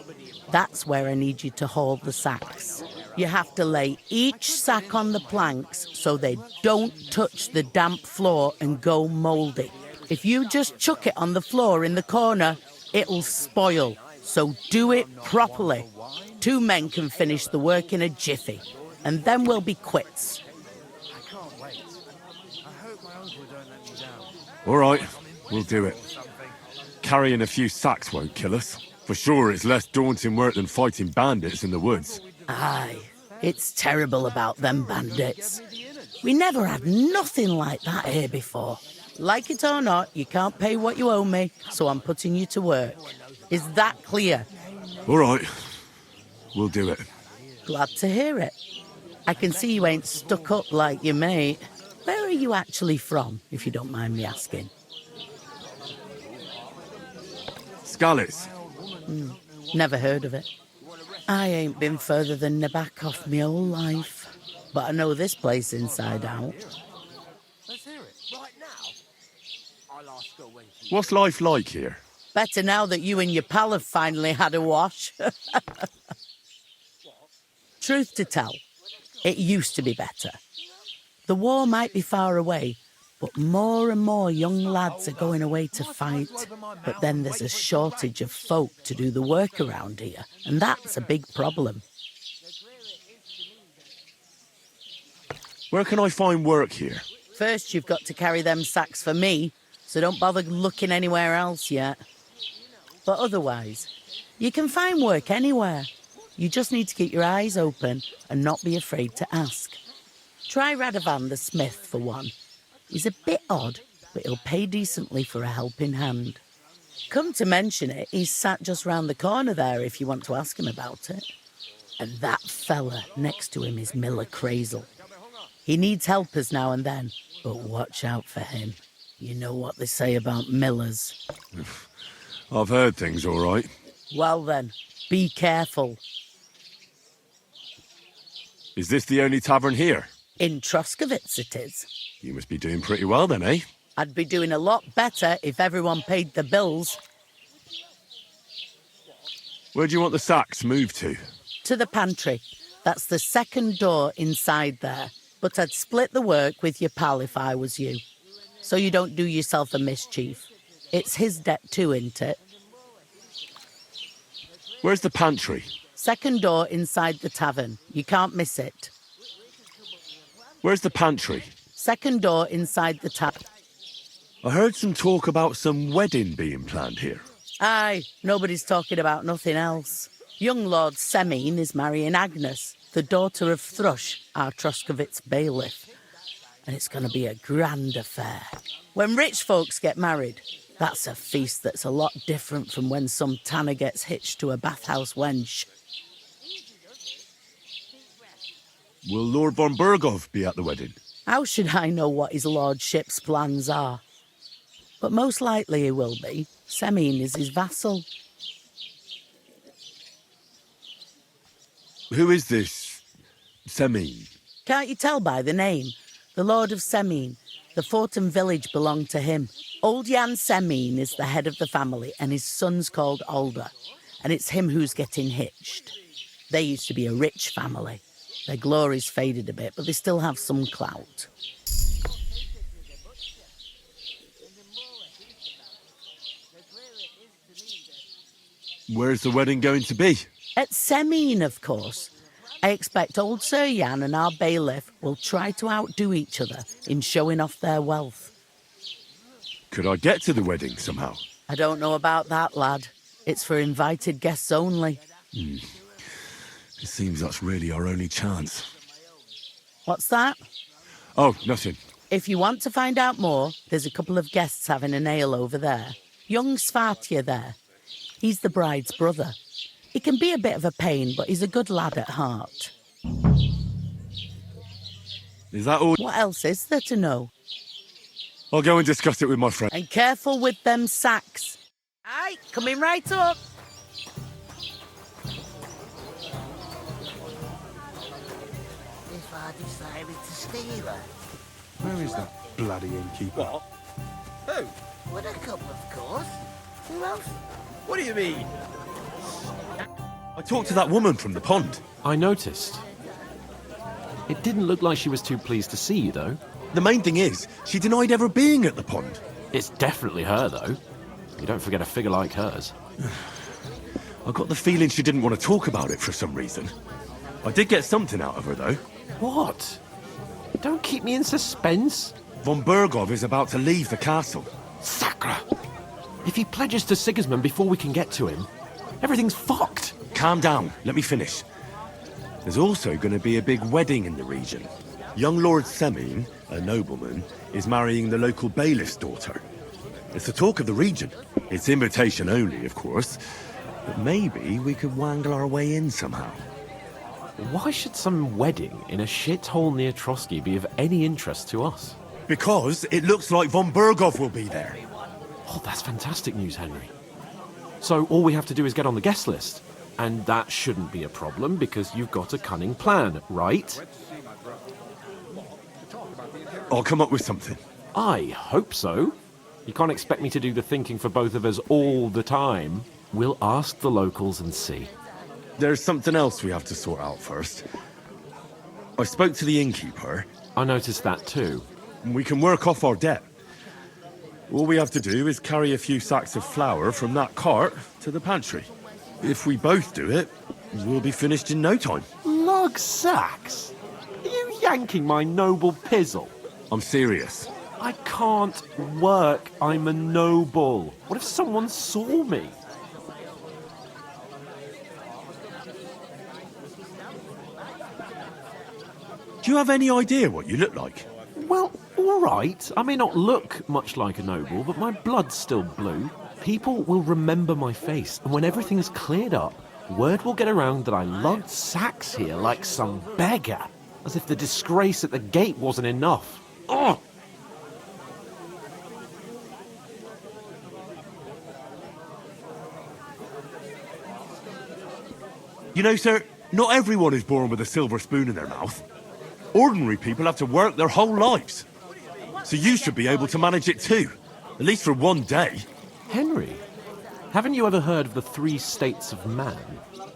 That's where I need you to haul the sacks. You have to lay each sack on the planks so they don't touch the damp floor and go mouldy. If you just chuck it on the floor in the corner, it'll spoil. So do it properly. 2 men can finish the work in a jiffy, and then we'll be quits. I can't wait. I hope my uncle don't let me down. All right, we'll do it. Carrying a few sacks won't kill us. For sure, it's less daunting work than fighting bandits in the woods. Aye, It's terrible about them bandits. We never had nothing like that here before. Like it or not, you can't pay what you owe me, so I'm putting you to work. Is that clear? All right. We'll do it. Glad to hear it. I can see you ain't stuck up like your mate. Where are you actually from, if you don't mind me asking? Scallis. Never heard of it. I ain't been further than Nabakov my whole life, but I know this place inside out. What's life like here? Better now that you and your pal have finally had a wash. Truth to tell, it used to be better. The war might be far away, but more and more young lads are going away to fight. But then there's a shortage of folk to do the work around here, and that's a big problem. Where can I find work here? First, you've got to carry them sacks for me, so don't bother looking anywhere else yet. But otherwise, you can find work anywhere. You just need to keep your eyes open and not be afraid to ask. Try Radovan the smith for one. He's a bit odd, but he'll pay decently for a helping hand. Come to mention it, he's sat just round the corner there if you want to ask him about it. And that fella next to him is Miller Crazel. He needs helpers now and then, but watch out for him. You know what they say about Millers. I've heard things all right. Well then, be careful. Is this the only tavern here? In Troskovitz it is. You must be doing pretty well then, eh? I'd be doing a lot better if everyone paid the bills. Where do you want the sacks moved to? To the pantry. That's the second door inside there. But I'd split the work with your pal if I was you. So you don't do yourself a mischief. It's his debt too, isn't it? Where's the pantry? Second door inside the tavern. You can't miss it. Where's the pantry? Second door inside the tavern. I heard some talk about some wedding being planned here. Aye, nobody's talking about nothing else. Young Lord Semine is marrying Agnes, the daughter of Thrush, our Troskovitz bailiff. And it's going to be a grand affair. When rich folks get married, that's a feast that's a lot different from when some tanner gets hitched to a bathhouse wench. Will Lord von Bergov be at the wedding? How should I know what his lordship's plans are? But most likely he will be. Semine is his vassal. Who is this Semine? Can't you tell by the name? The Lord of Semine. The fort and village belong to him. Old Jan Semine is the head of the family, and his son's called Alder. And it's him who's getting hitched. They used to be a rich family. Their glory's faded a bit, but they still have some clout. Where's the wedding going to be? At Semine, of course. I expect old Sir Jan and our bailiff will try to outdo each other in showing off their wealth. Could I get to the wedding somehow? I don't know about that, lad. It's for invited guests only. It seems that's really our only chance. What's that? Oh, nothing. If you want to find out more, there's a couple of guests having an ale over there. Young Svartje there. He's the bride's brother. He can be a bit of a pain, but he's a good lad at heart. Is that all? What else is there to know? I'll go and discuss it with my friend. And careful with them sacks. Aye, coming right up. If I decided to steal her. Where is that bloody innkeeper? What? Who? With a couple, of course. Who else? What do you mean? I talked to that woman from the pond. I noticed. It didn't look like she was too pleased to see you, though. The main thing is, she denied ever being at the pond. It's definitely her, though. You don't forget a figure like hers. I got the feeling she didn't want to talk about it for some reason. I did get something out of her, though. What? Don't keep me in suspense. Von Bergov is about to leave the castle. Sacra! If he pledges to Sigismund before we can get to him, everything's fucked. Calm down. Let me finish. There's also going to be a big wedding in the region. Young Lord Semine, a nobleman, is marrying the local bailiff's daughter. It's the talk of the region. It's invitation only, of course. But maybe we could wangle our way in somehow. Why should some wedding in a shithole near Trotsky be of any interest to us? Because it looks like von Berghoff will be there. Oh, that's fantastic news, Henry. So all we have to do is get on the guest list. And that shouldn't be a problem because you've got a cunning plan, right? I'll come up with something. I hope so. You can't expect me to do the thinking for both of us all the time. We'll ask the locals and see. There's something else we have to sort out first. I spoke to the innkeeper. I noticed that too. We can work off our debt. All we have to do is carry a few sacks of flour from that cart to the pantry. If we both do it, we'll be finished in no time. Lug sacks? Are you yanking my noble pizzle? I'm serious. I can't work. I'm a noble. What if someone saw me? Do you have any idea what you look like? Well, all right. I may not look much like a noble, but my blood's still blue. People will remember my face, and when everything's cleared up, word will get around that I lugged sacks here like some beggar, as if the disgrace at the gate wasn't enough. Ugh! You know, sir, not everyone is born with a silver spoon in their mouth. Ordinary people have to work their whole lives. So you should be able to manage it too, at least for one day. Henry, haven't you ever heard of the 3 states of man?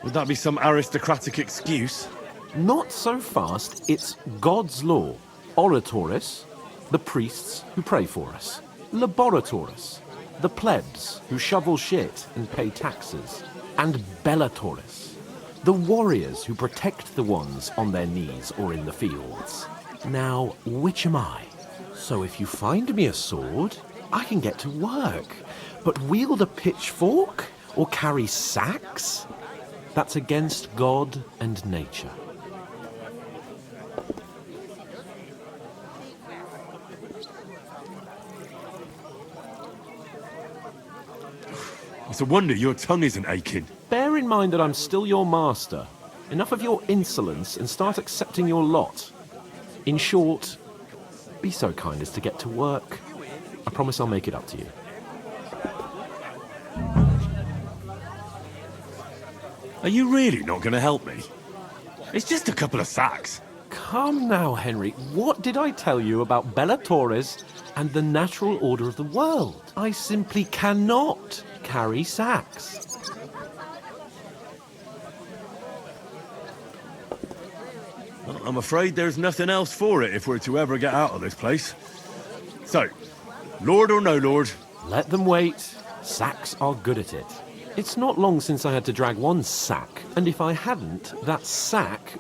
Would that be some aristocratic excuse? Not so fast. It's God's law. Oratoris, the priests who pray for us. Laboratoris, the plebs who shovel shit and pay taxes. And Bellatoris, the warriors who protect the ones on their knees or in the fields. Now, which am I? So if you find me a sword, I can get to work. But wield a pitchfork or carry sacks? That's against God and nature. It's a wonder your tongue isn't aching. Bear in mind that I'm still your master. Enough of your insolence and start accepting your lot. In short, be so kind as to get to work. I promise I'll make it up to you. Are you really not going to help me? It's just a couple of sacks. Come now, Henry. What did I tell you about Bellatoris and the natural order of the world? I simply cannot carry sacks. Well, I'm afraid there's nothing else for it if we're to ever get out of this place. So, Lord or no Lord? Let them wait. Sacks are good at it. It's not long since I had to drag one sack, and if I hadn't, that sack...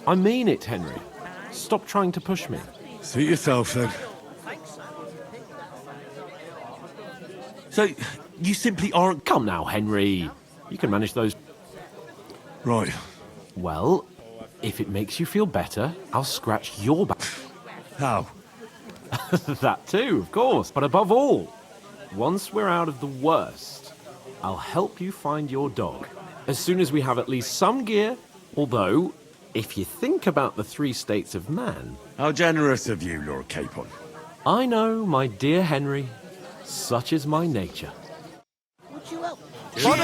I mean it, Henry. Stop trying to push me. Suit yourself, then. So, you simply aren't... Come now, Henry. You can manage those... Right. Well, if it makes you feel better, I'll scratch your back. How? That too, of course. But above all, once we're out of the worst, I'll help you find your dog. As soon as we have at least some gear, although, if you think about the 3 states of man... How generous of you, Lord Capon. I know, my dear Henry. Such is my nature. Would you help? What?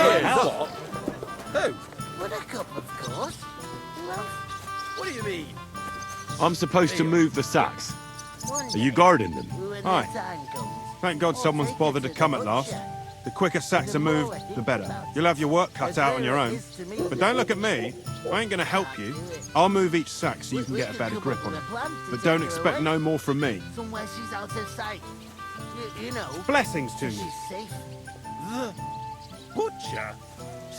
Who? Buttercup, of course. Who else? What do you mean? I'm supposed to move the sacks. Are you guarding them? Aye. Thank God someone's bothered to come at last. The quicker sacks are moved, the better. You'll have your work cut out on your own. But don't look at me. I ain't gonna help you. I'll move each sack so you can get a better grip on it. But don't expect no more from me. Somewhere she's out of sight. You know. Blessings to you. She's safe. The butcher?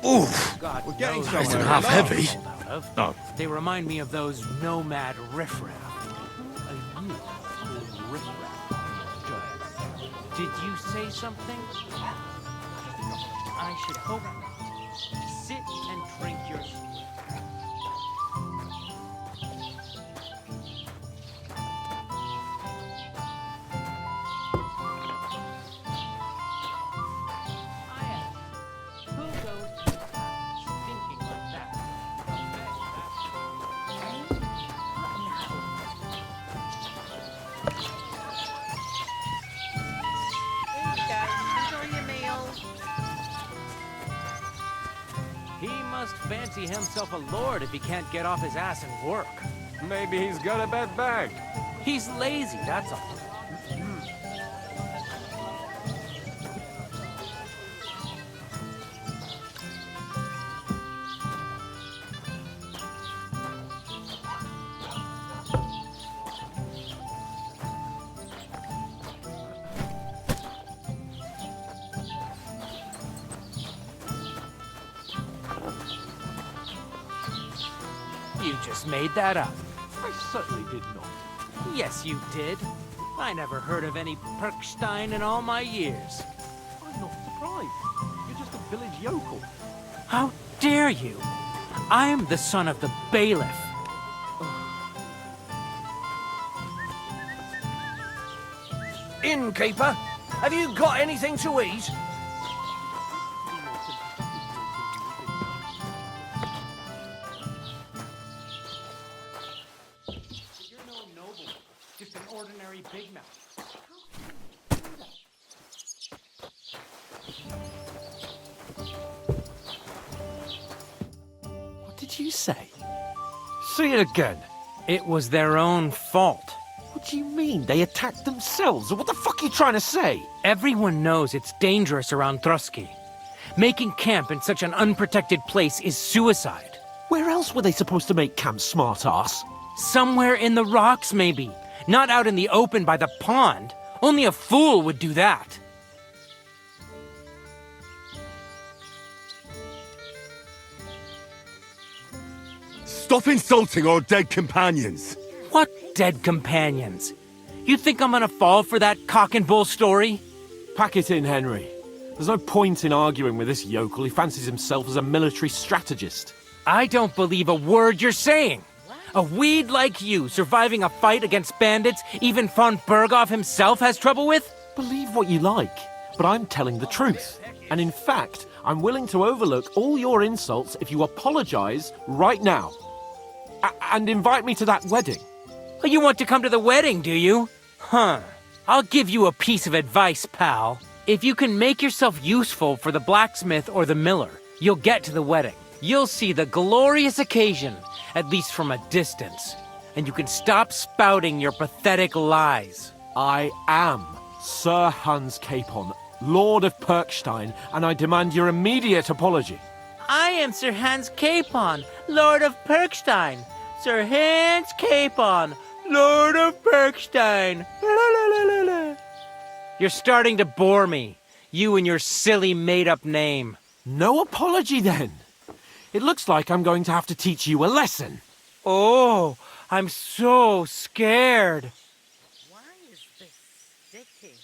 Oof! We're getting That's somewhere. half heavy. Oh. They remind me of those nomad riffraff. Did you say something? I should hope not. Sit and drink your... He must fancy himself a lord if he can't get off his ass and work. Maybe he's got a bad bag. He's lazy, that's all. You just made that up. I certainly did not. Yes, you did. I never heard of any Perkstein in all my years. I'm not surprised. You're just a village yokel. How dare you? I'm the son of the bailiff. Innkeeper, have you got anything to eat? You're no noble, just an ordinary big mouth. What did you say? Say it again. It was their own fault. What do you mean? They attacked themselves? What the fuck are you trying to say? Everyone knows it's dangerous around Trotsky. Making camp in such an unprotected place is suicide. Where else were they supposed to make camp, smartass? Somewhere in the rocks, maybe. Not out in the open by the pond. Only a fool would do that. Stop insulting our dead companions! What dead companions? You think I'm gonna fall for that cock and bull story? Pack it in, Henry. There's no point in arguing with this yokel. He fancies himself as a military strategist. I don't believe a word you're saying. A weed like you surviving a fight against bandits even von Berghoff himself has trouble with? Believe what you like, but I'm telling the truth. And in fact, I'm willing to overlook all your insults if you apologize right now. And invite me to that wedding. Oh, you want to come to the wedding, do you? Huh. I'll give you a piece of advice, pal. If you can make yourself useful for the blacksmith or the miller, you'll get to the wedding. You'll see the glorious occasion, at least from a distance. And you can stop spouting your pathetic lies. I am Sir Hans Capon, Lord of Perkstein, and I demand your immediate apology. I am Sir Hans Capon, Lord of Perkstein. Sir Hans Capon, Lord of Perkstein. La, la, la, la, la. You're starting to bore me. You and your silly made-up name. No apology, then. It looks like I'm going to have to teach you a lesson. Oh, I'm so scared. Why is this sticky?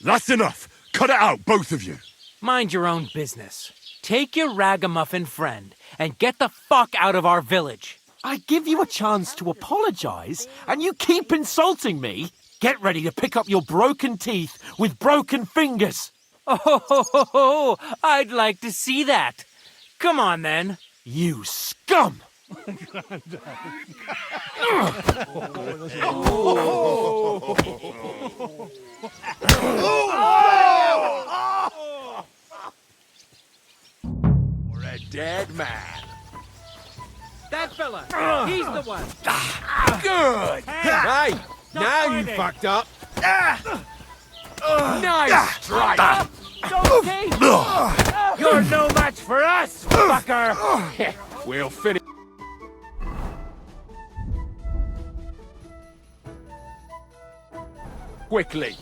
That's enough! Cut it out, both of you! Mind your own business. Take your ragamuffin friend and get the fuck out of our village. I give you a chance to apologize, and you keep insulting me? Get ready to pick up your broken teeth with broken fingers. Oh, I'd like to see that. Come on, then. You scum! Or a dead man. That fella, he's the one. Good! Hey, now you fucked up. Nice strike. Okay. You're no match for us, fucker. We'll finish. Quickly.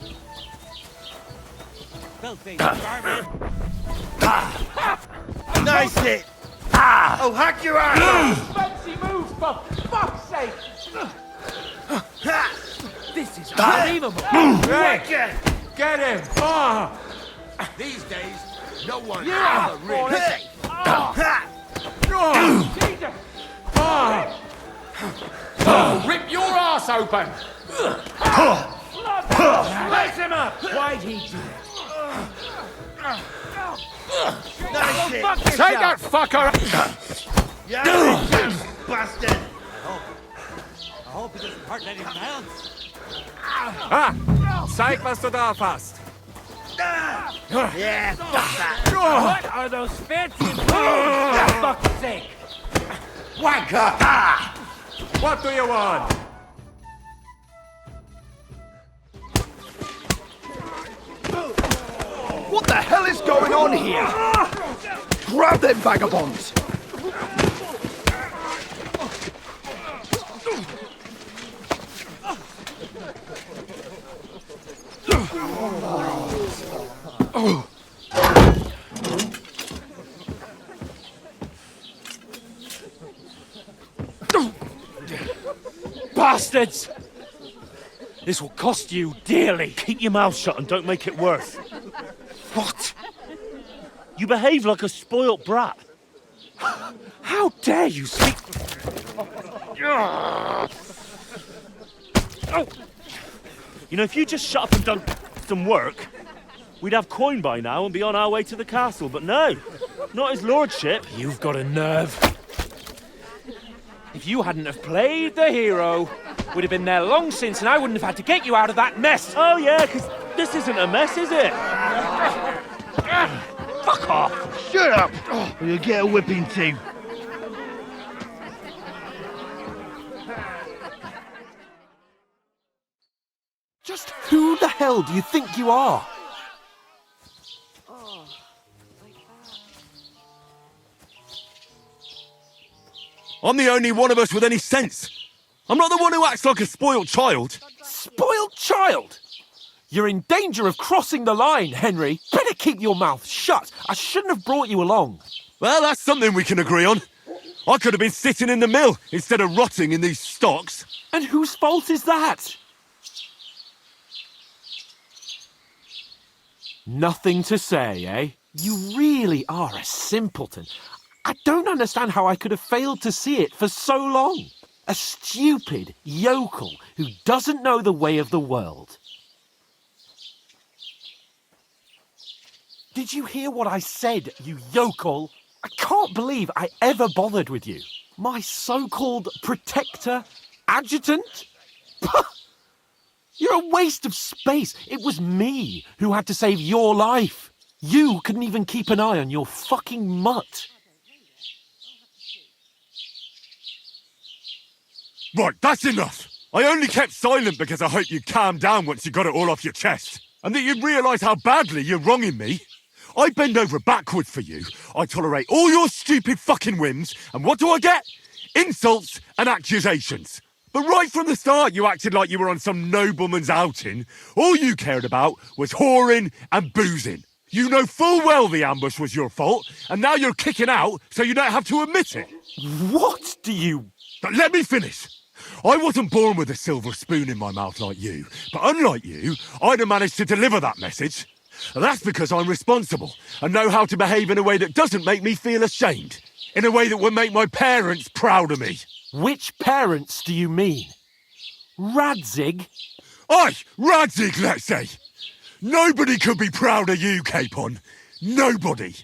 Nice hit. Oh, hack your ass! Fancy moves, for fuck's sake! This is unbelievable. Wicked! Get him! Oh. These days, no one ever really safe. Rip your ass open! Slice him up! Why'd he do it? Nice hit. Take that fucker! Yeah, bastard! I hope he doesn't hurt any violence. Zeig, was du da hast. Yeah, fuck that. What are those fancy moves, for fuck's sake? Wanker! What do you want? What the hell is going on here? Grab them vagabonds! Bastards! This will cost you dearly. Keep your mouth shut and don't make it worse. What? You behave like a spoilt brat. How dare you speak... You know, if you just shut up and done some work, we'd have coin by now and be on our way to the castle. But no, not his lordship. You've got a nerve. If you hadn't have played the hero, we'd have been there long since and I wouldn't have had to get you out of that mess. Oh yeah, because this isn't a mess, is it? Fuck off. Shut up, or you'll get a whipping too. Just who the hell do you think you are? I'm the only one of us with any sense. I'm not the one who acts like a spoiled child. Spoiled child? You're in danger of crossing the line, Henry. Better keep your mouth shut. I shouldn't have brought you along. Well, that's something we can agree on. I could have been sitting in the mill instead of rotting in these stocks. And whose fault is that? Nothing to say, eh? You really are a simpleton. I don't understand how I could have failed to see it for so long. A stupid yokel who doesn't know the way of the world. Did you hear what I said, you yokel? I can't believe I ever bothered with you. My so-called protector, adjutant? You're a waste of space. It was me who had to save your life. You couldn't even keep an eye on your fucking mutt. Right, that's enough. I only kept silent because I hoped you'd calm down once you got it all off your chest. And that you'd realise how badly you're wronging me. I bend over backwards for you. I tolerate all your stupid fucking whims. And what do I get? Insults and accusations. But right from the start, you acted like you were on some nobleman's outing. All you cared about was whoring and boozing. You know full well the ambush was your fault, and now you're kicking out so you don't have to admit it. What do you... But let me finish. I wasn't born with a silver spoon in my mouth like you, but unlike you, I'd have managed to deliver that message. That's because I'm responsible and know how to behave in a way that doesn't make me feel ashamed. In a way that would make my parents proud of me. Which parents do you mean? Radzig? Aye, Radzig, let's say. Nobody could be proud of you, Capon. Nobody.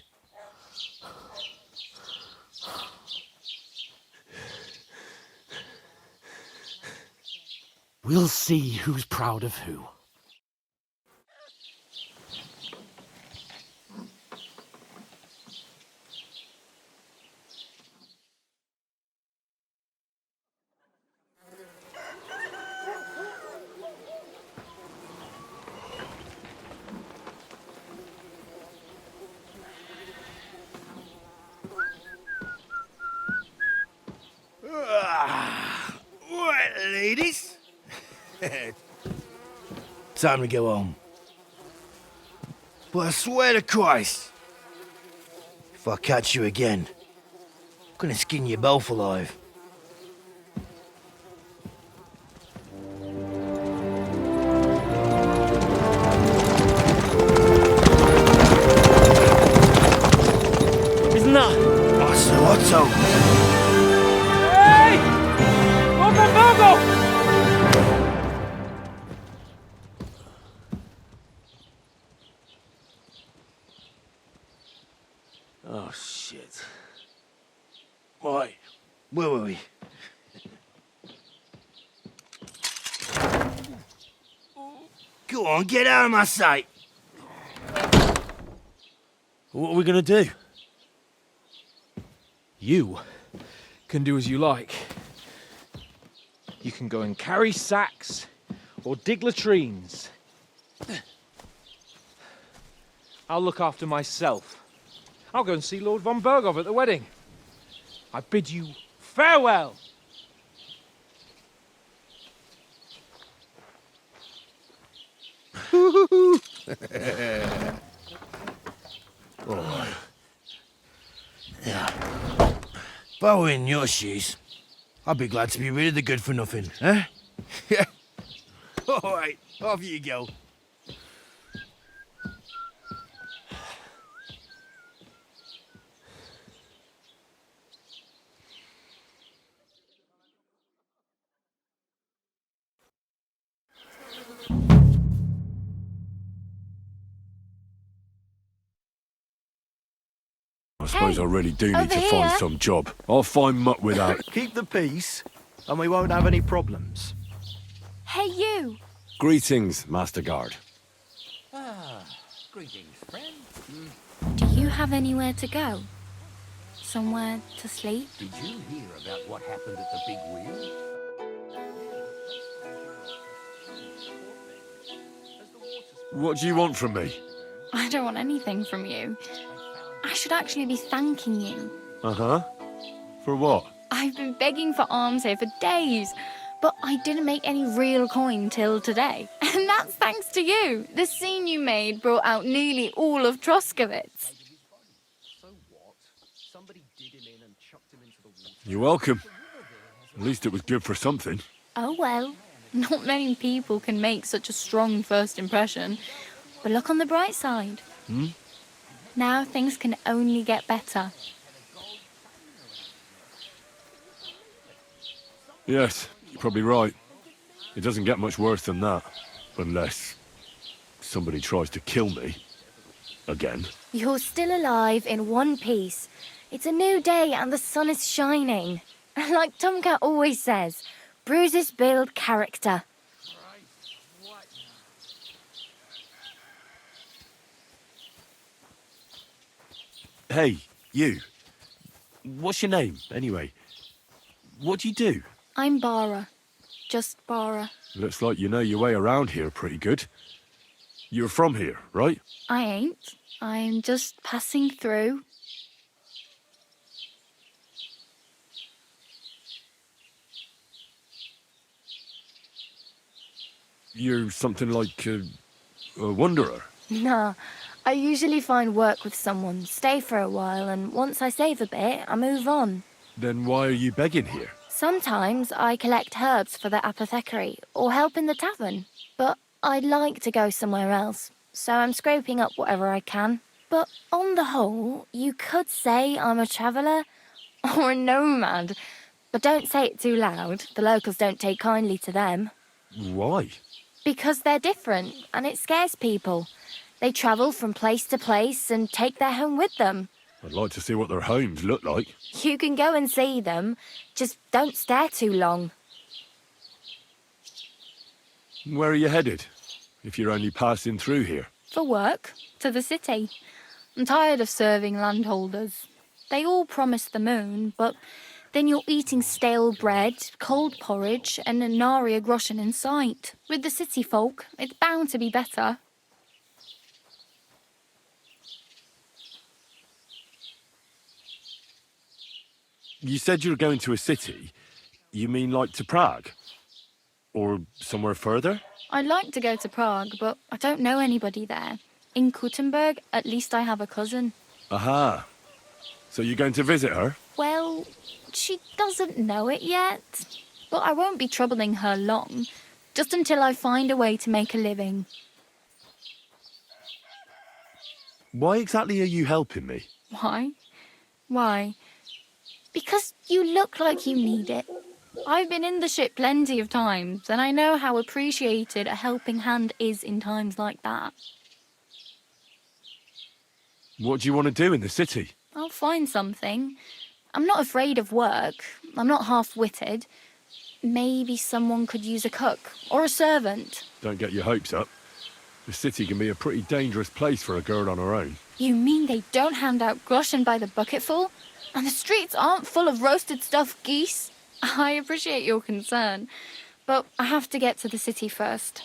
We'll see who's proud of who. Right, ladies. Time to go home. But I swear to Christ, if I catch you again, I'm gonna skin you both alive. Isn't that... Otto. Hey! Open Bogo! Oh, shit. Why? Where were we? Go on, get out of my sight. What are we gonna do? You can do as you like. You can go and carry sacks or dig latrines. I'll look after myself. I'll go and see Lord von Bergov at the wedding. I bid you farewell. Oh. Yeah. If I were in your shoes, I'd be glad to be rid of the good for nothing, eh? Yeah. All right, off you go. I suppose I really do need over to find here. some job. I'll find muck without. Keep the peace, and we won't have any problems. Hey, you. Greetings, Master Guard. Ah, greetings, friend. Do you have anywhere to go? Somewhere to sleep? Did you hear about what happened at the big wheel? What do you want from me? I don't want anything from you. I should actually be thanking you. Uh-huh. For what? I've been begging for alms here for days, but I didn't make any real coin till today. And that's thanks to you. The scene you made brought out nearly all of Troskowitz. You're welcome. At least it was good for something. Oh well, not many people can make such a strong first impression. But look on the bright side. Hmm? Now things can only get better. Yes, you're probably right. It doesn't get much worse than that. Unless somebody tries to kill me. Again. You're still alive in one piece. It's a new day and the sun is shining. Like Tomcat always says, bruises build character. Hey, you. What's your name, anyway? What do you do? I'm Bara. Just Bara. Looks like you know your way around here pretty good. You're from here, right? I ain't. I'm just passing through. You're something like a wanderer. Nah, I usually find work with someone, stay for a while, and once I save a bit, I move on. Then why are you begging here? Sometimes I collect herbs for the apothecary or help in the tavern, but I'd like to go somewhere else, so I'm scraping up whatever I can. But on the whole, you could say I'm a traveller or a nomad, but don't say it too loud. The locals don't take kindly to them. Why? Because they're different, and it scares people. They travel from place to place and take their home with them. I'd like to see what their homes look like. You can go and see them, just don't stare too long. Where are you headed? If you're only passing through here. For work, to the city. I'm tired of serving landholders. They all promise the moon, but then you're eating stale bread, cold porridge, and a nary a groschen in sight. With the city folk, it's bound to be better. You said you were going to a city. You mean like to Prague? Or somewhere further? I'd like to go to Prague, but I don't know anybody there. In Kuttenberg, at least I have a cousin. Aha. So you're going to visit her? Well, she doesn't know it yet. But I won't be troubling her long. Just until I find a way to make a living. Why exactly are you helping me? Why? Why? Because you look like you need it. I've been in the ship plenty of times, and I know how appreciated a helping hand is in times like that. What do you want to do in the city? I'll find something. I'm not afraid of work. I'm not half-witted. Maybe someone could use a cook or a servant. Don't get your hopes up. The city can be a pretty dangerous place for a girl on her own. You mean they don't hand out groschen by the bucketful? And the streets aren't full of roasted stuffed geese? I appreciate your concern, but I have to get to the city first.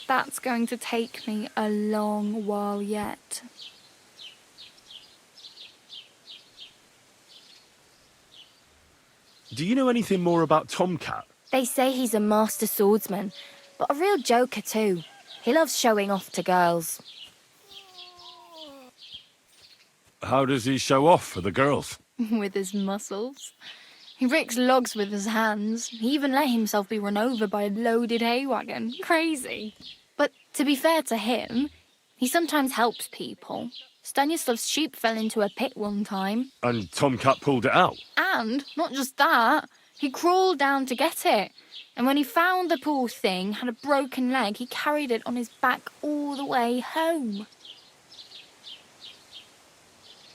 That's going to take me a long while yet. Do you know anything more about Tomcat? They say he's a master swordsman, but a real joker too. He loves showing off to girls. How does he show off for the girls? With his muscles. He ricks logs with his hands. He even let himself be run over by a loaded hay wagon. Crazy. But to be fair to him, he sometimes helps people. Stanislav's sheep fell into a pit one time. And Tomcat pulled it out? And, not just that, he crawled down to get it. And when he found the poor thing had a broken leg, he carried it on his back all the way home.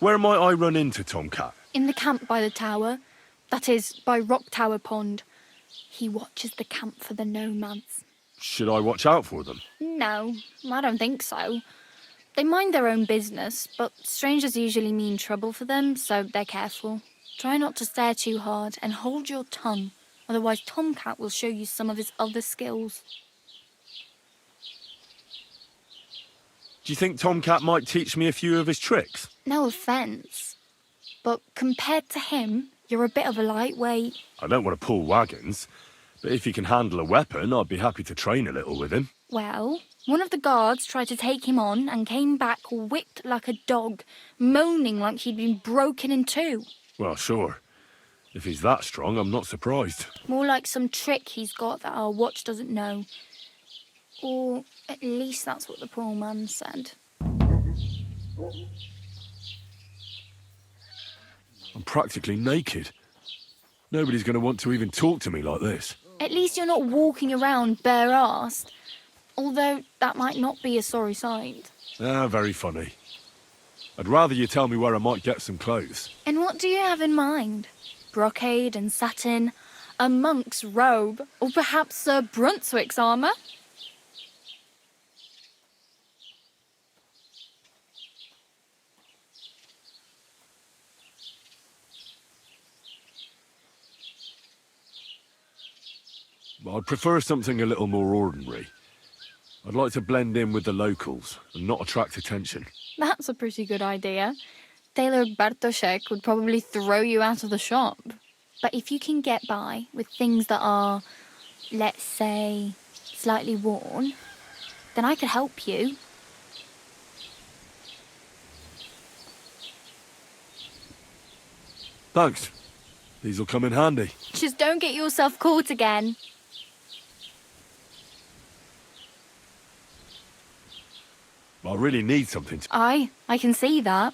Where might I run into Tomcat? In the camp by the tower. That is, by Rock Tower Pond. He watches the camp for the nomads. Should I watch out for them? No, I don't think so. They mind their own business, but strangers usually mean trouble for them, so they're careful. Try not to stare too hard and hold your tongue, otherwise Tomcat will show you some of his other skills. Do you think Tomcat might teach me a few of his tricks? No offence, but compared to him, you're a bit of a lightweight. I don't want to pull wagons, but if he can handle a weapon, I'd be happy to train a little with him. Well, one of the guards tried to take him on and came back whipped like a dog, moaning like he'd been broken in two. Well, sure. If he's that strong, I'm not surprised. More like some trick he's got that our watch doesn't know. Or at least that's what the poor man said. I'm practically naked. Nobody's going to want to even talk to me like this. At least you're not walking around bare-assed. Although that might not be a sorry sight. Ah, very funny. I'd rather you tell me where I might get some clothes. And what do you have in mind? Brocade and satin? A monk's robe? Or perhaps Sir Brunswick's armour? I'd prefer something a little more ordinary. I'd like to blend in with the locals and not attract attention. That's a pretty good idea. Tailor Bartoszek would probably throw you out of the shop. But if you can get by with things that are, let's say, slightly worn, then I could help you. Thanks. These'll come in handy. Just don't get yourself caught again. I really need something to... I can see that.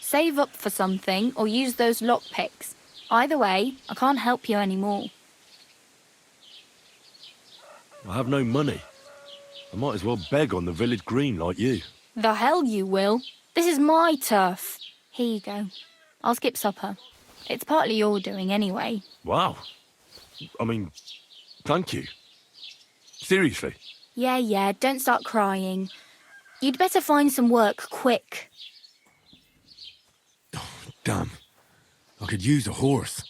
Save up for something or use those lockpicks. Either way, I can't help you anymore. I have no money. I might as well beg on the village green like you. The hell you will. This is my turf. Here you go. I'll skip supper. It's partly your doing anyway. Wow. I mean, thank you. Seriously. Yeah, don't start crying. You'd better find some work quick. Damn. I could use a horse.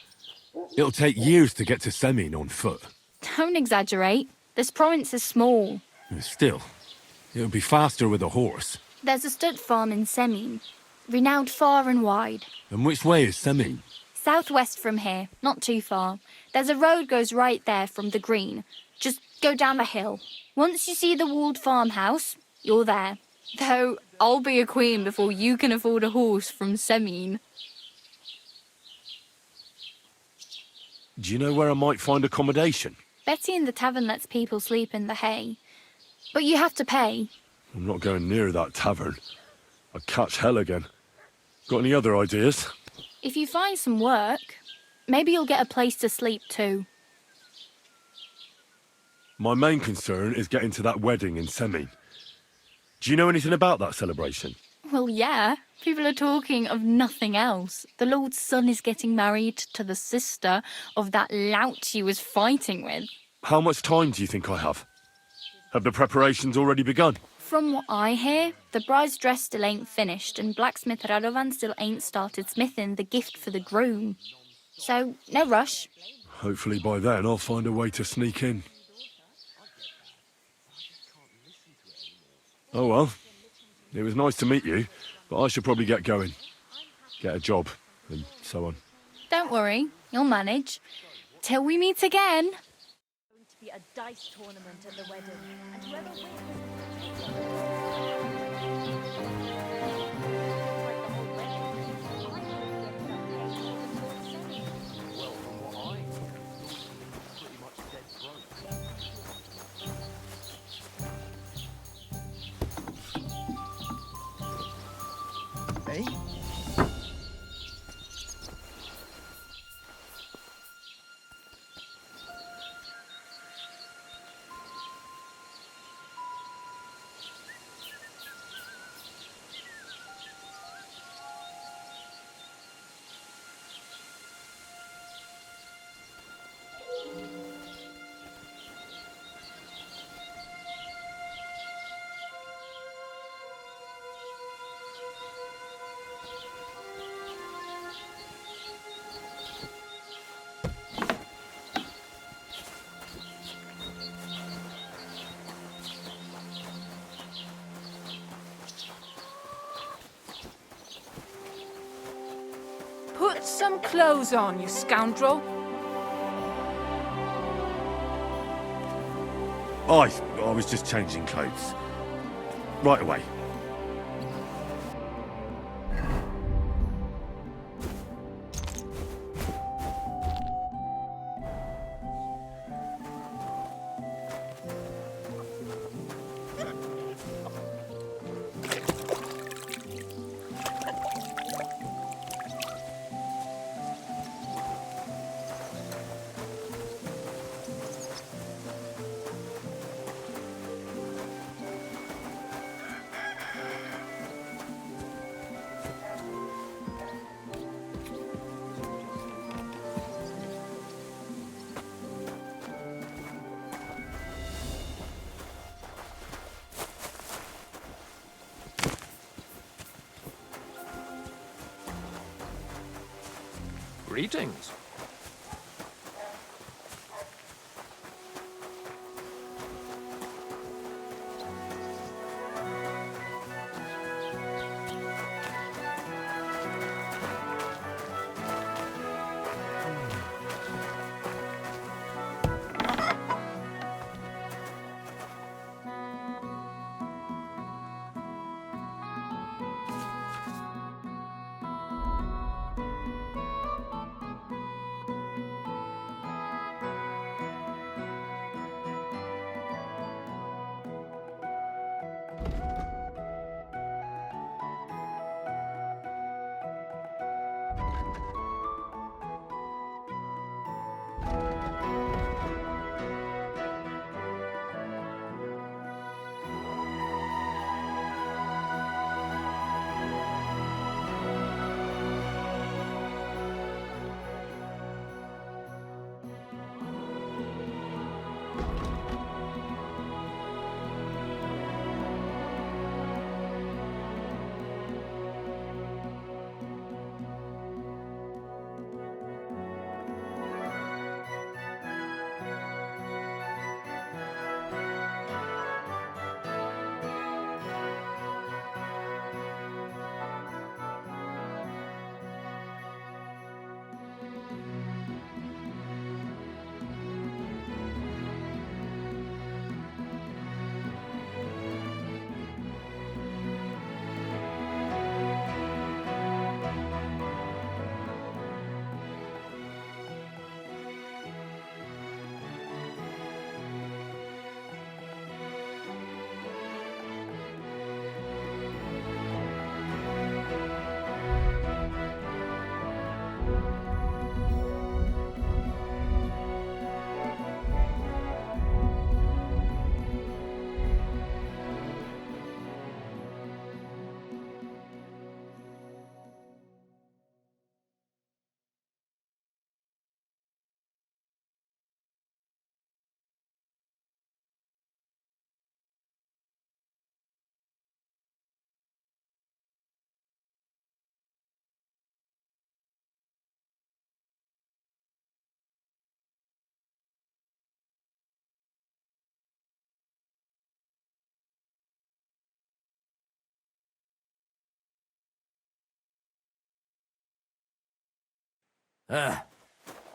It'll take years to get to Semin on foot. Don't exaggerate. This province is small. Still, it'll be faster with a horse. There's a stud farm in Semin, renowned far and wide. And which way is Semin? Southwest from here, not too far. There's a road goes right there from the green. Just go down the hill. Once you see the walled farmhouse, you're there. Though I'll be a queen before you can afford a horse from Semin. Do you know where I might find accommodation? Betty in the tavern lets people sleep in the hay. But you have to pay. I'm not going near that tavern. I'd catch hell again. Got any other ideas? If you find some work, maybe you'll get a place to sleep too. My main concern is getting to that wedding in Semin. Do you know anything about that celebration? Well, yeah. People are talking of nothing else. The Lord's son is getting married to the sister of that lout you was fighting with. How much time do you think I have? Have the preparations already begun? From what I hear, the bride's dress still ain't finished, and blacksmith Radovan still ain't started smithing the gift for the groom. So, no rush. Hopefully by then I'll find a way to sneak in. Oh well. It was nice to meet you, but I should probably get going. Get a job, and so on. Don't worry, you'll manage. Till we meet again. Going to be a dice tournament at the wedding, and whoever wins. Well, from what I know, you're pretty much dead broke. Hey? Put some clothes on, you scoundrel. I was just changing clothes. Right away. Greetings.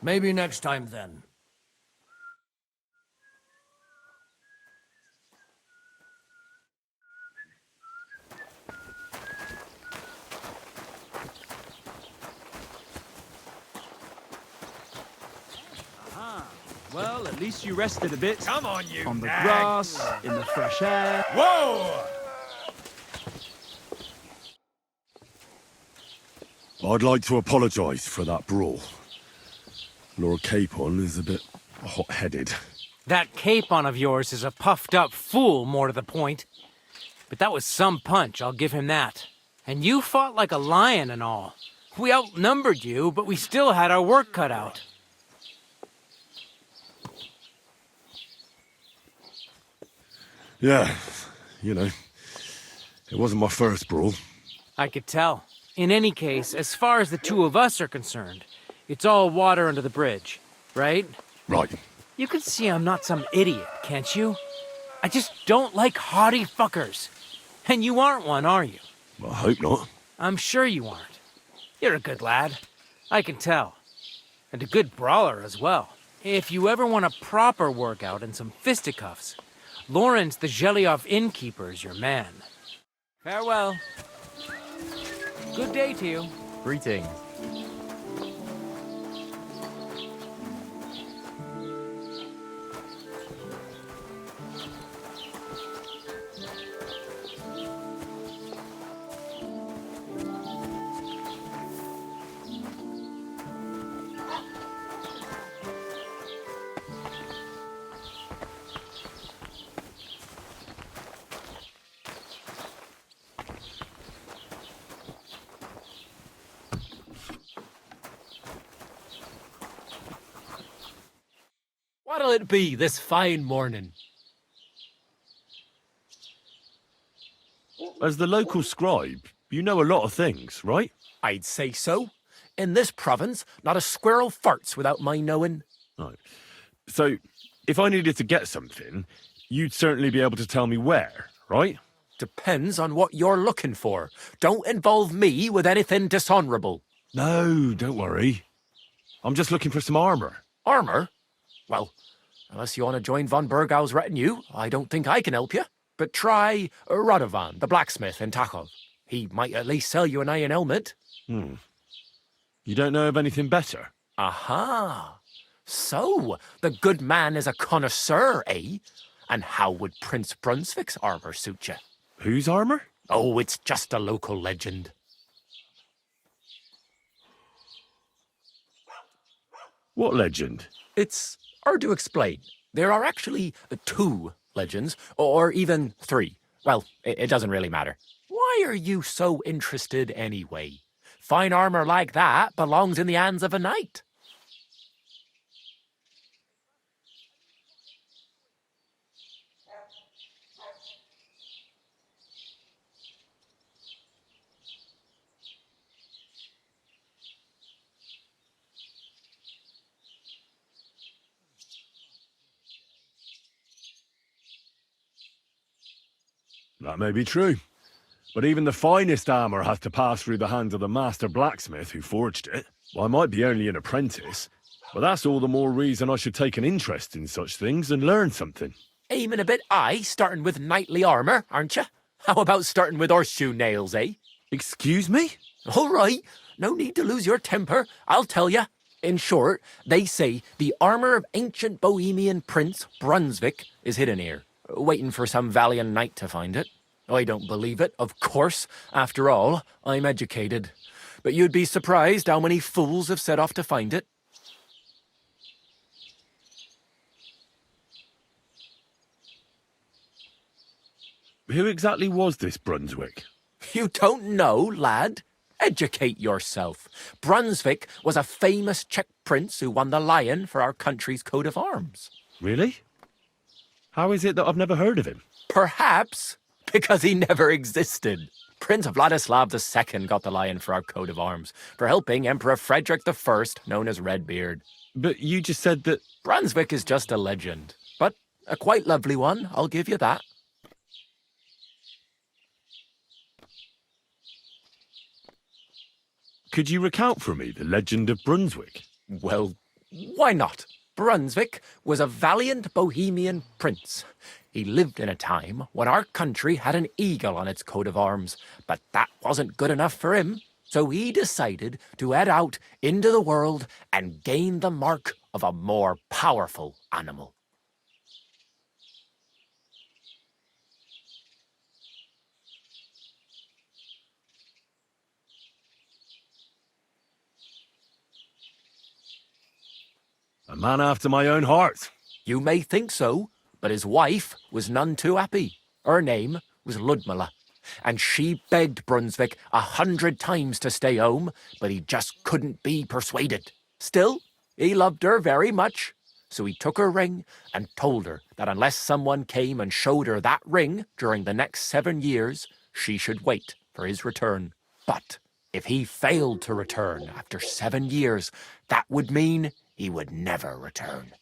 Maybe next time then. Well, at least you rested a bit. Come on, you On the nag. grass, in the fresh air. Whoa! I'd like to apologise for that brawl. Lord Capon is a bit hot-headed. That capon of yours is a puffed-up fool, more to the point. But that was some punch, I'll give him that. And you fought like a lion and all. We outnumbered you, but we still had our work cut out. Yeah, you know, it wasn't my first brawl. I could tell. In any case, as far as the two of us are concerned, it's all water under the bridge, right? Right. You can see I'm not some idiot, can't you? I just don't like haughty fuckers. And you aren't one, are you? I hope not. I'm sure you aren't. You're a good lad. I can tell. And a good brawler as well. If you ever want a proper workout and some fisticuffs, Lawrence the Gelioff innkeeper is your man. Farewell. Good day to you. Greetings. What'll it be this fine morning? As the local scribe, you know a lot of things, right? I'd say so. In this province, not a squirrel farts without my knowing. Right. So, if I needed to get something, you'd certainly be able to tell me where, right? Depends on what you're looking for. Don't involve me with anything dishonorable. No, don't worry. I'm just looking for some armor. Armor? Well, unless you want to join von Burgau's retinue, I don't think I can help you. But try Radovan, the blacksmith in Tachov. He might at least sell you an iron helmet. You don't know of anything better? Aha! So, the good man is a connoisseur, eh? And how would Prince Brunswick's armor suit you? Whose armor? Oh, it's just a local legend. What legend? It's hard to explain. There are actually 2 legends, or even 3. Well, it doesn't really matter. Why are you so interested anyway? Fine armor like that belongs in the hands of a knight. That may be true. But even the finest armor has to pass through the hands of the master blacksmith who forged it. Well, I might be only an apprentice, but that's all the more reason I should take an interest in such things and learn something. Aiming a bit high, starting with knightly armor, aren't you? How about starting with horseshoe nails, eh? Excuse me? All right, no need to lose your temper, I'll tell you. In short, they say the armor of ancient Bohemian Prince Brunswick is hidden here, waiting for some valiant knight to find it. I don't believe it, of course. After all, I'm educated. But you'd be surprised how many fools have set off to find it. Who exactly was this Brunswick? You don't know, lad? Educate yourself. Brunswick was a famous Czech prince who won the lion for our country's coat of arms. Really? How is it that I've never heard of him? Perhaps because he never existed. Prince Vladislav II got the lion for our coat of arms for helping Emperor Frederick I, known as Redbeard. But you just said that... Brunswick is just a legend, but a quite lovely one, I'll give you that. Could you recount for me the legend of Brunswick? Well, why not? Brunswick was a valiant Bohemian prince. He lived in a time when our country had an eagle on its coat of arms, but that wasn't good enough for him. So he decided to head out into the world and gain the mark of a more powerful animal. A man after my own heart. You may think so, but his wife was none too happy. Her name was Ludmilla, and she begged Brunswick 100 times to stay home, but he just couldn't be persuaded. Still, he loved her very much, so he took her ring and told her that unless someone came and showed her that ring during the next 7 years, she should wait for his return. But if he failed to return after 7 years, that would mean he would never return.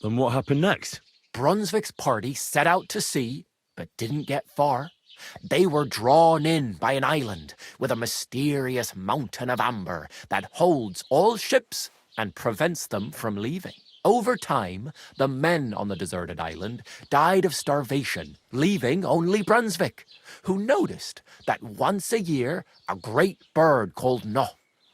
Then what happened next? Brunswick's party set out to sea, but didn't get far. They were drawn in by an island with a mysterious mountain of amber that holds all ships and prevents them from leaving. Over time, the men on the deserted island died of starvation, leaving only Brunswick, who noticed that once a year a great bird called No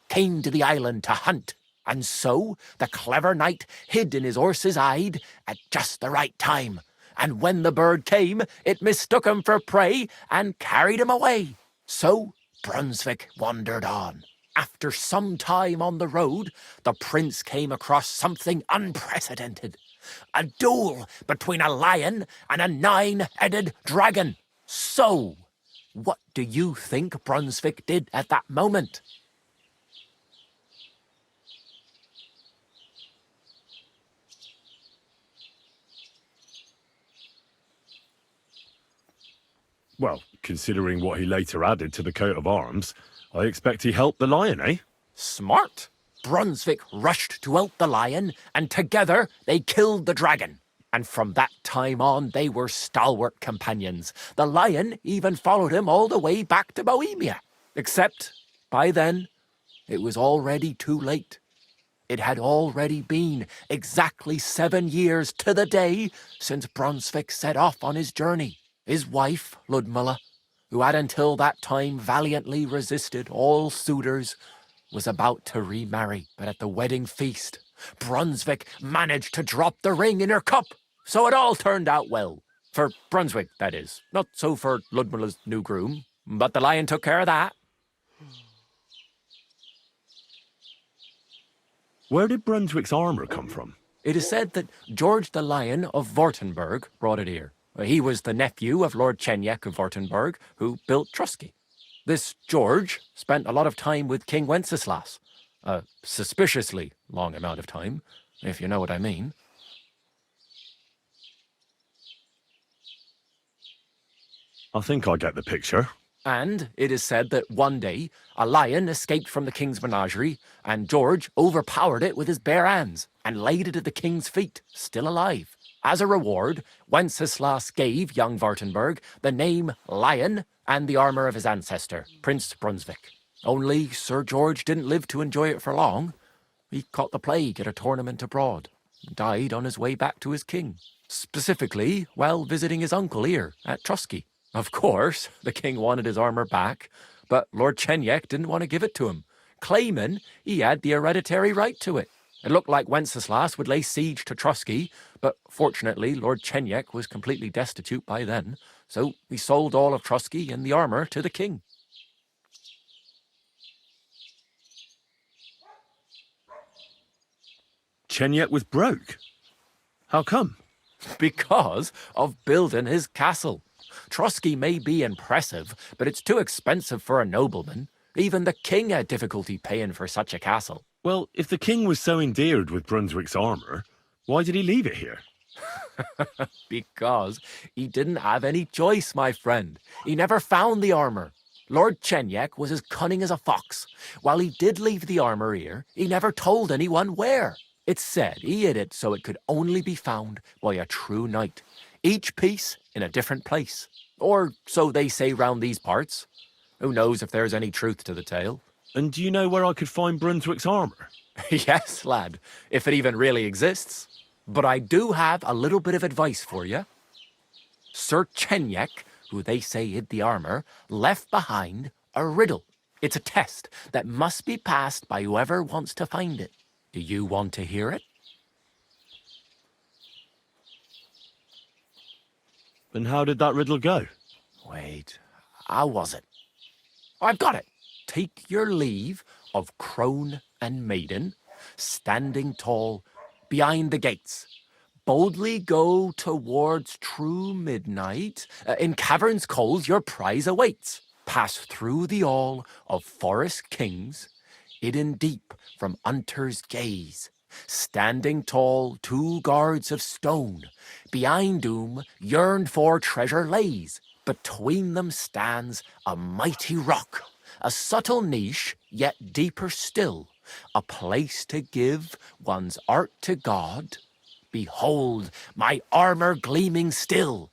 came to the island to hunt. And so the clever knight hid in his horse's hide at just the right time. And when the bird came, it mistook him for prey and carried him away. So Brunswick wandered on. After some time on the road, the prince came across something unprecedented. A duel between a lion and a 9-headed dragon. So, what do you think Brunswick did at that moment? Well, considering what he later added to the coat of arms, I expect he helped the lion, eh? Smart. Brunswick rushed to help the lion, and together they killed the dragon. And from that time on, they were stalwart companions. The lion even followed him all the way back to Bohemia. Except, by then, it was already too late. It had already been exactly 7 years to the day since Brunswick set off on his journey. His wife, Ludmilla, who had until that time valiantly resisted all suitors, was about to remarry. But at the wedding feast, Brunswick managed to drop the ring in her cup. So it all turned out well. For Brunswick, that is. Not so for Ludmilla's new groom, but the lion took care of that. Where did Brunswick's armour come from? It is said that George the Lion of Württemberg brought it here. He was the nephew of Lord Chenjek of Württemberg, who built Trotsky. This George spent a lot of time with King Wenceslas. A suspiciously long amount of time, if you know what I mean. I think I get the picture. And it is said that one day, a lion escaped from the king's menagerie, and George overpowered it with his bare hands and laid it at the king's feet, still alive. As a reward, Wenceslas gave young Württemberg the name Lion and the armour of his ancestor, Prince Brunswick. Only Sir George didn't live to enjoy it for long. He caught the plague at a tournament abroad, and died on his way back to his king. Specifically, while visiting his uncle here at Trotsky. Of course, the king wanted his armour back, but Lord Chenjek didn't want to give it to him, claiming he had the hereditary right to it. It looked like Wenceslas would lay siege to Trotsky, but fortunately Lord Chenjek was completely destitute by then, so he sold all of Trotsky and the armour to the king. Chenjek was broke. How come? Because of building his castle. Trotsky may be impressive, but it's too expensive for a nobleman. Even the king had difficulty paying for such a castle. Well, if the king was so endeared with Brunswick's armour, why did he leave it here? Because he didn't have any choice, my friend. He never found the armour. Lord Chenjek was as cunning as a fox. While he did leave the armour here, he never told anyone where. It's said he hid it so it could only be found by a true knight. Each piece in a different place. Or so they say round these parts. Who knows if there's any truth to the tale? And do you know where I could find Brunswick's armour? Yes, lad, if it even really exists. But I do have a little bit of advice for you. Sir Chenyek, who they say hid the armour, left behind a riddle. It's a test that must be passed by whoever wants to find it. Do you want to hear it? And how did that riddle go? Wait, how was it? I've got it. Take your leave of crone and maiden, standing tall behind the gates. Boldly go towards true midnight. In caverns cold your prize awaits. Pass through the all of forest kings, hidden deep from hunter's gaze. Standing tall, 2 guards of stone. Behind whom yearned for treasure lays. Between them stands a mighty rock. A subtle niche, yet deeper still. A place to give one's art to God. Behold, my armour gleaming still.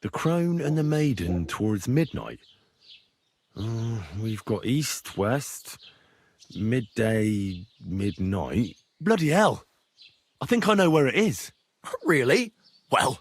The crone and the maiden towards midnight. We've got east, west, midday, midnight. Bloody hell! I think I know where it is. Really? Well,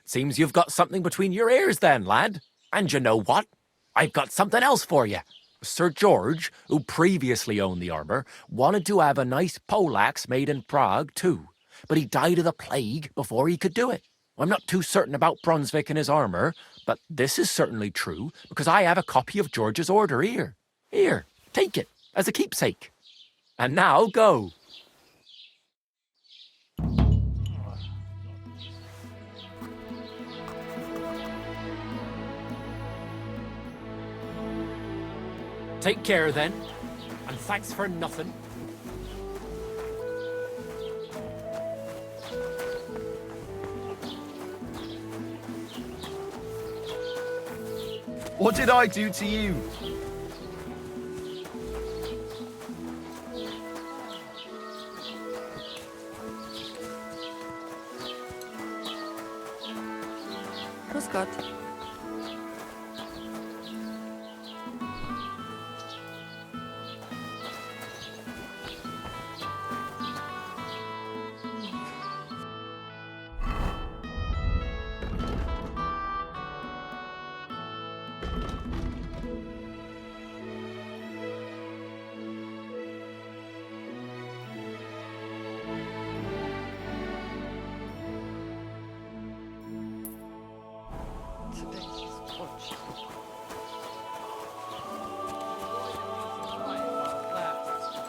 seems you've got something between your ears then, lad. And you know what? I've got something else for you. Sir George, who previously owned the armour, wanted to have a nice poleaxe made in Prague too, but he died of the plague before he could do it. I'm not too certain about Brunswick and his armour, but this is certainly true, because I have a copy of George's order here. Here, take it, as a keepsake. And now go. Take care then, and thanks for nothing. What did I do to you? Grüß Gott.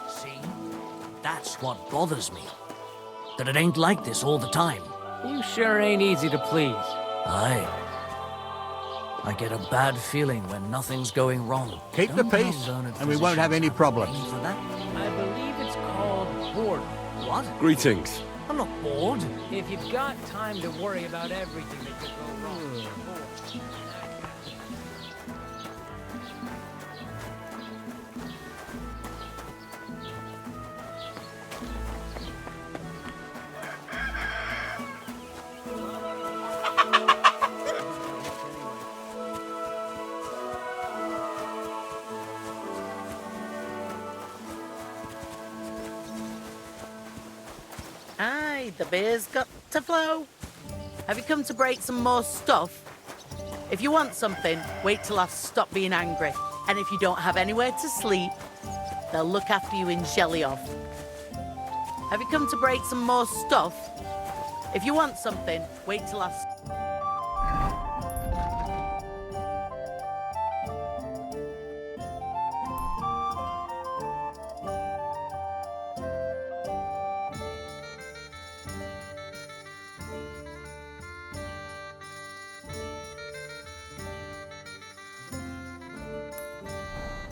See? That's what bothers me. That it ain't like this all the time. You sure ain't easy to please. Aye. I get a bad feeling when nothing's going wrong. Keep the peace, and we won't have any problems. For that? I believe it's called boredom. What? Greetings. I'm not bored. If you've got time to worry about everything that could go wrong, you're bored. Aye, the beer's got to flow. Have you come to break some more stuff? If you want something, wait till I've stopped being angry. And if you don't have anywhere to sleep, they'll look after you in Shellyoff. Have you come to break some more stuff? If you want something, wait till I've...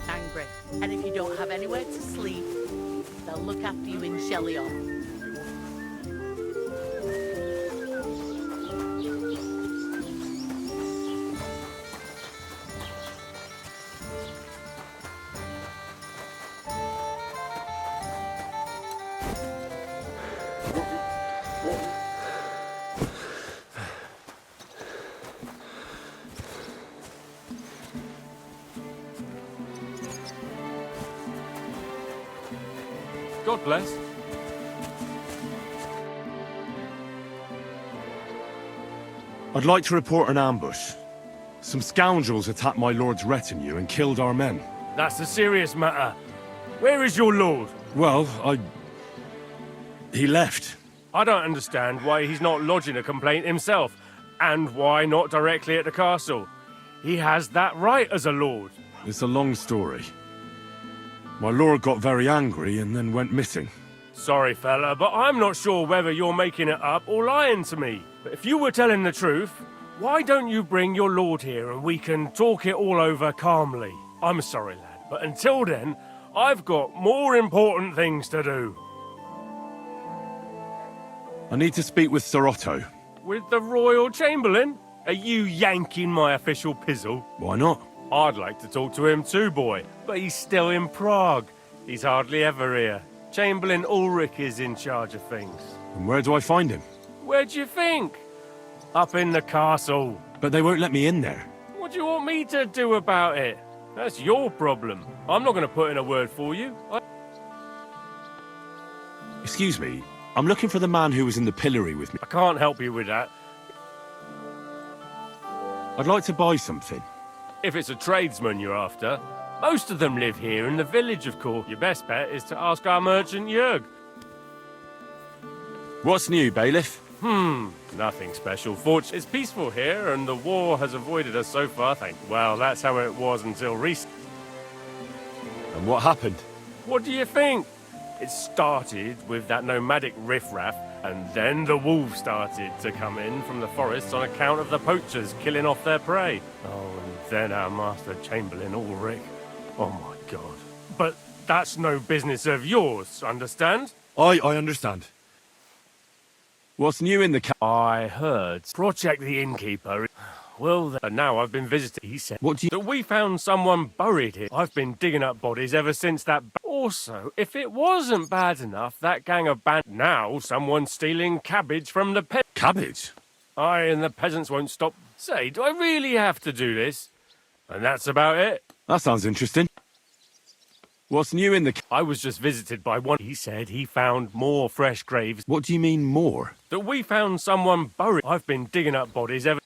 angry. And if you don't have anywhere to sleep, they'll look after you in Shellyoff. God bless. I'd like to report an ambush. Some scoundrels attacked my lord's retinue and killed our men. That's a serious matter. Where is your lord? Well, he left. I don't understand why he's not lodging a complaint himself, and why not directly at the castle. He has that right as a lord. It's a long story. My lord got very angry and then went missing. Sorry, fella, but I'm not sure whether you're making it up or lying to me. But if you were telling the truth, why don't you bring your lord here and we can talk it all over calmly? I'm sorry, lad, but until then, I've got more important things to do. I need to speak with Sir Otto. With the Royal Chamberlain? Are you yanking my official pizzle? Why not? I'd like to talk to him too, boy, but he's still in Prague. He's hardly ever here. Chamberlain Ulrich is in charge of things. And where do I find him? Where do you think? Up in the castle. But they won't let me in there. What do you want me to do about it? That's your problem. I'm not going to put in a word for you. Excuse me, I'm looking for the man who was in the pillory with me. I can't help you with that. I'd like to buy something. If it's a tradesman you're after, most of them live here in the village, of course. Your best bet is to ask our merchant Jörg. What's new, bailiff? Nothing special. Fortunately, it's peaceful here, and the war has avoided us so far, Well, that's how it was until recently. And what happened? What do you think? It started with that nomadic riffraff, and then the wolves started to come in from the forests on account of the poachers killing off their prey. Oh, and then our master Chamberlain Ulrich. Oh my God. But that's no business of yours, understand? I understand. What's new in the I heard Project the Innkeeper. Well, and now I've been visited. He said that we found someone buried here. I've been digging up bodies ever since that. Also, if it wasn't bad enough, that gang of now someone's stealing cabbage from the Cabbage? Aye, and the peasants won't stop. Say, do I really have to do this? And that's about it. That sounds interesting. What's new in the I was just visited by one. He said he found more fresh graves. What do you mean, more? That we found someone buried. I've been digging up bodies ever...